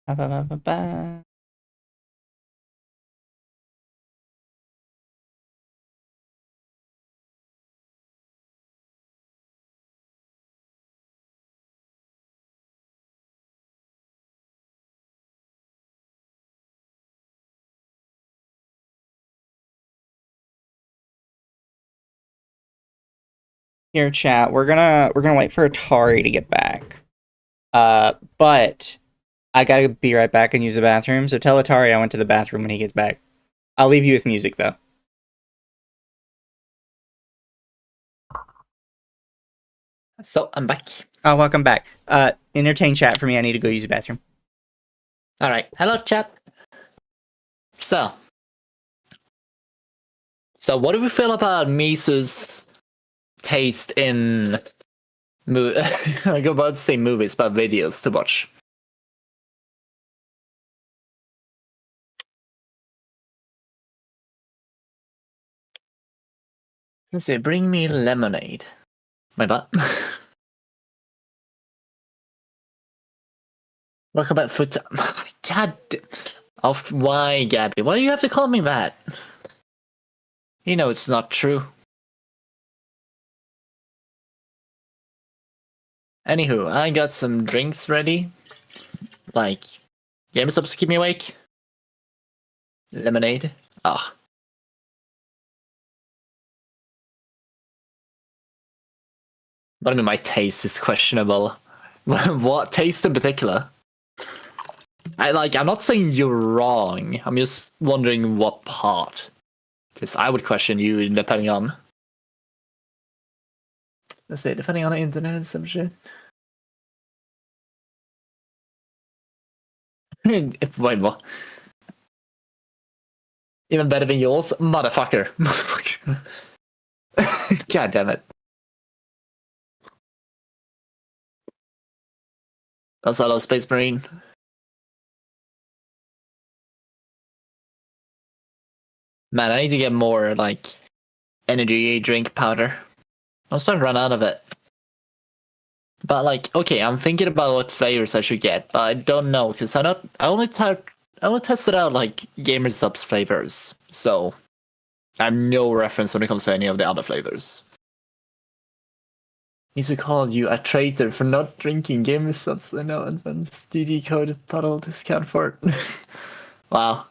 Ba, ba, ba, ba, ba. Here, chat. We're gonna wait for Atari to get back. But I gotta be right back and use the bathroom. So tell Atari I went to the bathroom when he gets back. I'll leave you with music though. So I'm back. Oh, welcome back. Entertain chat for me. I need to go use the bathroom. All right. Hello, chat. So what do we feel about Misu's taste in I go about to say movies, but videos to watch? Let's see. Bring me lemonade. My butt. Welcome back, foot. God. Why, Gabby? Why do you have to call me that? You know it's not true. Anywho, I got some drinks ready. Like, game stops to keep me awake. Lemonade. Ah. But I mean, my taste is questionable. What taste in particular? I'm not saying you're wrong. I'm just wondering what part. Because I would question you depending on. Let's say, depending on the internet and some shit. Wait, what? Even better than yours? Motherfucker. God damn it. That's hello, Space Marine. Man, I need to get more, energy drink powder. I'm starting to run out of it. But, okay, I'm thinking about what flavors I should get, but I don't know, because I only tested out, Gamer Subs flavors, so I have no reference when it comes to any of the other flavors. Needs to call you a traitor for not drinking Gamer Subs. I know AdvancdGG code puddle discount for it. Wow.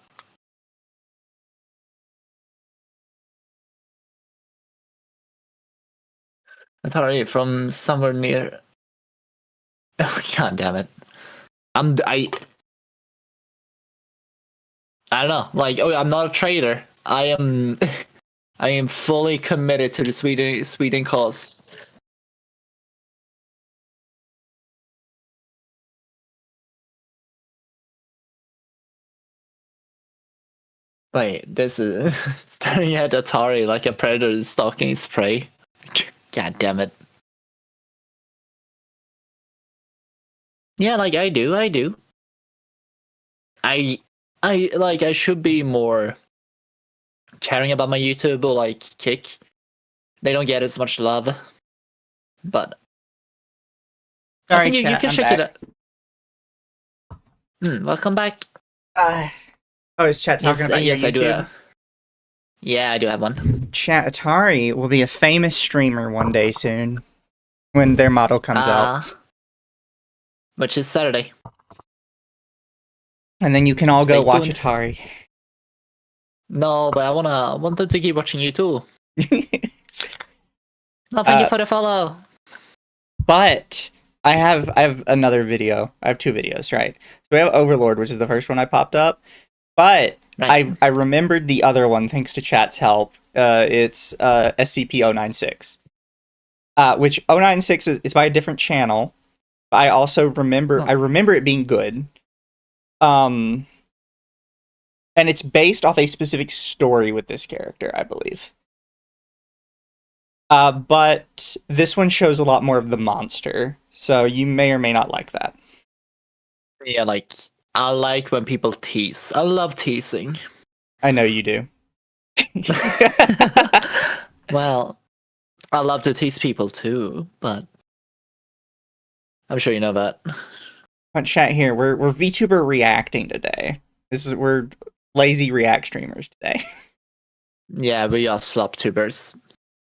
I thought it from somewhere near. Oh, God damn it! I don't know. I'm not a traitor. I am. I am fully committed to the Sweden cause. Wait, this is staring at Atari like a predator is stalking its prey. God damn it. Yeah, I do. I should be more caring about my YouTube or Kick. They don't get as much love. But All I right, think you can I'm check back. it out. Welcome back. Is chat talking about your yes, YouTube? I do. Yeah, I do have one. Chat Atari will be a famous streamer one day soon when their model comes out. Which is Saturday. And then you can all go Stay watch tuned. Atari. No, but I want them to keep watching you too. No, thank you for the follow. But I have another video. I have two videos, right? So we have Overlord, which is the first one I popped up. But right. I remembered the other one thanks to chat's help. It's SCP-096. Which 096 is by a different channel. But I also remember it being good. And it's based off a specific story with this character, I believe. But this one shows a lot more of the monster, so you may or may not like that. Yeah, like I like when people tease. I love teasing. I know you do. Well, I love to tease people too, but I'm sure you know that. On chat here, we're VTuber reacting today. We're lazy react streamers today. Yeah, we are slop tubers.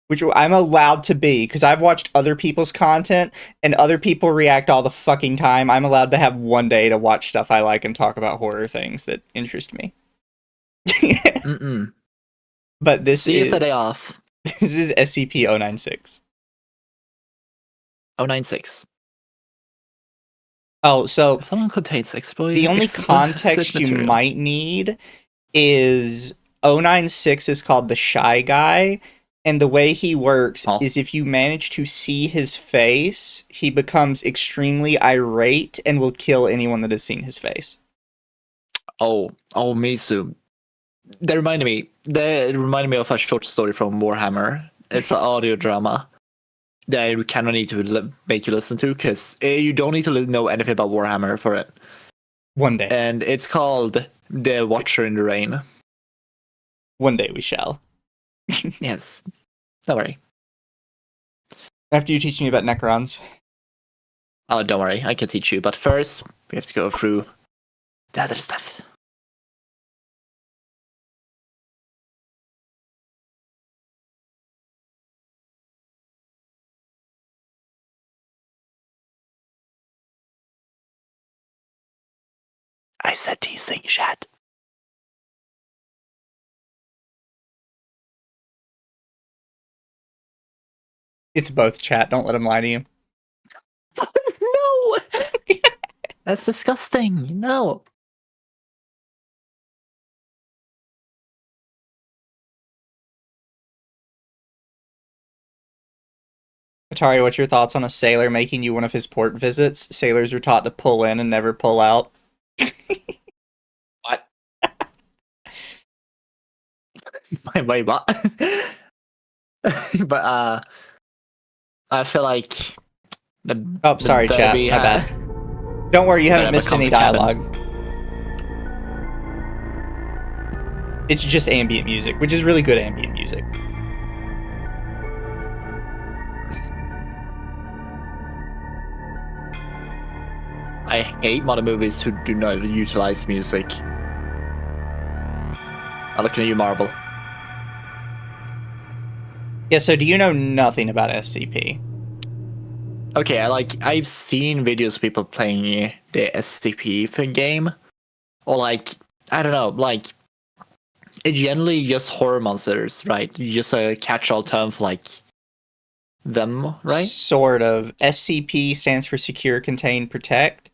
Which I'm allowed to be, because I've watched other people's content, and other people react all the fucking time. I'm allowed to have one day to watch stuff I like and talk about horror things that interest me. Mm-mm. But this See, is a day off. This is SCP-096. 096. Oh, so the film contains exploit. The only context you might need is 096 is called the Shy Guy, and the way he works is if you manage to see his face, he becomes extremely irate and will kill anyone that has seen his face. Oh, Misu. That reminded me of a short story from Warhammer. It's an audio drama that I kind of need to make you listen to, because you don't need to know anything about Warhammer for it. One day. And it's called The Watcher in the Rain. One day we shall. Yes. Don't worry. After you teach me about Necrons. Oh, don't worry. I can teach you. But first, we have to go through the other stuff. I said teasing, chat. It's both, chat. Don't let him lie to you. No! That's disgusting. No. Atari, what's your thoughts on a sailor making you one of his port visits? Sailors are taught to pull in and never pull out. What? Wait, what? But I feel like sorry, chat. My bad. Don't worry, you haven't missed any dialogue. It's just ambient music, which is really good ambient music. I hate modern movies who do not utilize music. I'm looking at you, Marvel. Yeah, so do you know nothing about SCP? Okay, I've seen videos of people playing the SCP thing game. Or I don't know, it's generally just horror monsters, right? Just a catch-all term for them, right? Sort of. SCP stands for Secure, Contain, Protect.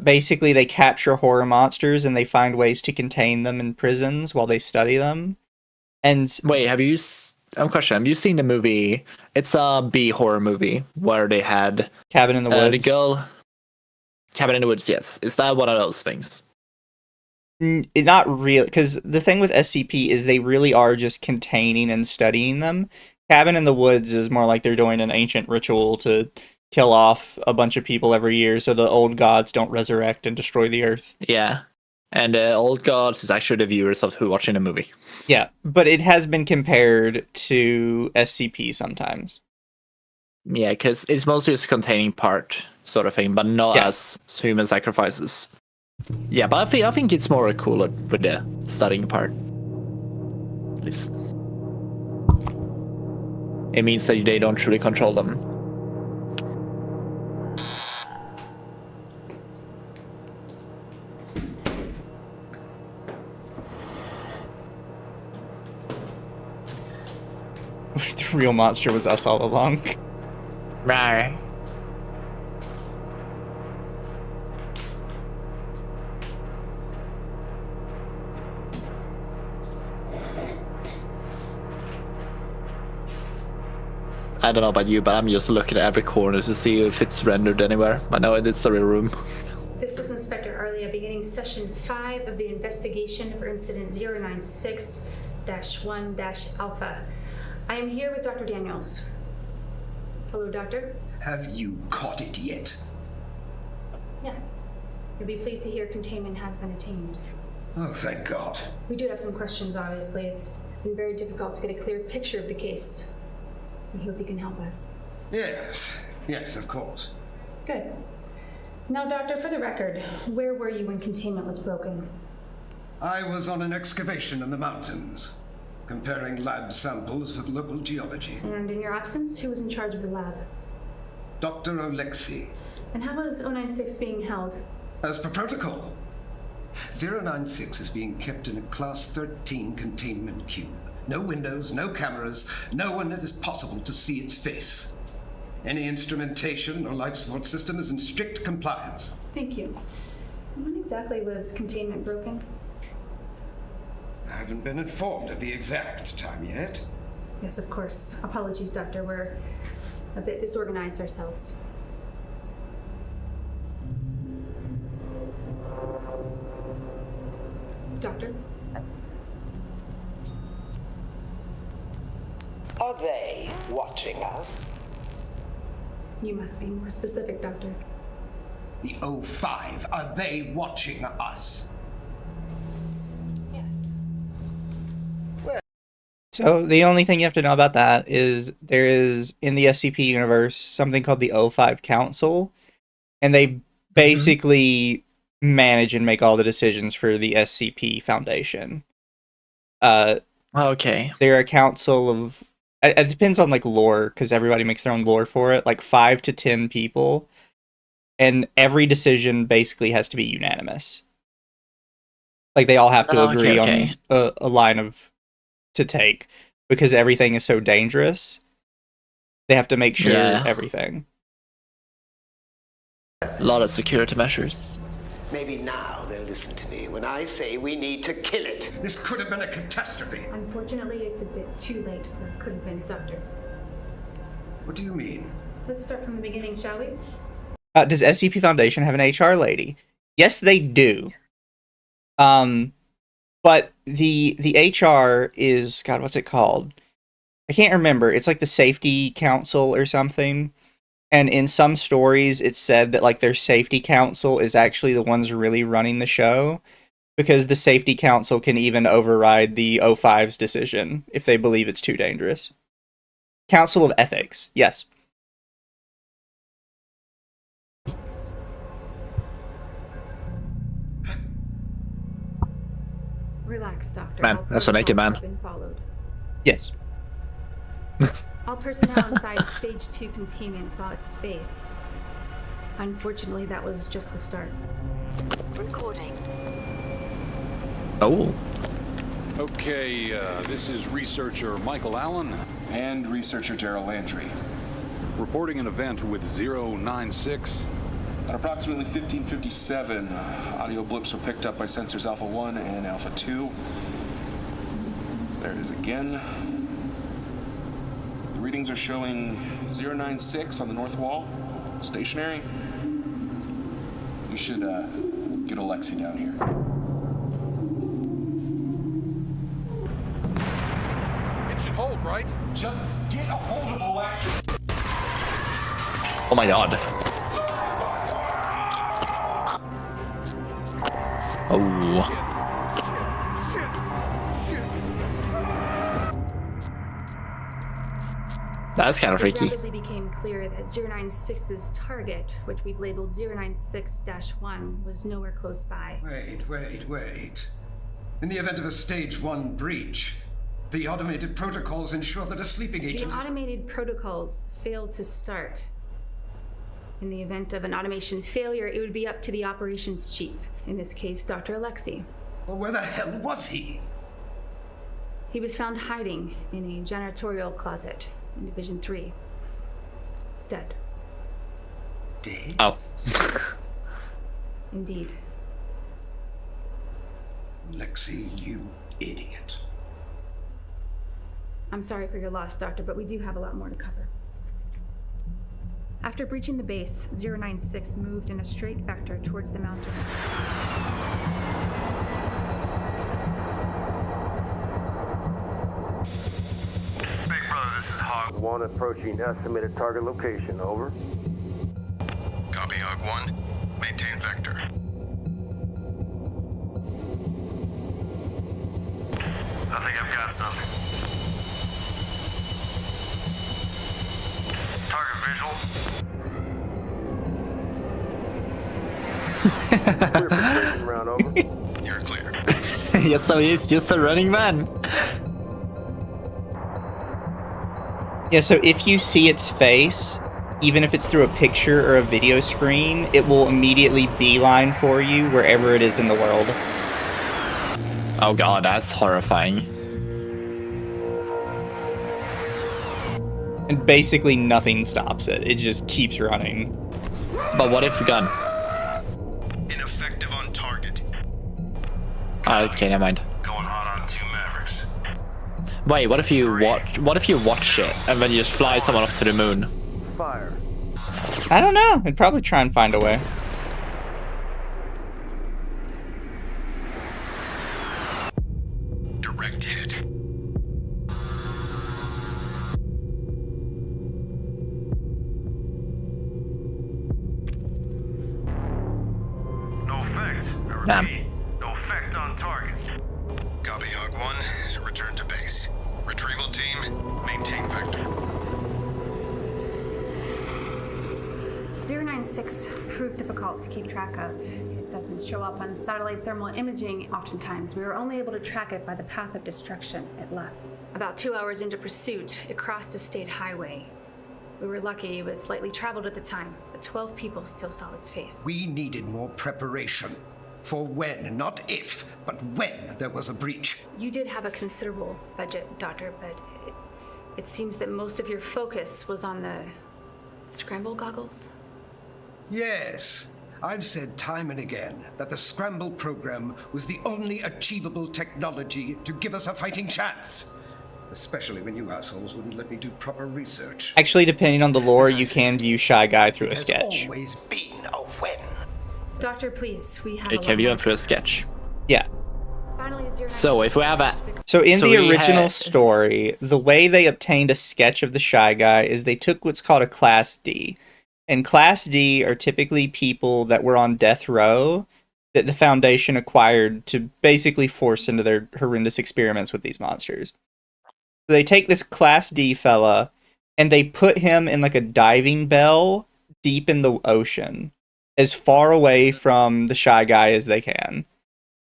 Basically, they capture horror monsters and they find ways to contain them in prisons while they study them. And wait, have you seen the movie? It's a B horror movie where they had Cabin in the Woods. The girl, Cabin in the Woods. Yes, is that one of those things? Not real, because the thing with SCP is they really are just containing and studying them. Cabin in the Woods is more like they're doing an ancient ritual to kill off a bunch of people every year so the old gods don't resurrect and destroy the earth. Yeah. And old gods is actually the viewers of who watching the movie. Yeah, but it has been compared to SCP sometimes. Yeah, because it's mostly just a containing part sort of thing, but not as human sacrifices. Yeah, but I think it's more cooler with the studying part. At least. It means that they don't truly control them. The real monster was us all along. Right. I don't know about you, but I'm just looking at every corner to see if it's rendered anywhere. I know it's a real room. This is Inspector Arlia beginning session 5 of the investigation for incident 096-1-Alpha. I am here with Dr. Daniels. Hello, Doctor. Have you caught it yet? Yes. You'll be pleased to hear containment has been attained. Oh, thank God. We do have some questions, obviously. It's been very difficult to get a clear picture of the case. We hope you can help us. Yes, of course. Good. Now, Doctor, for the record, where were you when containment was broken? I was on an excavation in the mountains, comparing lab samples with local geology. And in your absence, who was in charge of the lab? Dr. Alexei. And how was 096 being held? As per protocol. 096 is being kept in a Class 13 containment cube. No windows, no cameras, no one it is possible to see its face. Any instrumentation or life support system is in strict compliance. Thank you. When exactly was containment broken? I haven't been informed of the exact time yet. Yes, of course. Apologies, Doctor. We're a bit disorganized ourselves. Doctor? Are they watching us? You must be more specific, Doctor. The O5, are they watching us? Yes. So the only thing you have to know about that is there is, in the SCP universe, something called the O5 Council, and they basically manage and make all the decisions for the SCP Foundation. Okay. They're a council of... It depends on, like, lore, because everybody makes their own lore for it. Like, 5 to 10 people. And every decision basically has to be unanimous. Like, they all have to agree on a line of... to take. Because everything is so dangerous. They have to make sure everything. A lot of security measures. Maybe now they'll listen to me when I say we need to kill it. This could have been a catastrophe. Unfortunately, it's a bit too late for could have been, Doctor. What do you mean? Let's start from the beginning, shall we? Does SCP Foundation have an HR lady? Yes, they do. But the HR is, God, what's it called? I can't remember. It's like the Safety Council or something. And in some stories, it's said that like their Safety Council is actually the ones really running the show, because the Safety Council can even override the O5's decision if they believe it's too dangerous. Council of Ethics, yes. Relax, Doctor. Man, that's a naked man. Yes. All personnel inside Stage 2 containment saw its face. Unfortunately, that was just the start. Recording. Oh. Okay, this is researcher Michael Allen. And researcher Daryl Landry. Reporting an event with 096. At approximately 1557, audio blips were picked up by sensors Alpha 1 and Alpha 2. There it is again. The readings are showing 096 on the north wall, stationary. We should get Alexei down here. It should hold, right? Just get a hold of Alexei. Oh my god. Oh. That's kind of freaky. It rapidly became clear that 096's target, which we've labeled 096-1, was nowhere close by. Wait. In the event of a Stage 1 breach, the automated protocols ensure that a sleeping agent... The automated protocols failed to start. In the event of an automation failure, it would be up to the operations chief, in this case, Dr. Alexei. Well, where the hell was he? He was found hiding in a janitorial closet in Division 3. Dead. Dead? Oh. Indeed. Alexei, you idiot. I'm sorry for your loss, Doctor, but we do have a lot more to cover. After breaching the base, 096 moved in a straight vector towards the mountains. Big Brother this is Hog 1 approaching estimated target location, over. Copy, Hog 1. Maintain vector. I think I've got something. Target visual. Clear for tracing round, over. You're clear. Yes, so he's just a running man. Yeah, so if you see its face, even if it's through a picture or a video screen, it will immediately beeline for you wherever it is in the world. Oh god, that's horrifying. And basically nothing stops it. It just keeps running. But what if gun? Ineffective on target. Okay, never mind. Going hot on 2 Mavericks. Wait, what if you watch it and then you just fly someone off to the moon? Fire. I don't know. I'd probably try and find a way. Direct hit. No effect. I repeat, no effect on target. Copy, Hog 1. Return to base. Retrieval team, maintain vector. 096 proved difficult to keep track of. It doesn't show up on satellite thermal imaging oftentimes. We were only able to track it by the path of destruction it left. About 2 hours into pursuit, it crossed a state highway. We were lucky it was lightly traveled at the time, but 12 people still saw its face. We needed more preparation. For when, not if, but when there was a breach. You did have a considerable budget, Doctor, but it seems that most of your focus was on the scramble goggles? Yes. I've said time and again that the scramble program was the only achievable technology to give us a fighting chance. Especially when you assholes wouldn't let me do proper research. Actually, depending on the lore, you can view Shy Guy through a There's sketch. always been a when. Doctor, please, we have It can view him through a sketch. Yeah. Finally, 096 So if we have a... So in So the we original had- story, the way they obtained a sketch of the Shy Guy is they took what's called a Class D. And Class D are typically people that were on death row that the Foundation acquired to basically force into their horrendous experiments with these monsters. So they take this Class D fella and they put him in like a diving bell deep in the ocean, as far away from the Shy Guy as they can.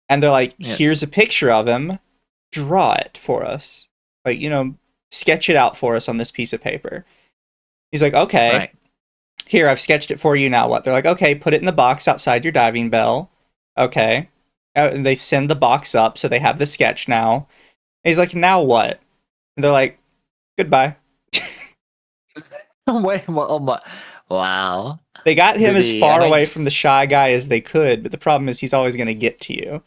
And they're like, Yes. here's a picture of him, draw it for us. Like, you know, sketch it out for us on this piece of paper. He's like, okay, Right. here, I've sketched it for you, now what? They're like, okay, put it in the box outside your diving bell. Okay. And they send the box up, so they have the sketch now. And he's like, now what? And they're like, goodbye. Wait, what? Oh my... Wow. They got him Did as he- far I away think- from the Shy Guy as they could, but the problem is he's always going to get to you.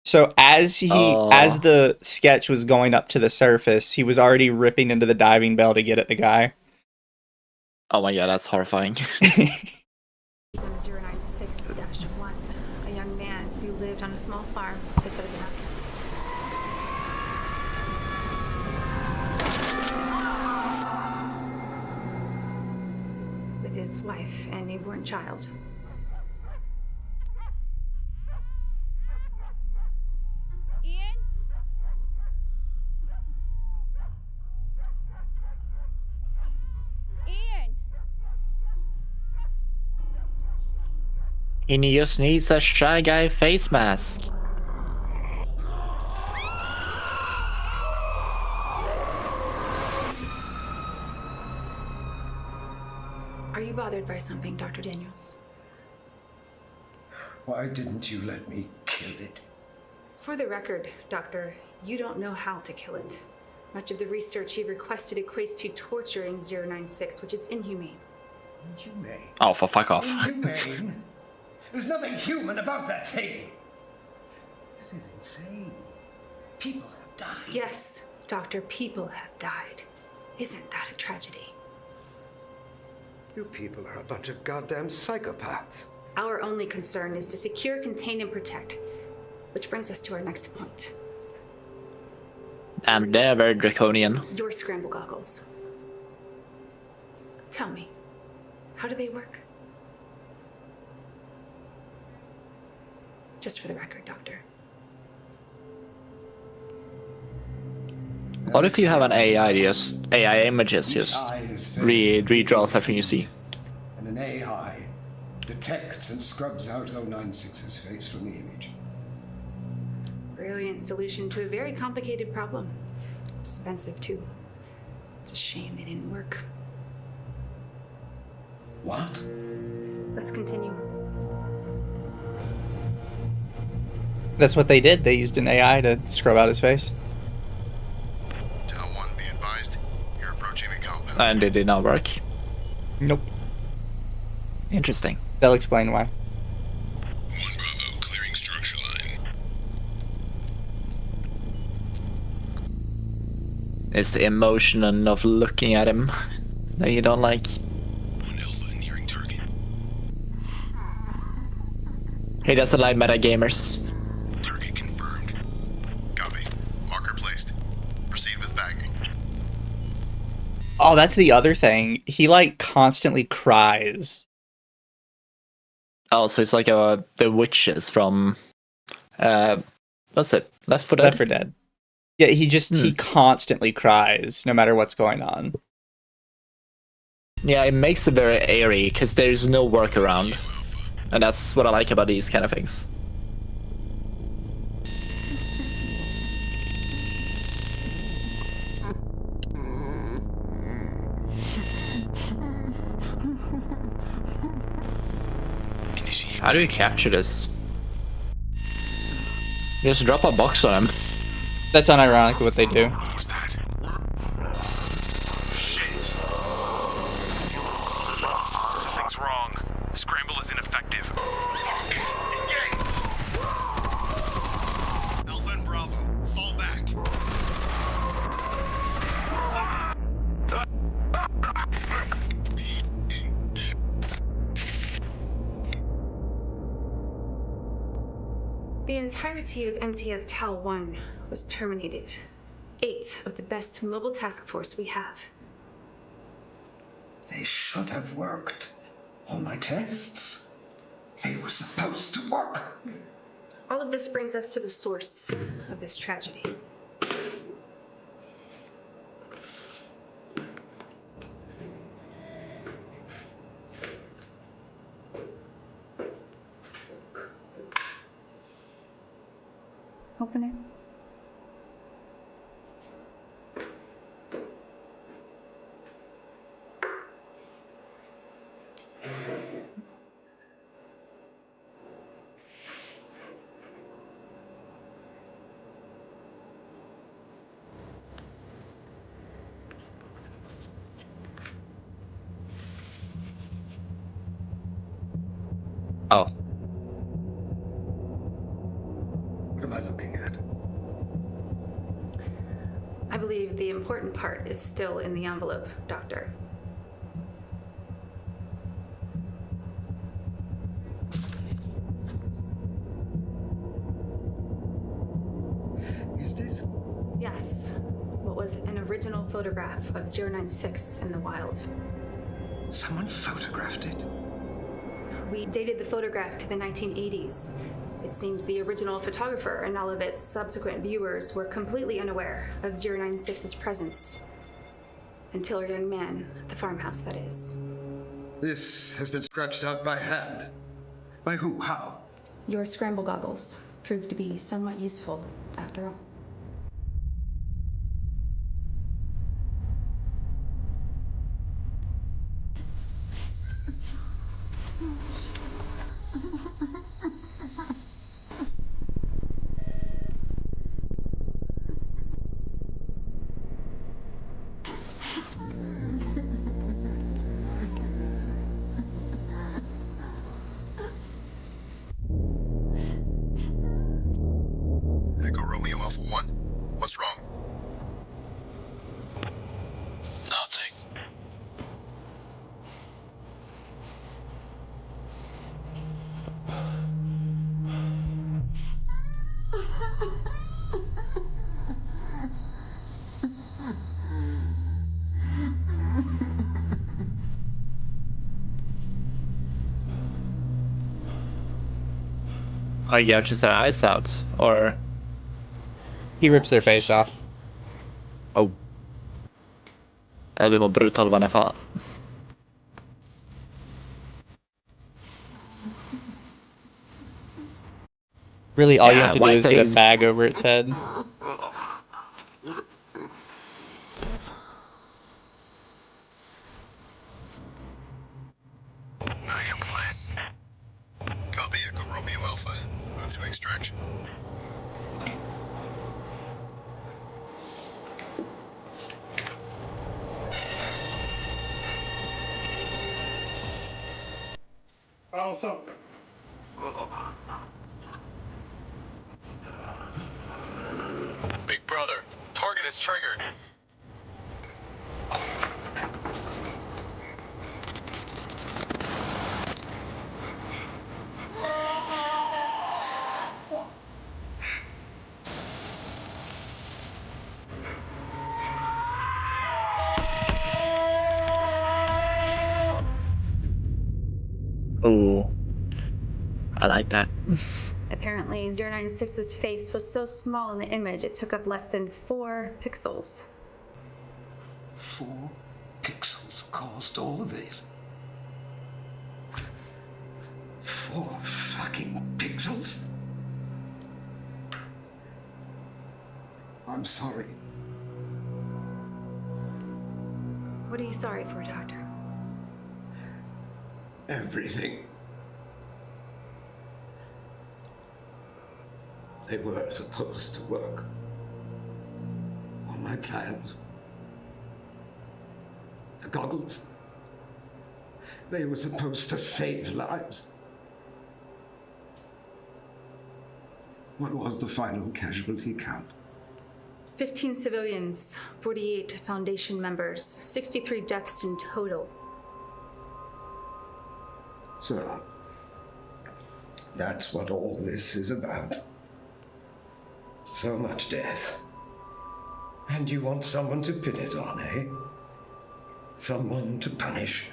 So as as the sketch was going up to the surface, he was already ripping into the diving bell to get at the guy. Oh my god, that's horrifying. 096-1, a young man who lived on a small farm at the foot of the mountains. With his wife and newborn child. He just needs a Shy Guy face mask. Are you bothered by something, Dr. Daniels? Why didn't you let me kill it? For the record, Doctor, you don't know how to kill it. Much of the research you've requested equates to torture in 096, which is inhumane. Inhumane? Oh, for fuck off. Inhumane? There's nothing human about that thing. This is insane. People have died. Yes, Doctor, people have died. Isn't that a tragedy? You people are a bunch of goddamn psychopaths. Our only concern is to secure, contain, and protect. Which brings us to our next point. And they're very draconian. Your scramble goggles. Tell me, how do they work? Just for the record, Doctor. What if you have an AI images just redraws everything you see? And an AI detects and scrubs out 096's face from the image. Brilliant solution to a very complicated problem. Expensive, too. It's a shame they didn't work. What? Let's continue. That's what they did. They used an AI to scrub out his face. Tal 1, be advised. You're approaching the compound. And it did not work. Nope. Interesting. They'll explain why. 1 Bravo, clearing structure line. It's the emotion of looking at him that you don't like. 1 Alpha, nearing target. He doesn't like metagamers. Target confirmed. Copy. Marker placed. Proceed with bagging. Oh, that's the other thing. He like constantly cries. Oh, so it's like the witches from what's it? Left 4 Dead? Left 4 Dead. Yeah, he constantly cries no matter what's going on. Yeah, it makes it very airy because there's no workaround. And that's what I like about these kind of things. How do you capture this? You just drop a box on him. That's unironically what they do. Something's wrong. Scramble is ineffective. Fuck! Engage! Alpha and Bravo, fall back. The entirety of MTF Tal 1 was terminated. 8 of the best mobile task force we have. They should have worked. All my tests. They were supposed to work. All of this brings us to the source of this tragedy. Open it. Oh. What am I looking at? I believe the important part is still in the envelope, Doctor. Is this? Yes. What was an original photograph of 096 in the wild. Someone photographed it? We dated the photograph to the 1980s. It seems the original photographer and all of its subsequent viewers were completely unaware of 096's presence. Until a young man at the farmhouse, that is. This has been scratched out by hand. By who? How? Your scramble goggles proved to be somewhat useful, after all. Echo Romeo Alpha Oh, gouges their eyes out, or he rips their face off. Oh. Det blir more brutal i alla fall. Really, all you Yeah, have to do white is get a face. bag over its head. Copy, Echo Romeo Alpha. Move to extraction. Big brother, target is triggered. Ooh. I like that. Apparently, 096's face was so small in the image, it took up less than 4 pixels. 4 pixels caused all of this. 4 fucking pixels? I'm sorry. What are you sorry for, Doctor? Everything. They were supposed to work on my plans. The goggles. They were supposed to save lives. What was the final casualty count? 15 civilians, 48 Foundation members, 63 deaths in total. So, that's what all this is about. So much death. And you want someone to pin it on, eh? Someone to punish.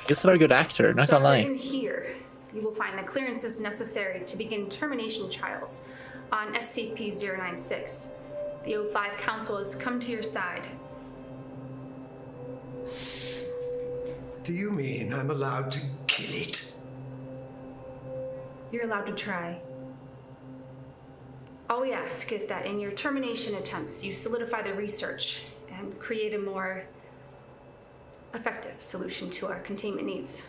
He's a very good actor, not gonna lie. In here, you will find the clearances necessary to begin termination trials on SCP-096. The O5 Council has come to your side. Do you mean I'm allowed to kill it? You're allowed to try. All we ask is that in your termination attempts, you solidify the research and create a more effective solution to our containment needs.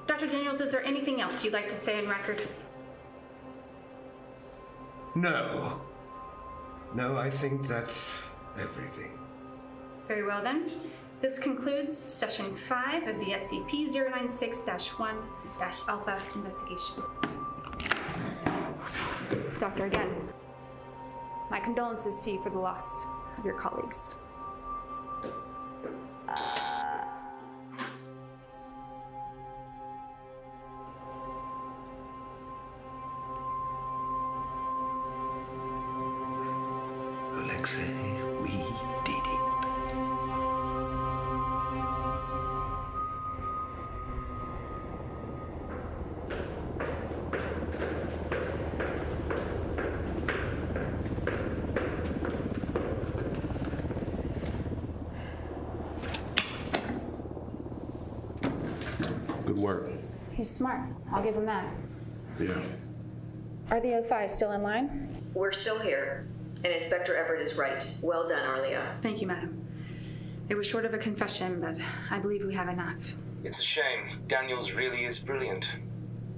Dr. Daniels, is there anything else you'd like to say on record? No. No, I think that's everything. Very well then. This concludes session 5 of the SCP-096-1-Alpha investigation. Doctor, again, my condolences to you for the loss of your colleagues. Alexei, we did it. Good work. He's smart. I'll give him that. Yeah. Are the O5 still in line? We're still here, and Inspector Everett is right. Well done, Arlia. Thank you, madam. It was short of a confession, but I believe we have enough. It's a shame. Daniels really is brilliant.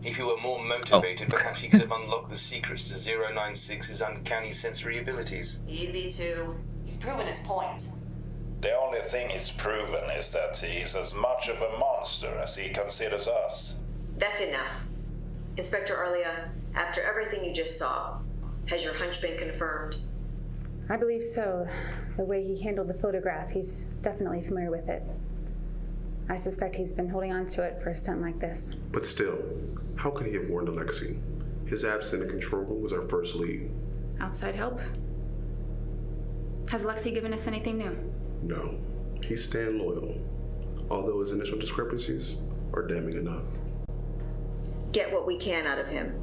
If he were more motivated, perhaps he could have unlocked the secrets to 096's uncanny sensory abilities. Easy to. He's proven his point. The only thing he's proven is that he's as much of a monster as he considers us. That's enough. Inspector Arlia, after everything you just saw, has your hunch been confirmed? I believe so. The way he handled the photograph, he's definitely familiar with it. I suspect he's been holding on to it for a stunt like this. But still, how could he have warned Alexei? His absence in the control room was our first lead. Outside help? Has Alexei given us anything new? No, he's staying loyal, although his initial discrepancies are damning enough. Get what we can out of him.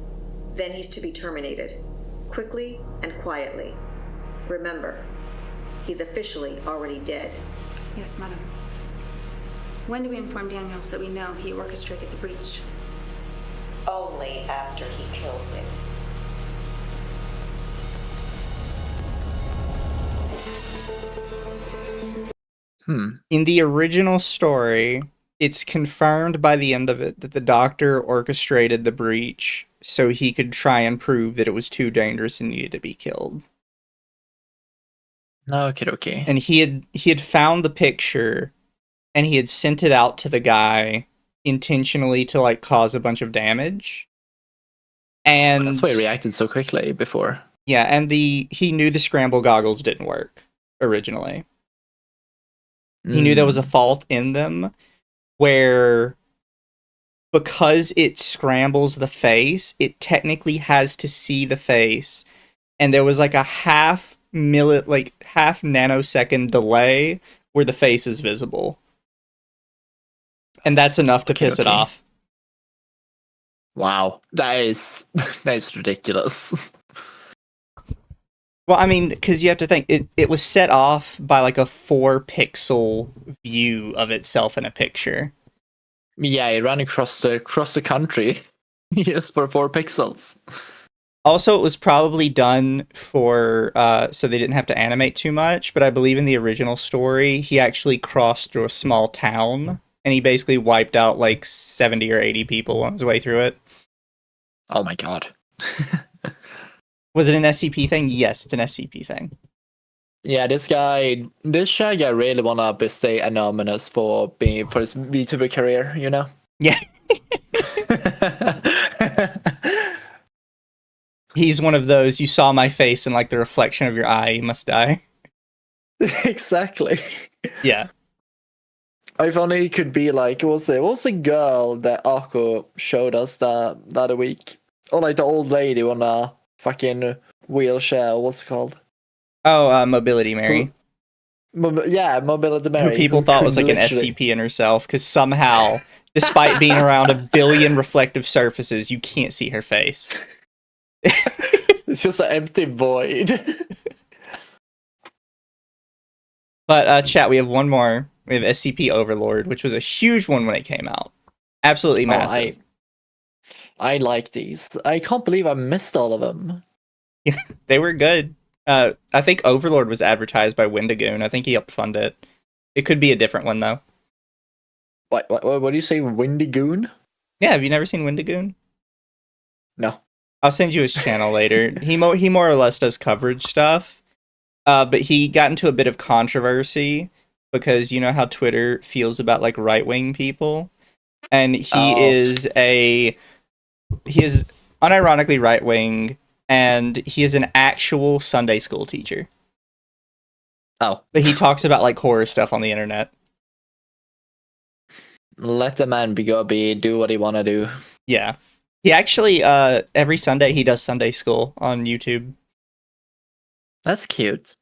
Then he's to be terminated. Quickly and quietly. Remember, he's officially already dead. Yes, madam. When do we inform Daniels that we know he orchestrated the breach? Only after he kills it. In the original story, it's confirmed by the end of it that the doctor orchestrated the breach so he could try and prove that it was too dangerous and needed to be killed. Okay. And he had found the picture and he had sent it out to the guy intentionally to like cause a bunch of damage. And that's why he reacted so quickly before. Yeah, and he knew the scramble goggles didn't work originally. He knew there was a fault in them where because it scrambles the face, it technically has to see the face. And there was like a half nanosecond delay where the face is visible. And that's enough to piss it off. Wow. That is ridiculous. Well, I mean, because you have to think, it was set off by like a 4-pixel view of itself in a picture. Yeah, it ran across the country just for 4 pixels. Also, it was probably done for so they didn't have to animate too much, but I believe in the original story, he actually crossed through a small town, and he basically wiped out like 70 or 80 people on his way through it. Oh my god. Was it an SCP thing? Yes, it's an SCP thing. Yeah, this shy guy really wanna stay anonymous for his VTuber career, you know? Yeah. He's one of those, you saw my face and like the reflection of your eye, you must die. Exactly. Yeah. If only it could be like, what was the girl that Akko showed us the other week? Or like the old lady on a fucking wheelchair, what's it called? Oh, Mobility Mary. Mobility Mary. Who people thought was like an SCP in herself, because somehow, despite being around a billion reflective surfaces, you can't see her face. It's just an empty void. But chat, we have one more. We have SCP Overlord, which was a huge one when it came out. Absolutely massive. I like these. I can't believe I missed all of them. Yeah, they were good. I think Overlord was advertised by Wendigoon. I think he helped fund it. It could be a different one, though. What do you say, Wendigoon? Yeah, have you never seen Wendigoon? No. I'll send you his channel later. He more or less does coverage stuff. But he got into a bit of controversy because you know how Twitter feels about like right-wing people, and he is unironically right-wing, and he is an actual Sunday school teacher. Oh, but he talks about like horror stuff on the internet. Let the man do what he wanna do. Yeah, he actually every Sunday he does Sunday school on YouTube. That's cute.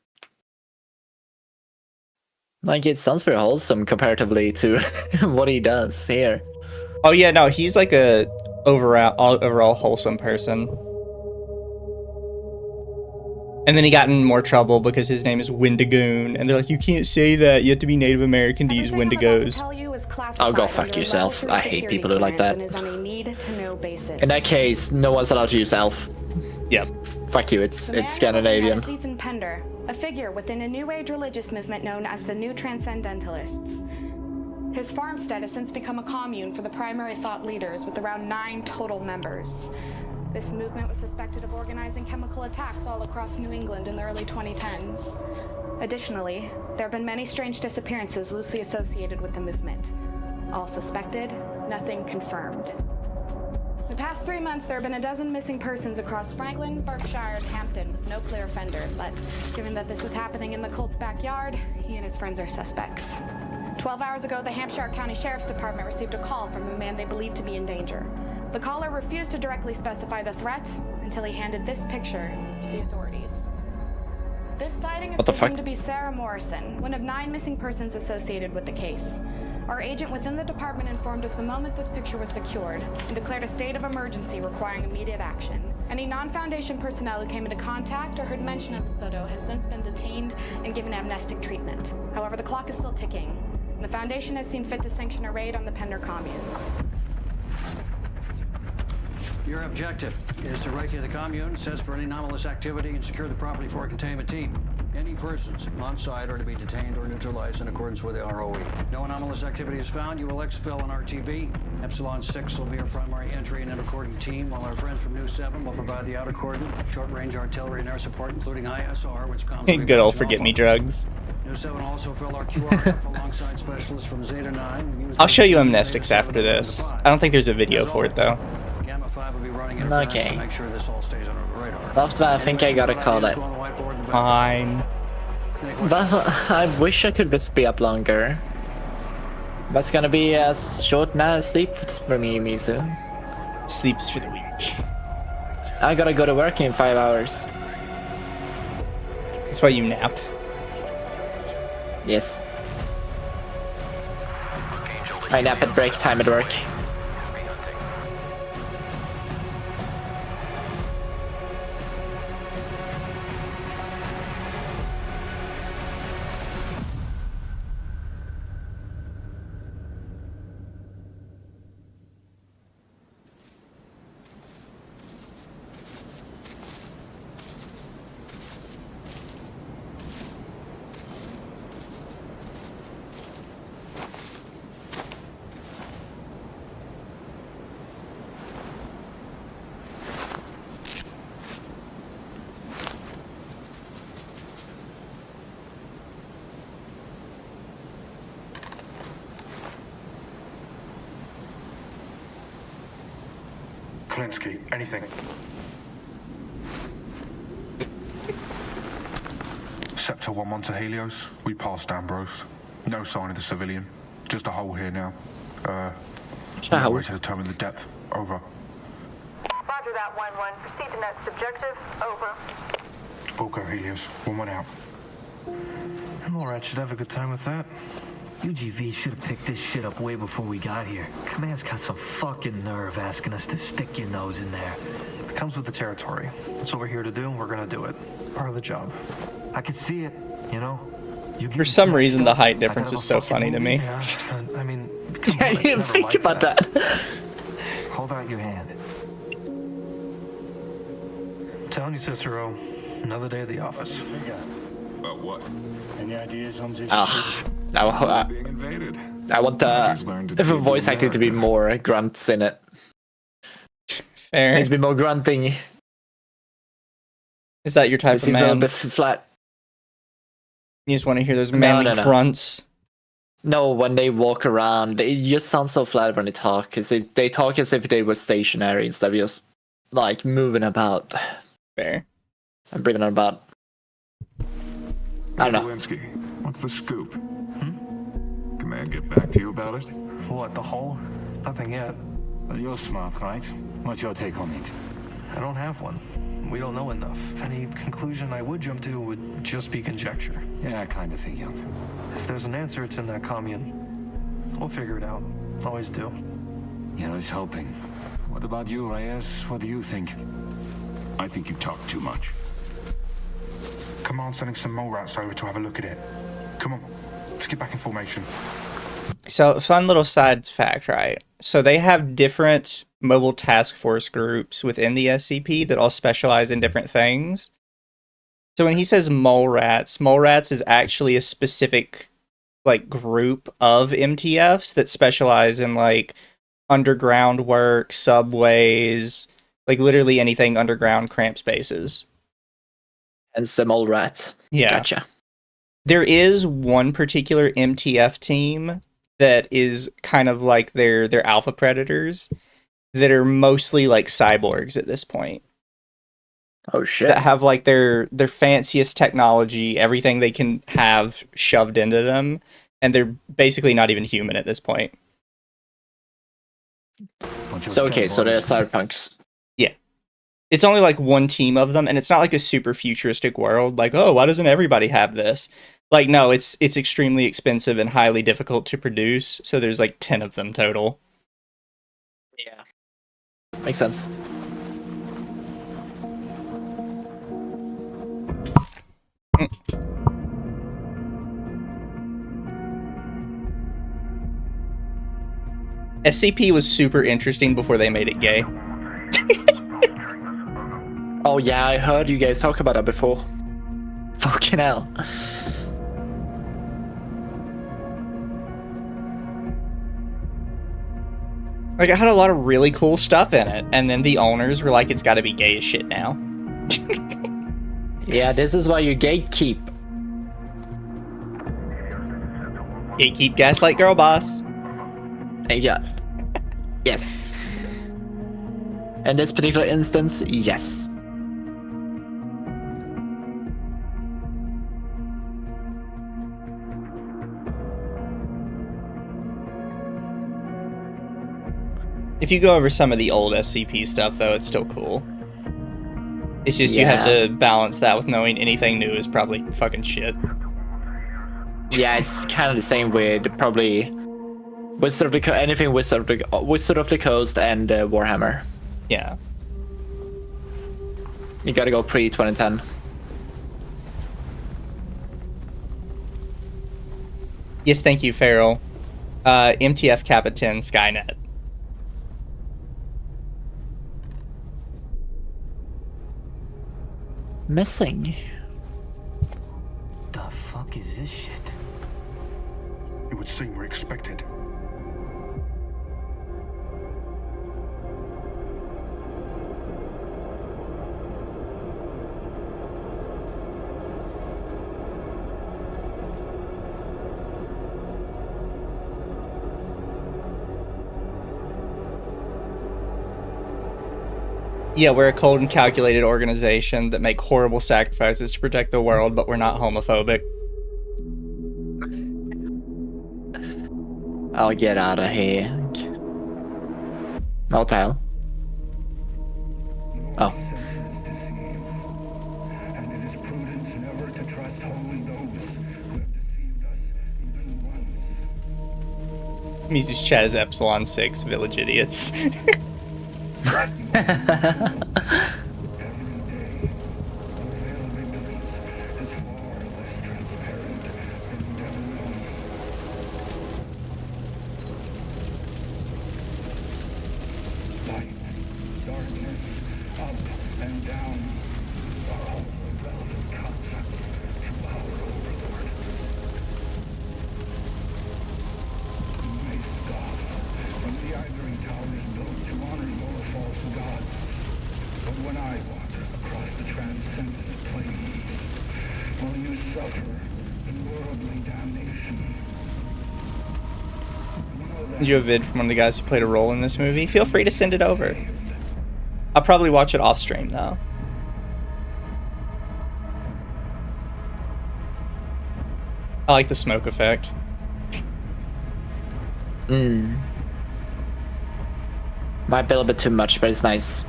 Like, it sounds very wholesome comparatively to what he does here. Oh yeah, no, he's like a overall wholesome person. And then he got in more trouble because his name is Wendigoon, and they're like, you can't say that, you have to be Native American to use Wendigos. Oh, go fuck yourself. I hate people who like that. In that case, no one's allowed to use elf. Yep. Fuck you, it's Scandinavian. Ethan Pender, a figure within a New Age religious movement known as the New Transcendentalists. His farmstead has since become a commune for the primary thought leaders with around 9 total members. This movement was suspected of organizing chemical attacks all across New England in the early 2010s. Additionally, there have been many strange disappearances loosely associated with the movement. All suspected, nothing confirmed. The past 3 months, there have been a dozen missing persons across Franklin, Berkshire, and Hampton with no clear offender, but given that this was happening in the cult's backyard, he and his friends are suspects. 12 hours ago, the Hampshire County Sheriff's Department received a call from a man they believed to be in danger. The caller refused to directly specify the threat until he handed this picture to the authorities. This sighting is What the presumed fuck? to be Sarah Morrison, one of 9 missing persons associated with the case. Our agent within the department informed us the moment this picture was secured and declared a state of emergency requiring immediate action. Any non-Foundation personnel who came into contact or heard mention of this photo has since been detained and given amnestic treatment. However, the clock is still ticking, and the Foundation has seen fit to sanction a raid on the Pender commune. Your objective is to recce the commune, assess for any anomalous activity, and secure the property for a containment team. Any persons on site are to be detained or neutralized in accordance with the ROE. If no anomalous activity is found, you will exfil an RTB. Epsilon 6 will be your primary entry and inner cordon team, while our friends from New 7 will provide the outer cordon, short-range artillery and air support, including ISR, which comes Good old forget me drugs. New 7 will also fill our QR alongside specialists from Zeta 9. I'll show you amnestics after this. I don't think there's a video for it though. Gamma 5 will be running interference Okay. to make sure this all stays under the radar. After that, I think I gotta call it. Fine. But I wish I could just be up longer. That's gonna be a short night of sleep for me, Mizu. Sleeps for the week. I gotta go to work in 5 hours. That's why you nap. Yes. I nap at break time at work. Klinsky, anything. Sector 1-1 to Helios. We passed Ambrose. No sign of the civilian. Just a hole here now. No way to determine the depth. Over. Roger that, 1-1. Proceed to next objective. Over. Bulko, Helios. 1-1 out. Alright, should have a good time with that. UGV should have picked this shit up way before we got here. Command's got some fucking nerve asking us to stick your nose in there. It comes with the territory. That's what we're here to do, and we're gonna do it. Part of the job. I can see it, you know? For some reason, the height difference is so funny to me. Yeah, I mean, I didn't think about that. Hold out your hand. I'm telling you, Cicero, another day at the office. About what? Any ideas on this? Being invaded. I want the voice acting to be more grunts in it. Fair. Needs to be more grunting. Is that your type This of is a man? bit flat. You just want to hear those manly grunts? No, when they walk around, it just sounds so flat when they talk. Because they talk as if they were stationary instead of just like moving about. Fair. And breathing about. I don't know. Klinsky, what's the scoop? Command get back to you about it? What, the hole? Nothing yet. Well, you're smart, right? What's your take on it? I don't have one. We don't know enough. Any conclusion I would jump to would just be conjecture. Yeah, I kind of figured. If there's an answer, it's in that commune. We'll figure it out. Always do. Yeah, I was hoping. What about you, Reyes? What do you think? I think you talk too much. Command sending some mole rats over to have a look at it. Come on, let's get back in formation. So, fun little side fact, right? So they have different mobile task force groups within the SCP that all specialize in different things. So when he says mole rats is actually a specific like group of MTFs that specialize in like underground work, subways, like literally anything underground, cramped spaces. And some old rats. Yeah. Gotcha. There is one particular MTF team that is kind of like their alpha predators that are mostly like cyborgs at this point. Oh shit. That have like their fanciest technology, everything they can have shoved into them, and they're basically not even human at this point. So okay, so they're cyberpunks. Yeah. It's only like one team of them, and it's not like a super futuristic world. Like, oh, why doesn't everybody have this? Like, no, it's extremely expensive and highly difficult to produce. So there's like 10 of them total. Yeah, makes sense. SCP was super interesting before they made it gay. Oh yeah, I heard you guys talk about that before. Fucking hell. Like, it had a lot of really cool stuff in it, and then the owners were like, it's gotta be gay as shit now. Yeah, this is why you gatekeep. Gatekeep, gaslight, girl boss. Yeah. Yes. In this particular instance, yes. If you go over some of the old SCP stuff, though, it's still cool. It's just you have to balance that with knowing anything new is probably fucking shit. Yeah, it's kind of the same with probably Wizard of the anything Wizard of the Coast and Warhammer. Yeah. You gotta go pre-2010. Yes, thank you, Farrell. MTF Kappa 10 Skynet. Missing. The fuck is this shit? It would seem we're expected. Yeah, we're a cold and calculated organization that make horrible sacrifices to protect the world, but we're not homophobic. I'll get out of here. What the hell? Oh. Mizu's chat is Epsilon 6, Village Idiots. Did you have a vid from one of the guys who played a role in this movie? Feel free to send it over. I'll probably watch it off stream though. I like the smoke effect. Might be a little bit too much, but it's nice.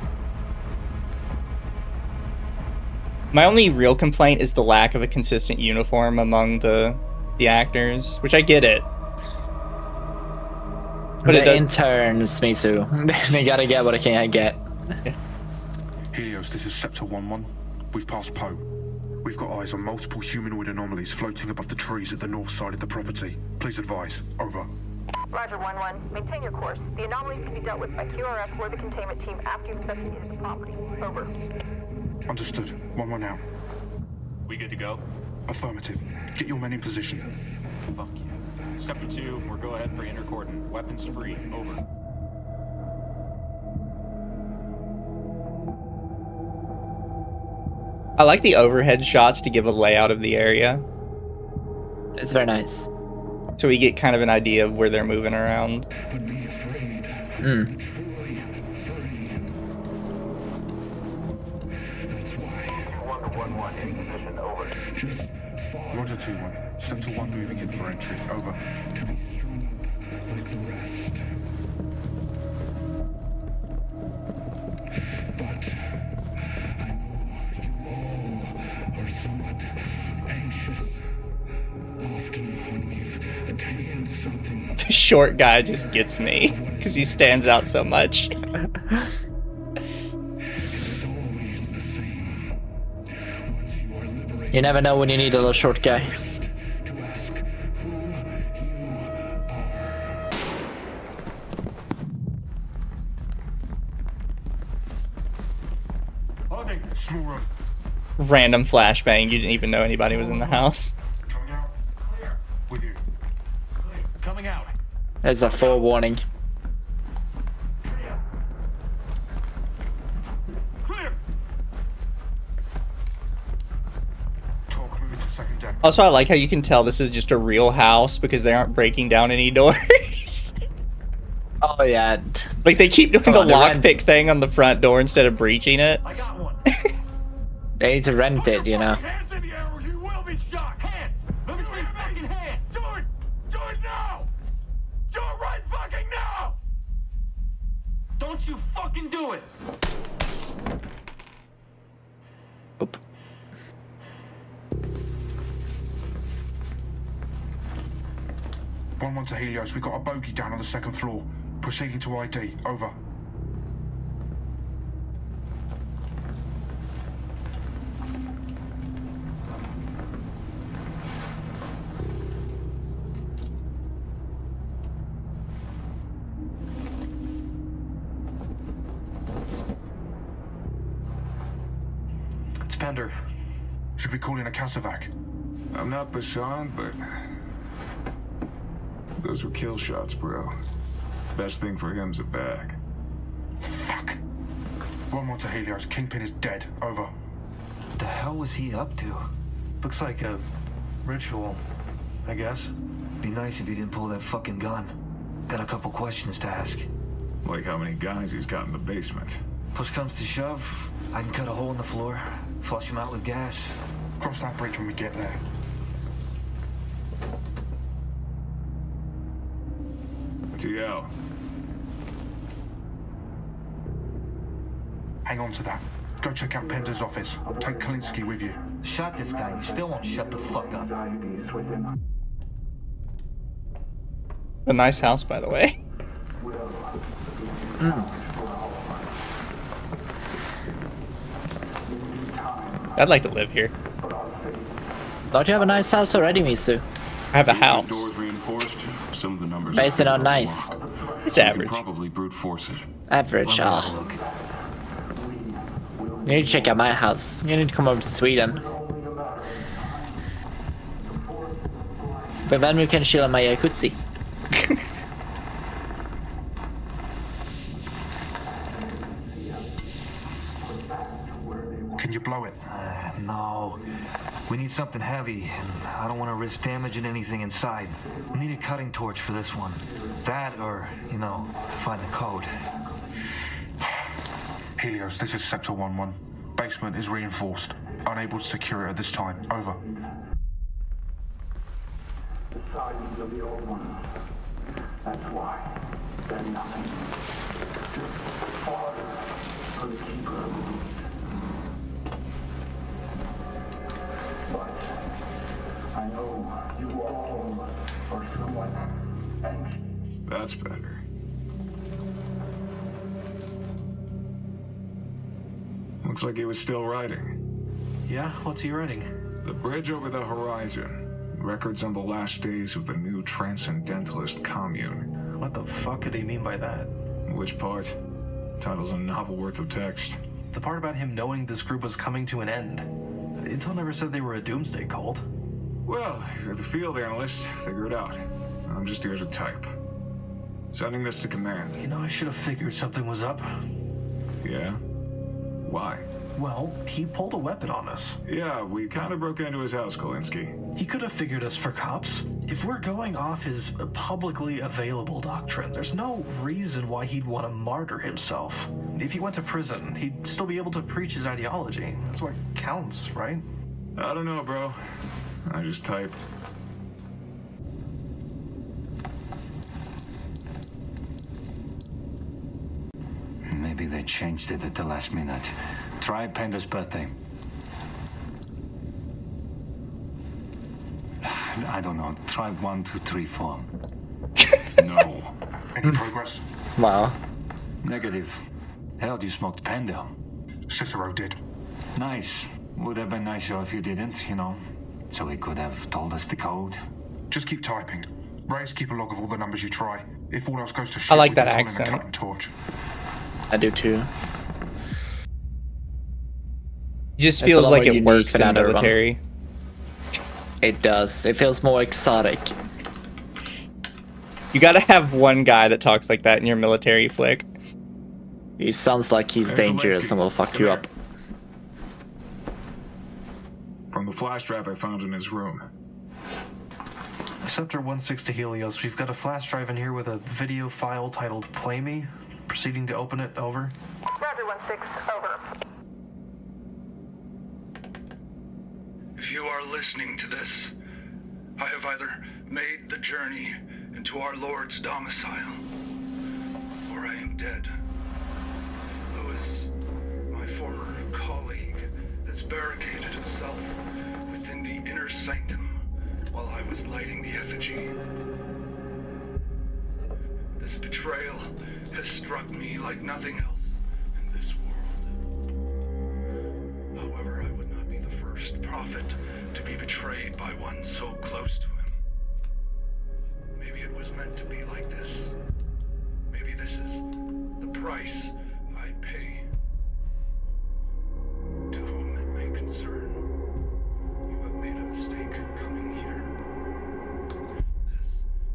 My only real complaint is the lack of a consistent uniform among the actors, which I get it. But the interns, Mizu. They gotta get what they can get. Helios, this is Scepter 1-1. We've passed Poe. We've got eyes on multiple humanoid anomalies floating above the trees at the north side of the property. Please advise. Over. Roger, 1-1. Maintain your course. The anomalies can be dealt with by QRF or the containment team after you've investigated the property. Over. Understood. 1-1 out. We good to go? Affirmative. Get your men in position. Fuck yeah. Scepter 2, we're go ahead for intercordon. Weapons free. Over. I like the overhead shots to give a layout of the area. It's very nice. So we get kind of an idea of where they're moving around. Roger 2-1. Scepter 1 moving in for entry. Over. short guy just gets me because he stands out so much. You never know when you need a little short guy. Random flashbang. You didn't even know anybody was in the house. Coming out. There's a forewarning. Also, I like how you can tell this is just a real house because they aren't breaking down any doors. Oh yeah. Like they keep doing the lockpick thing on the front door instead of breaching it. I got one. They need to rent it, you know. Hands in the air or you will be shot. Hands. Let me see your fucking hands. Do it. Do it now. Do it right fucking now. Don't you fucking do it. Oop. One to Helios. We got a bogey down on the second floor. Proceeding to ID. Over. It's Pender. Should we call in a Casevac? I'm not Bashan, but those were kill shots, bro. Best thing for him's a bag. Fuck. 1-1 to Helios. Kingpin is dead. Over. What the hell was he up to? Looks like a ritual, I guess. Be nice if he didn't pull that fucking gun. Got a couple questions to ask. Like how many guys he's got in the basement. Push comes to shove, I can cut a hole in the floor, flush him out with gas. Cross that bridge when we get there. TL. Hang on to that. Go check out Pender's office. Take Kalinsky with you. Shot this guy, he still won't shut the fuck up. A nice house, by the way. I'd like to live here. Don't you have a nice house already, Misu? I have a house. Doors reinforced. Some of the numbers. Base it on nice. It's average. Probably brute force it. Average, ah. You need to check out my house. You need to come over to Sweden. But then we can chill in my jacuzzi. Can you blow it? No. We need something heavy, and I don't want to risk damaging anything inside. We need a cutting torch for this one. That or, you know, find the code. Helios, this is Sector 1-1. Basement is reinforced. Unable to secure it at this time. Over. The silence of the old ones. That's why. Said nothing. Just order for the keeper of the beast. But I know you all are somewhat anxious. That's better. Looks like he was still writing. Yeah? What's he writing? The bridge over the horizon. Records on the last days of the new transcendentalist commune. What the fuck could he mean by that? Which part? Title's a novel worth of text. The part about him knowing this group was coming to an end. Intel never said they were a doomsday cult. Well, you're the field analyst. Figure it out. I'm just here to type. Sending this to command. You know, I should have figured something was up. Yeah? Why? Well, he pulled a weapon on us. Yeah, we kind of broke into his house, Kalinsky. He could have figured us for cops. If we're going off his publicly available doctrine, there's no reason why he'd want to martyr himself. If he went to prison, he'd still be able to preach his ideology. That's what counts, right? I don't know, bro. I just type. Maybe they changed it at the last minute. Try Pender's birthday. I don't know. Try 1, 2, 3, 4. No Any progress? Wow. Negative. Hell, you smoked Panda. Cicero did. Nice. Would have been nicer if you didn't, you know. So he could have told us the code. Just keep typing. Rays, keep a log of all the numbers you try. If all else goes to shit, I like we that can call in accent. the Captain Torch. I do too. It just It's a feels lot like more it unique works in than the other one. military. It does. It feels more exotic. You gotta have one guy that talks like that in your military flick. He sounds like he's dangerous and will fuck you up. From the flash drive I found in his room. Scepter 1-6 to Helios. We've got a flash drive in here with a video file titled Play Me. Proceeding to open it. Over. Roger 1-6, over. If you are listening to this, I have either made the journey into our Lord's domicile, or I am dead. Lewis, my former colleague, has barricaded himself within the inner sanctum while I was lighting the effigy. This betrayal has struck me like nothing else in this world. However, I would not be the first prophet to be betrayed by one so close to him. Maybe it was meant to be like this. Maybe this is the price I pay. To whom it may concern, you have made a mistake coming here.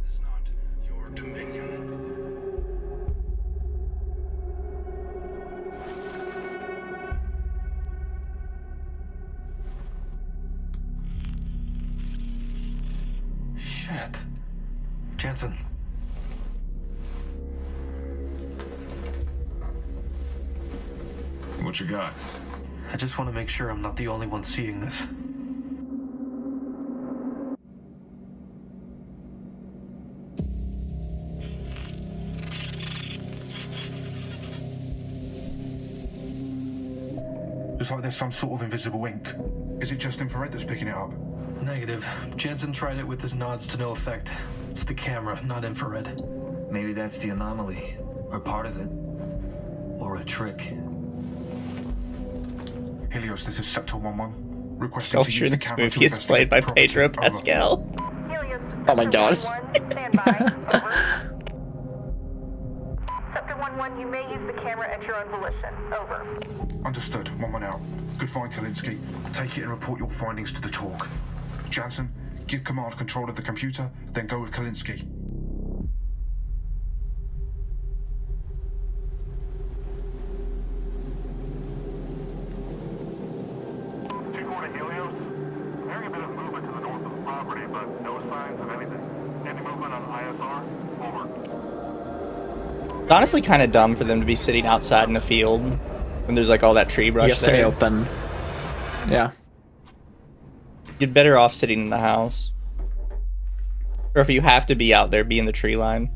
This is not your dominion. Shit. Jensen. What you got? I just want to make sure I'm not the only one seeing this. It's like there's some sort of invisible ink. Is it just infrared that's picking it up? Negative. Jensen tried it with his nods to no effect. It's the camera, not infrared. Maybe that's the anomaly, or part of it, or a trick. Helios, this is Scepter 1-1. Requesting to Soldier use in the this camera to movie is investigate played by the property. Pedro Over. Pascal. Oh my god. Stand by, over. Scepter 1-1, you may use the camera at your own volition, over. Understood. 1-1 out. Good find, Kalinsky. Take it and report your findings to the talk. Jansen, give command control of the computer, then go with Kalinsky. Two-4 to Helios. Hearing a bit of movement to the north of the property, but no signs of anything. Any movement on ISR? Over. It's honestly kind of dumb for them to be sitting outside in a field when there's like all that tree brush You stay there. open. Yeah. You're better off sitting in the house. Or if you have to be out there, be in the tree line.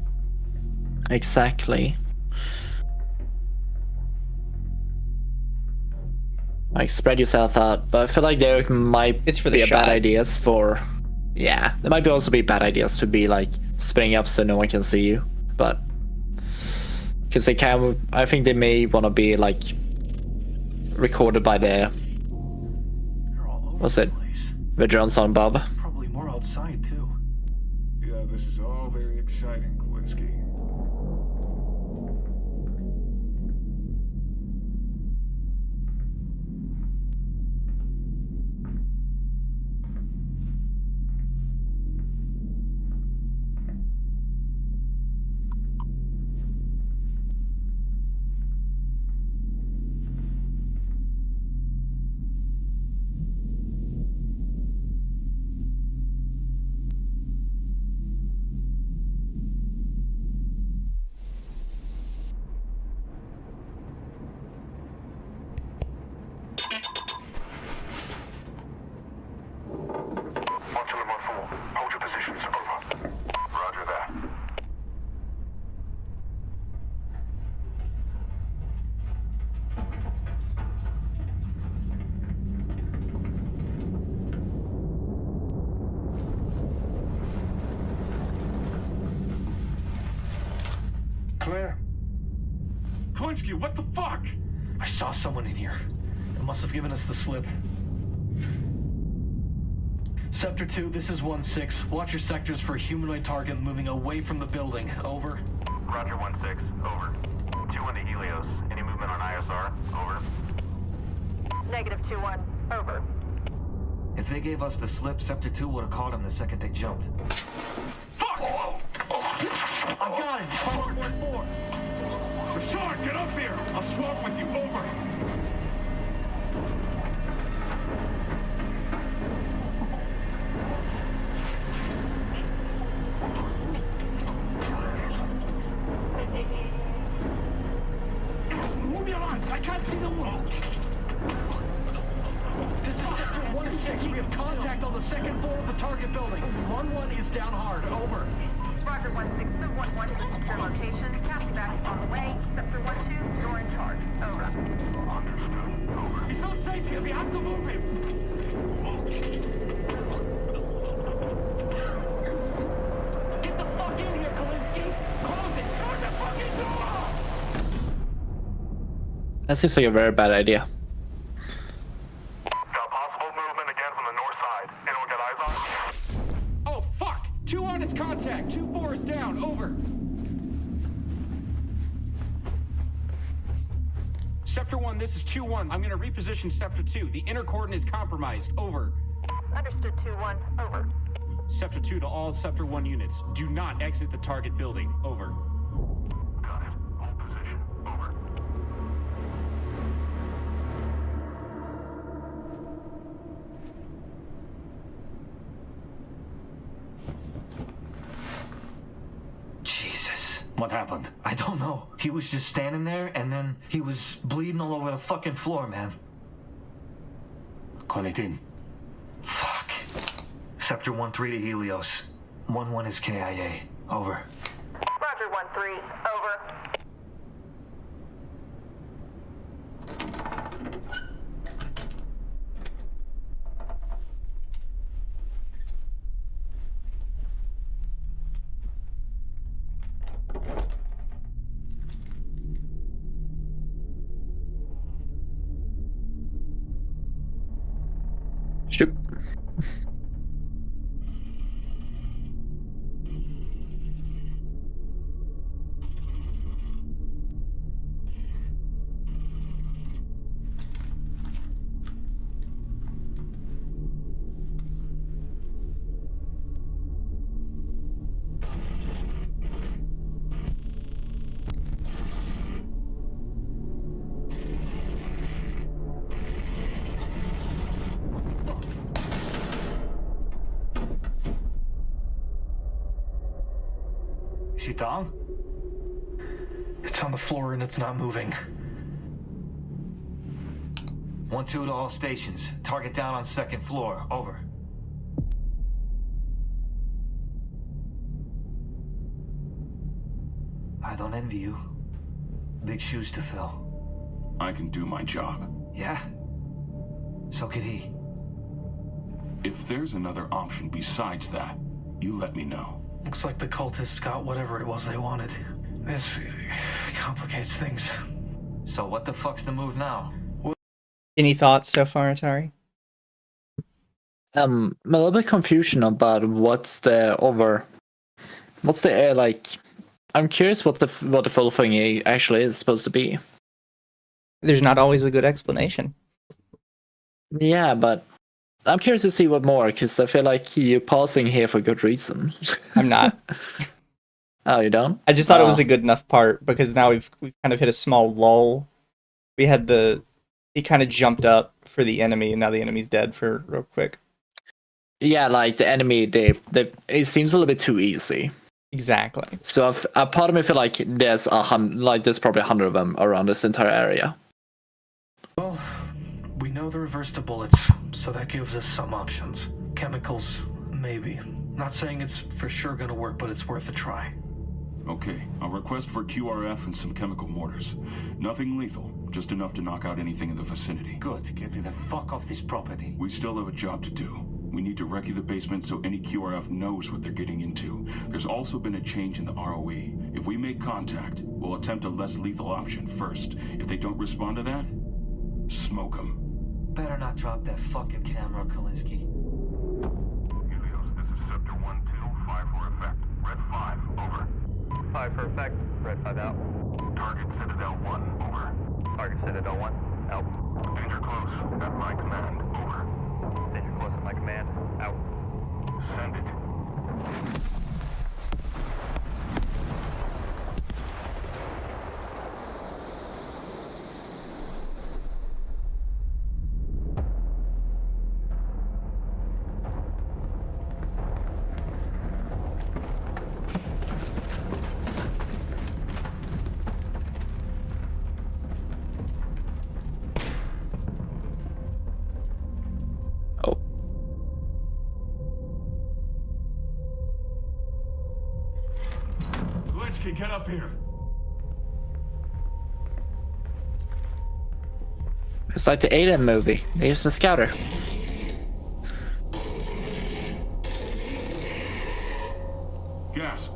Exactly. Like, spread yourself out. But I feel like there might It's for the be shot. bad ideas for... Yeah, there might be also be bad ideas to be, like, splitting up so no one can see you. But... Because they can... I think they may want to be, like... recorded by the... What's it? The drones on Bob. Probably more outside, too. Yeah, this is all very exciting, Kalinsky. Clear. Kalinsky, what the fuck? I saw someone in here. It must have given us the slip. Sector 2, this is 1-6. Watch your sectors for a humanoid target moving away from the building. Over. Roger 1-6. Over. 2-1 to Helios. Any movement on ISR? Over. Negative 2-1. Over. If they gave us the slip, Sector 2 would have caught him the second they jumped. Fuck! I got him. 514. Rashard, get up here. I'll swap with you. Over. Move your arms. I can't see the wall. This is Sector 1-6. We have contact on the second floor of the target building. 1-1 is down hard. Over. Roger 1-6. The 1-1 is a secure location. Taxi back is on the way. Sector 1-2, you're in charge. Over. Understood. Over. He's not safe here. We have to move him. Get the fuck in here, Kalinsky. Close it. Close the fucking door. That seems like a very bad idea. Got possible movement again from the north side. Anyone got eyes on? Oh, fuck! 2-1 is contact. 2-4 is down. Over. Sector 1, this is 2-1. I'm gonna reposition Sector 2. The inner cordon is compromised. Over. Understood 2-1. Over. Sector 2 to all Sector 1 units. Do not exit the target building. Over. Got it. Hold position. Over. Jesus. What happened? I don't know. He was just standing there, and then he was bleeding all over the fucking floor, man. Call it in. Fuck. Sector 1-3 to Helios. 1-1 is KIA. Over. Roger 1-3. Over. Shoot. Is he down? It's on the floor and it's not moving. 1-2 to all stations. Target down on second floor. Over. I don't envy you. Big shoes to fill. I can do my job. Yeah? So could he. If there's another option besides that, you let me know. Looks like the cultists got whatever it was they wanted. This complicates things. So what the fuck's the move now? Any thoughts so far, Atari? I'm a little bit confusion about what's the like. I'm curious what the full thing actually is supposed to be. There's not always a good explanation. Yeah, but I'm curious to see what more, because I feel like you're pausing here for good reason. I'm not. Oh, you don't? I just thought it was a good enough part, because now we've kind of hit a small lull. We had he kind of jumped up for the enemy, and now the enemy's dead for real quick. Yeah, like the enemy, it seems a little bit too easy. Exactly. So a part of me feel like there's probably 100 of them around this entire area. Well, we know the reverse to bullets, so that gives us some options. Chemicals, maybe. Not saying it's for sure gonna work, but it's worth a try. Okay, I'll request for QRF and some chemical mortars. Nothing lethal, just enough to knock out anything in the vicinity. Good. Get me the fuck off this property. We still have a job to do. We need to recce the basement so any QRF knows what they're getting into. There's also been a change in the ROE. If we make contact, we'll attempt a less lethal option first. If they don't respond to that, smoke them. Better not drop that fucking camera, Kalinsky. Helios, this is Scepter 1-2, 5 for effect. Red 5, over. 5 for effect. Red 5 out. Target Citadel 1, over. Target Citadel 1, out. Danger close, at my command, over. Danger close at my command, out. Send it. Get up here. It's like the Alien movie. They used a scouter. Gas.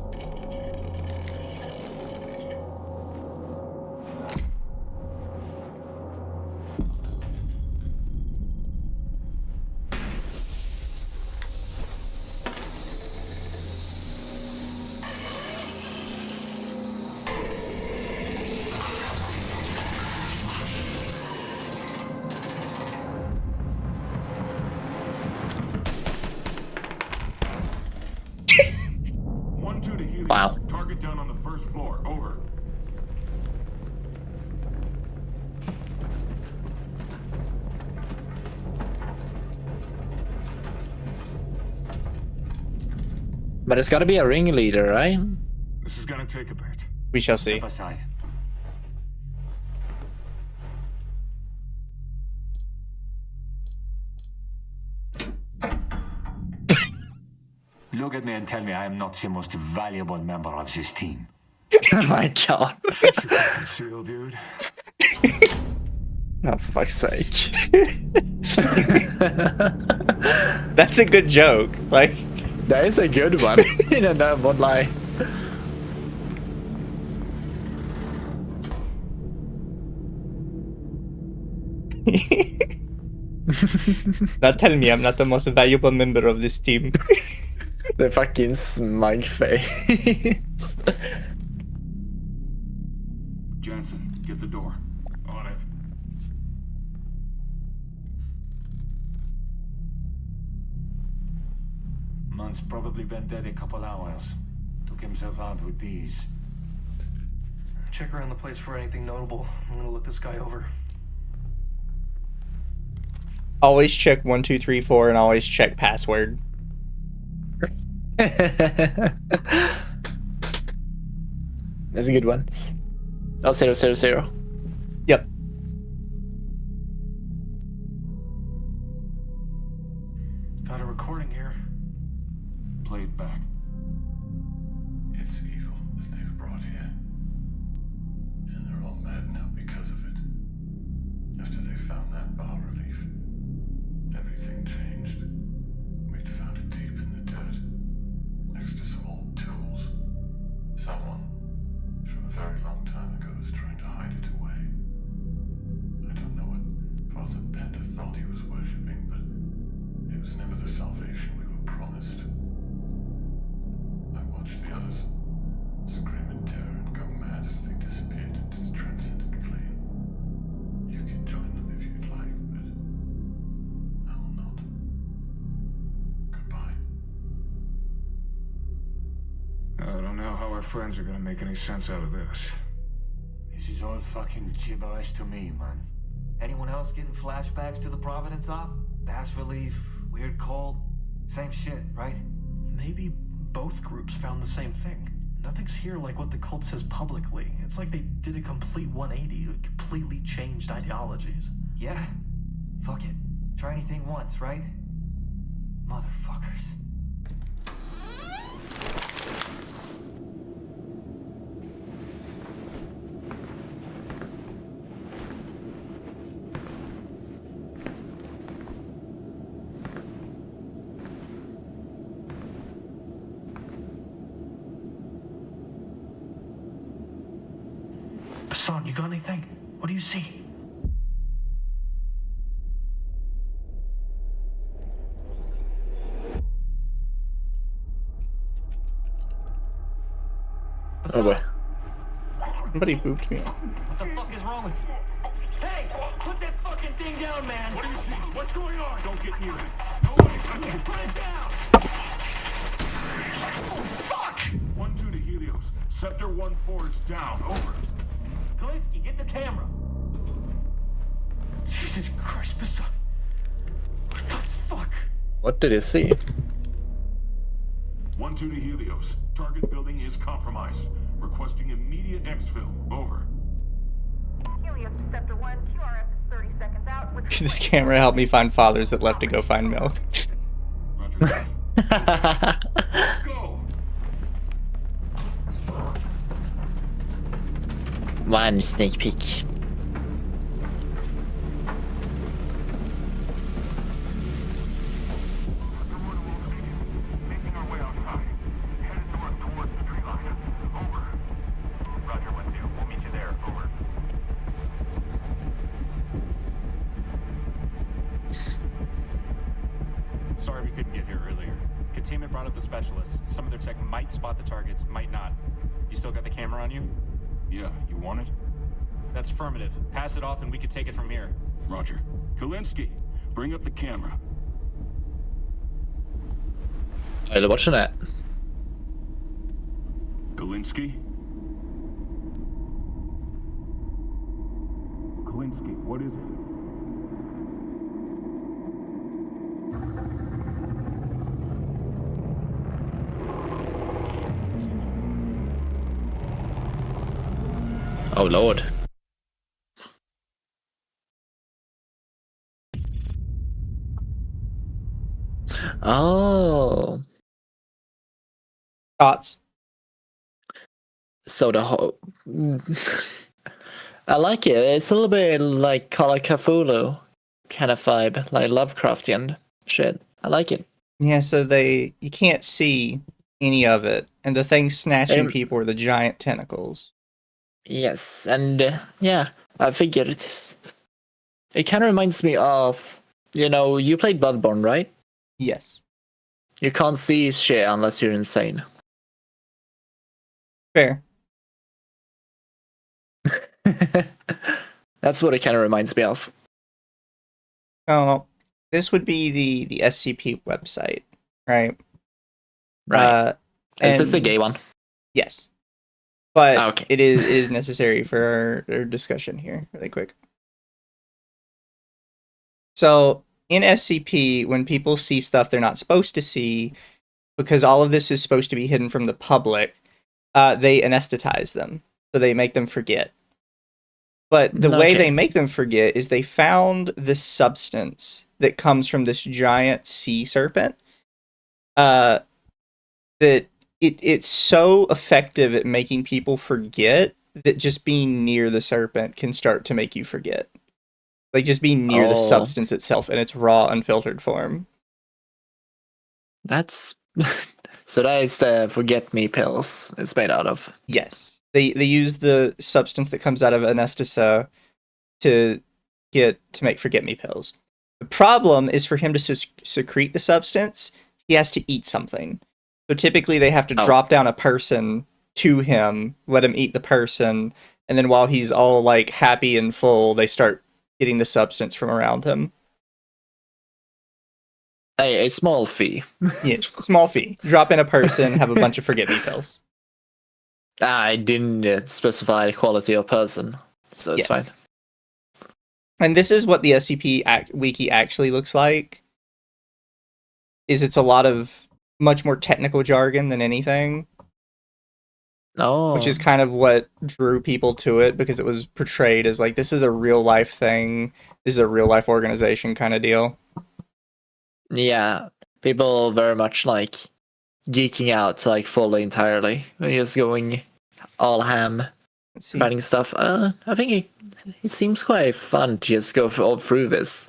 Wow. Target down on the first floor. Over. But it's gotta be a ringleader, right? This is gonna take a bit. We shall see. Look at me and tell me I am not the most valuable member of this team. Oh my god. Seal, dude. Oh, for fuck's sake. That's a good joke. Like, that is a good one. You know, no, won't lie. Now tell me I'm not the most valuable member of this team. The fucking smug face. Jansen, get the door. On it. Man's probably been dead a couple hours. Took himself out with these. Check around the place for anything notable. I'm gonna look this guy over. Always check 1, 2, 3, 4, and always check password. That's a good one. Oh, 0, 0, 0. Yep. Got a recording here. Play it back. It's evil that they've brought here. And they're all mad now because of it. After they found that bas relief, everything changed. We'd found it deep in the dirt, next to some old tools. Someone, from a very long time ago, was trying to hide it away. I don't know what Father Bender thought he was worshipping, but it was never the salvation we were promised. I watched the others scream in terror and go mad as they disappeared into the transcendent plane. You can join them if you'd like, but I will not. Goodbye. I don't know how our friends are gonna make any sense out of this. This is all fucking gibberish to me, man. Anyone else getting flashbacks to the Providence op? Bass relief, weird cold, same shit, right? Maybe both groups found the same thing. Nothing's here like what the cult says publicly. It's like they did a complete 180, completely changed ideologies. Yeah. Fuck it. Try anything once, right? Motherfuckers. phone. You got anything? What do you see? Oh boy. Somebody booped me. What the fuck is wrong with you? Hey, put that fucking thing down, man. What do you see? What's going on? Don't get near it. Nobody touch it. Put it down. Oh, fuck! 1-2 to Helios. Sector 1-4 is down. Over. Kalinsky, get the camera. Jesus Christ, Mr. What the fuck? What did you see? 1-2 to Helios. Target building is compromised. Requesting immediate exfil. Over. Helios to Sector 1, QRF is 30 seconds out. This camera helped me find fathers that left to go find milk. Go! One sneak peek. Sorry we couldn't get here earlier. Containment brought up the specialists. Some of their tech might spot the targets, might not. You still got the camera on you? Yeah, you want it? That's affirmative. Pass it off and we can take it from here. Roger. Kalinsky, bring up the camera. Eller watching that. Kalinsky? Kalinsky, what is it? Oh lord. Oh. Thoughts? So the whole... I like it. It's a little bit like Call of Cthulhu kind of vibe, like Lovecraftian shit. I like it. Yeah, so you can't see any of it, and the things snatching people are the giant tentacles. Yes, and yeah, I figured it kind of reminds me of, you played Bloodborne, right? Yes. You can't see shit unless you're insane. Fair. That's what it kind of reminds me of. Oh, this would be the SCP website, right? Right. Is this a gay one? Yes. But okay. It is necessary for our discussion here, really quick. So, in SCP, when people see stuff they're not supposed to see, because all of this is supposed to be hidden from the public, they anesthetize them. So they make them forget. But the way they make them forget is they found this substance that comes from this giant sea serpent. That it's so effective at making people forget that just being near the serpent can start to make you forget. Like just being near the substance itself in its raw, unfiltered form. That's so that is the forget me pills it's made out of. Yes. They use the substance that comes out of anesthesia to make forget me pills. The problem is for him to secrete the substance, he has to eat something. So typically they have to drop down a person to him, let him eat the person, and then while he's all like happy and full, they start getting the substance from around him. Hey, a small fee. Yes, small fee. Drop in a person, have a bunch of forget me pills. I didn't specify the quality of person, so it's fine. And this is what the SCP wiki actually looks like. It's a lot of much more technical jargon than anything. Oh. Which is kind of what drew people to it, because it was portrayed as like, this is a real life thing. This is a real life organization kind of deal. Yeah. People very much like geeking out like fully entirely. Just going all ham, writing stuff. I think it seems quite fun to just go through this,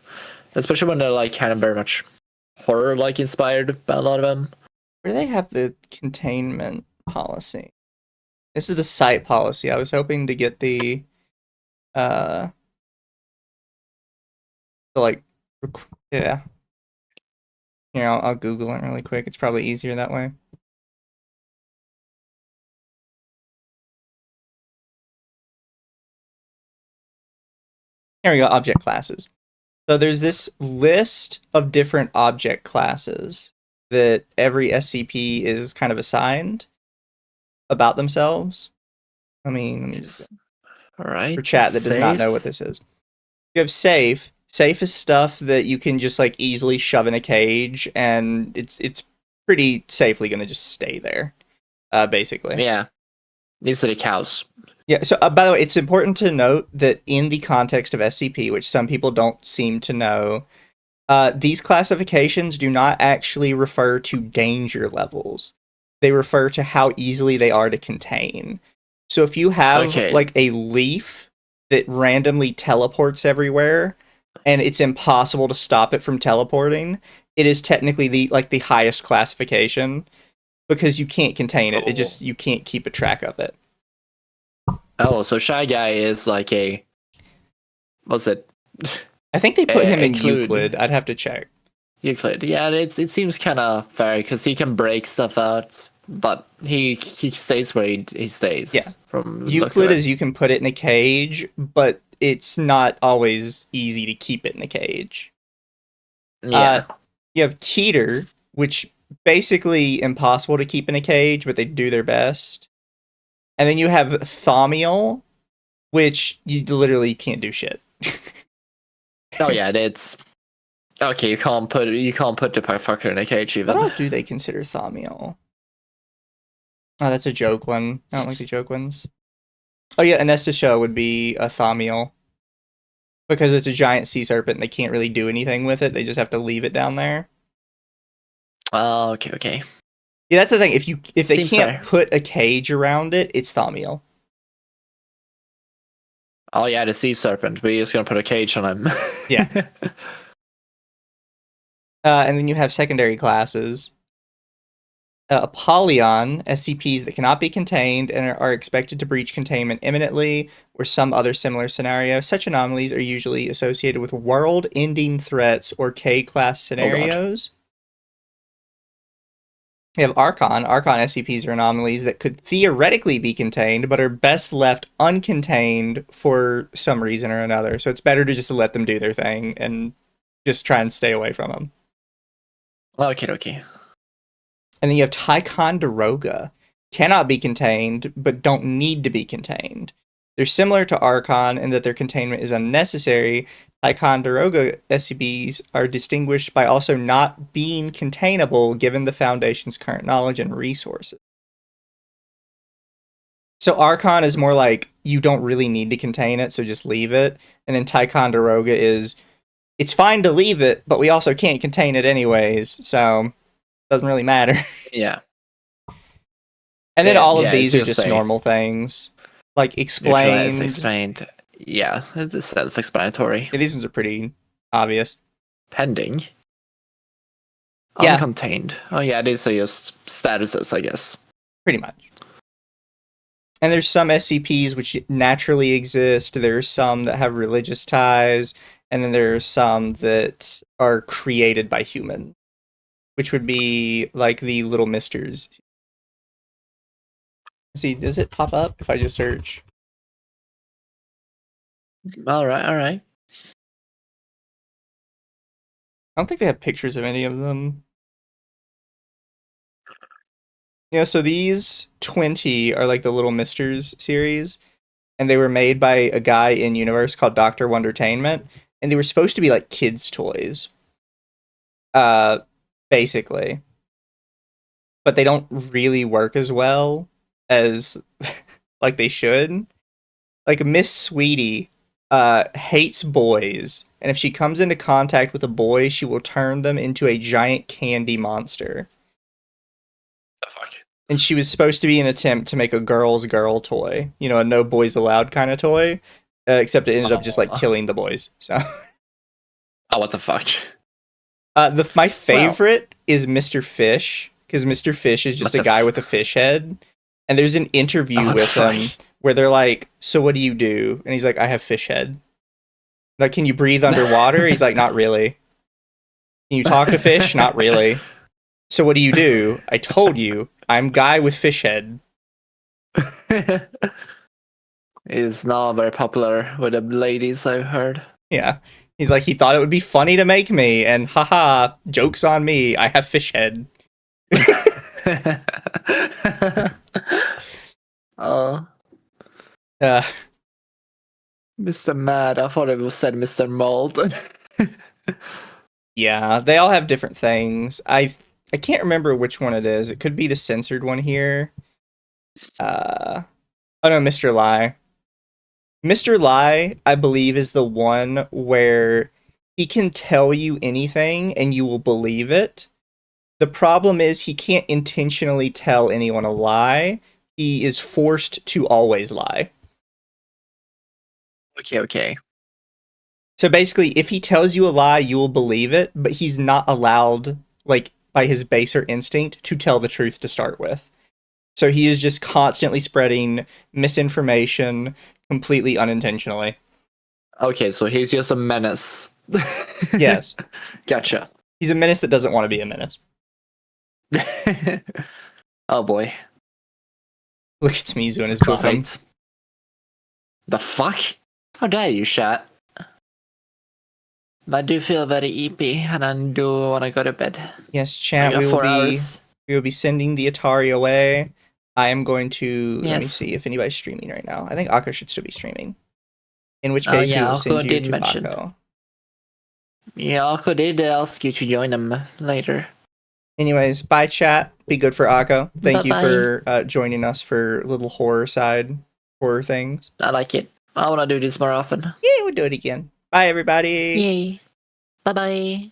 especially when they're like kind of very much horror like inspired by a lot of them. Where do they have the containment policy? This is the site policy. I was hoping to get the So like, yeah. Here, I'll Google it really quick. It's probably easier that way. Here we go, object classes. So there's this list of different object classes that every SCP is kind of assigned about themselves. Let me just... All right. For chat that does not know what this is. You have safe. Safe is stuff that you can just like easily shove in a cage, and it's pretty safely going to just stay there, basically. Yeah. These are the cows. Yeah, so by the way, it's important to note that in the context of SCP, which some people don't seem to know, these classifications do not actually refer to danger levels. They refer to how easily they are to contain. So if you have like a leaf that randomly teleports everywhere, and it's impossible to stop it from teleporting, it is technically the highest classification, because you can't contain it. You can't keep a track of it. Oh, so Shy Guy is like a... What's it? I think they put him in Euclid. I'd have to check. Euclid. Yeah, it seems kind of fair, because he can break stuff out, but he stays where he stays. Yeah. From Euclid is you can put it in a cage, but it's not always easy to keep it in a cage. Yeah. You have Keter, which basically impossible to keep in a cage, but they do their best. And then you have Thaumiel, which you literally can't do shit. Oh yeah, it's okay. You can't put the fucker in a cage even. What all do they consider Thaumiel? Oh, that's a joke one. I don't like the joke ones. Oh yeah, Anesthesia would be a Thaumiel, because it's a giant sea serpent and they can't really do anything with it. They just have to leave it down there. Oh, okay. Yeah, that's the thing. If they can't put a cage around it, it's Thaumiel. Oh yeah, the sea serpent. We're just gonna put a cage on him. Yeah. And then you have secondary classes. Apollyon, SCPs that cannot be contained and are expected to breach containment imminently, or some other similar scenario. Such anomalies are usually associated with world-ending threats or K-class scenarios. You have Archon. Archon SCPs are anomalies that could theoretically be contained, but are best left uncontained for some reason or another. So it's better to just let them do their thing and just try and stay away from them. Okay. And then you have Ticonderoga. Cannot be contained, but don't need to be contained. They're similar to Archon in that their containment is unnecessary. Ticonderoga SCPs are distinguished by also not being containable given the Foundation's current knowledge and resources. So Archon is more like, you don't really need to contain it, so just leave it. And then Ticonderoga is, it's fine to leave it, but we also can't contain it anyways, so doesn't really matter. Yeah. And then all of these are just normal things. Like explained. Yeah, it's self-explanatory. Yeah, these ones are pretty obvious. Pending. Yeah. Uncontained. Oh yeah, these are just statuses, I guess. Pretty much. And there's some SCPs which naturally exist. There's some that have religious ties. And then there's some that are created by humans, which would be like the Little Misters. See, does it pop up if I just search? All right. I don't think they have pictures of any of them. Yeah, so these 20 are like the Little Misters series, and they were made by a guy in universe called Dr. Wondertainment, and they were supposed to be like kids' toys. Basically. But they don't really work as well as like they should. Like Miss Sweetie hates boys, and if she comes into contact with a boy, she will turn them into a giant candy monster. The fuck? And she was supposed to be an attempt to make a girl's girl toy, you know, a no boys allowed kind of toy, except it ended up just like killing the boys. So. Oh, what the fuck? My favorite is Mr. Fish, because Mr. Fish is just a guy with a fish head. And there's an interview with him where they're like, "So what do you do?" And he's like, "I have fish head." Like, "Can you breathe underwater?" He's like, "Not really." "Can you talk to fish?" "Not really." "So what do you do?" "I told you, I'm guy with fish head." Is now very popular with the ladies, I've heard. Yeah. He's like, he thought it would be funny to make me, and haha, joke's on me, I have fish head. Oh. Mr. Mad, I thought it was said Mr. Mold. Yeah, they all have different things. I can't remember which one it is. It could be the censored one here. Oh no, Mr. Lie. Mr. Lie, I believe, is the one where he can tell you anything and you will believe it. The problem is he can't intentionally tell anyone a lie. He is forced to always lie. Okay. So basically, if he tells you a lie, you will believe it, but he's not allowed, like, by his baser instinct, to tell the truth to start with. So he is just constantly spreading misinformation completely unintentionally. Okay, so he's just a menace. Yes. Gotcha. He's a menace that doesn't want to be a menace. Oh boy. Look at Smizu and his buffing. The fuck? How dare you, chat? I do feel very eepy, and I do want to go to bed. Yes, chat, we will be sending the Atari away. I am going to let me see if anybody's streaming right now. I think Akko should still be streaming. In which case, we will send you to Akko. Yeah, Akko did ask you to join them later. Anyways, bye chat. Be good for Akko. Thank you for joining us for little horror things. I like it. I want to do this more often. Yeah, we'll do it again. Bye everybody. Yay. Bye bye.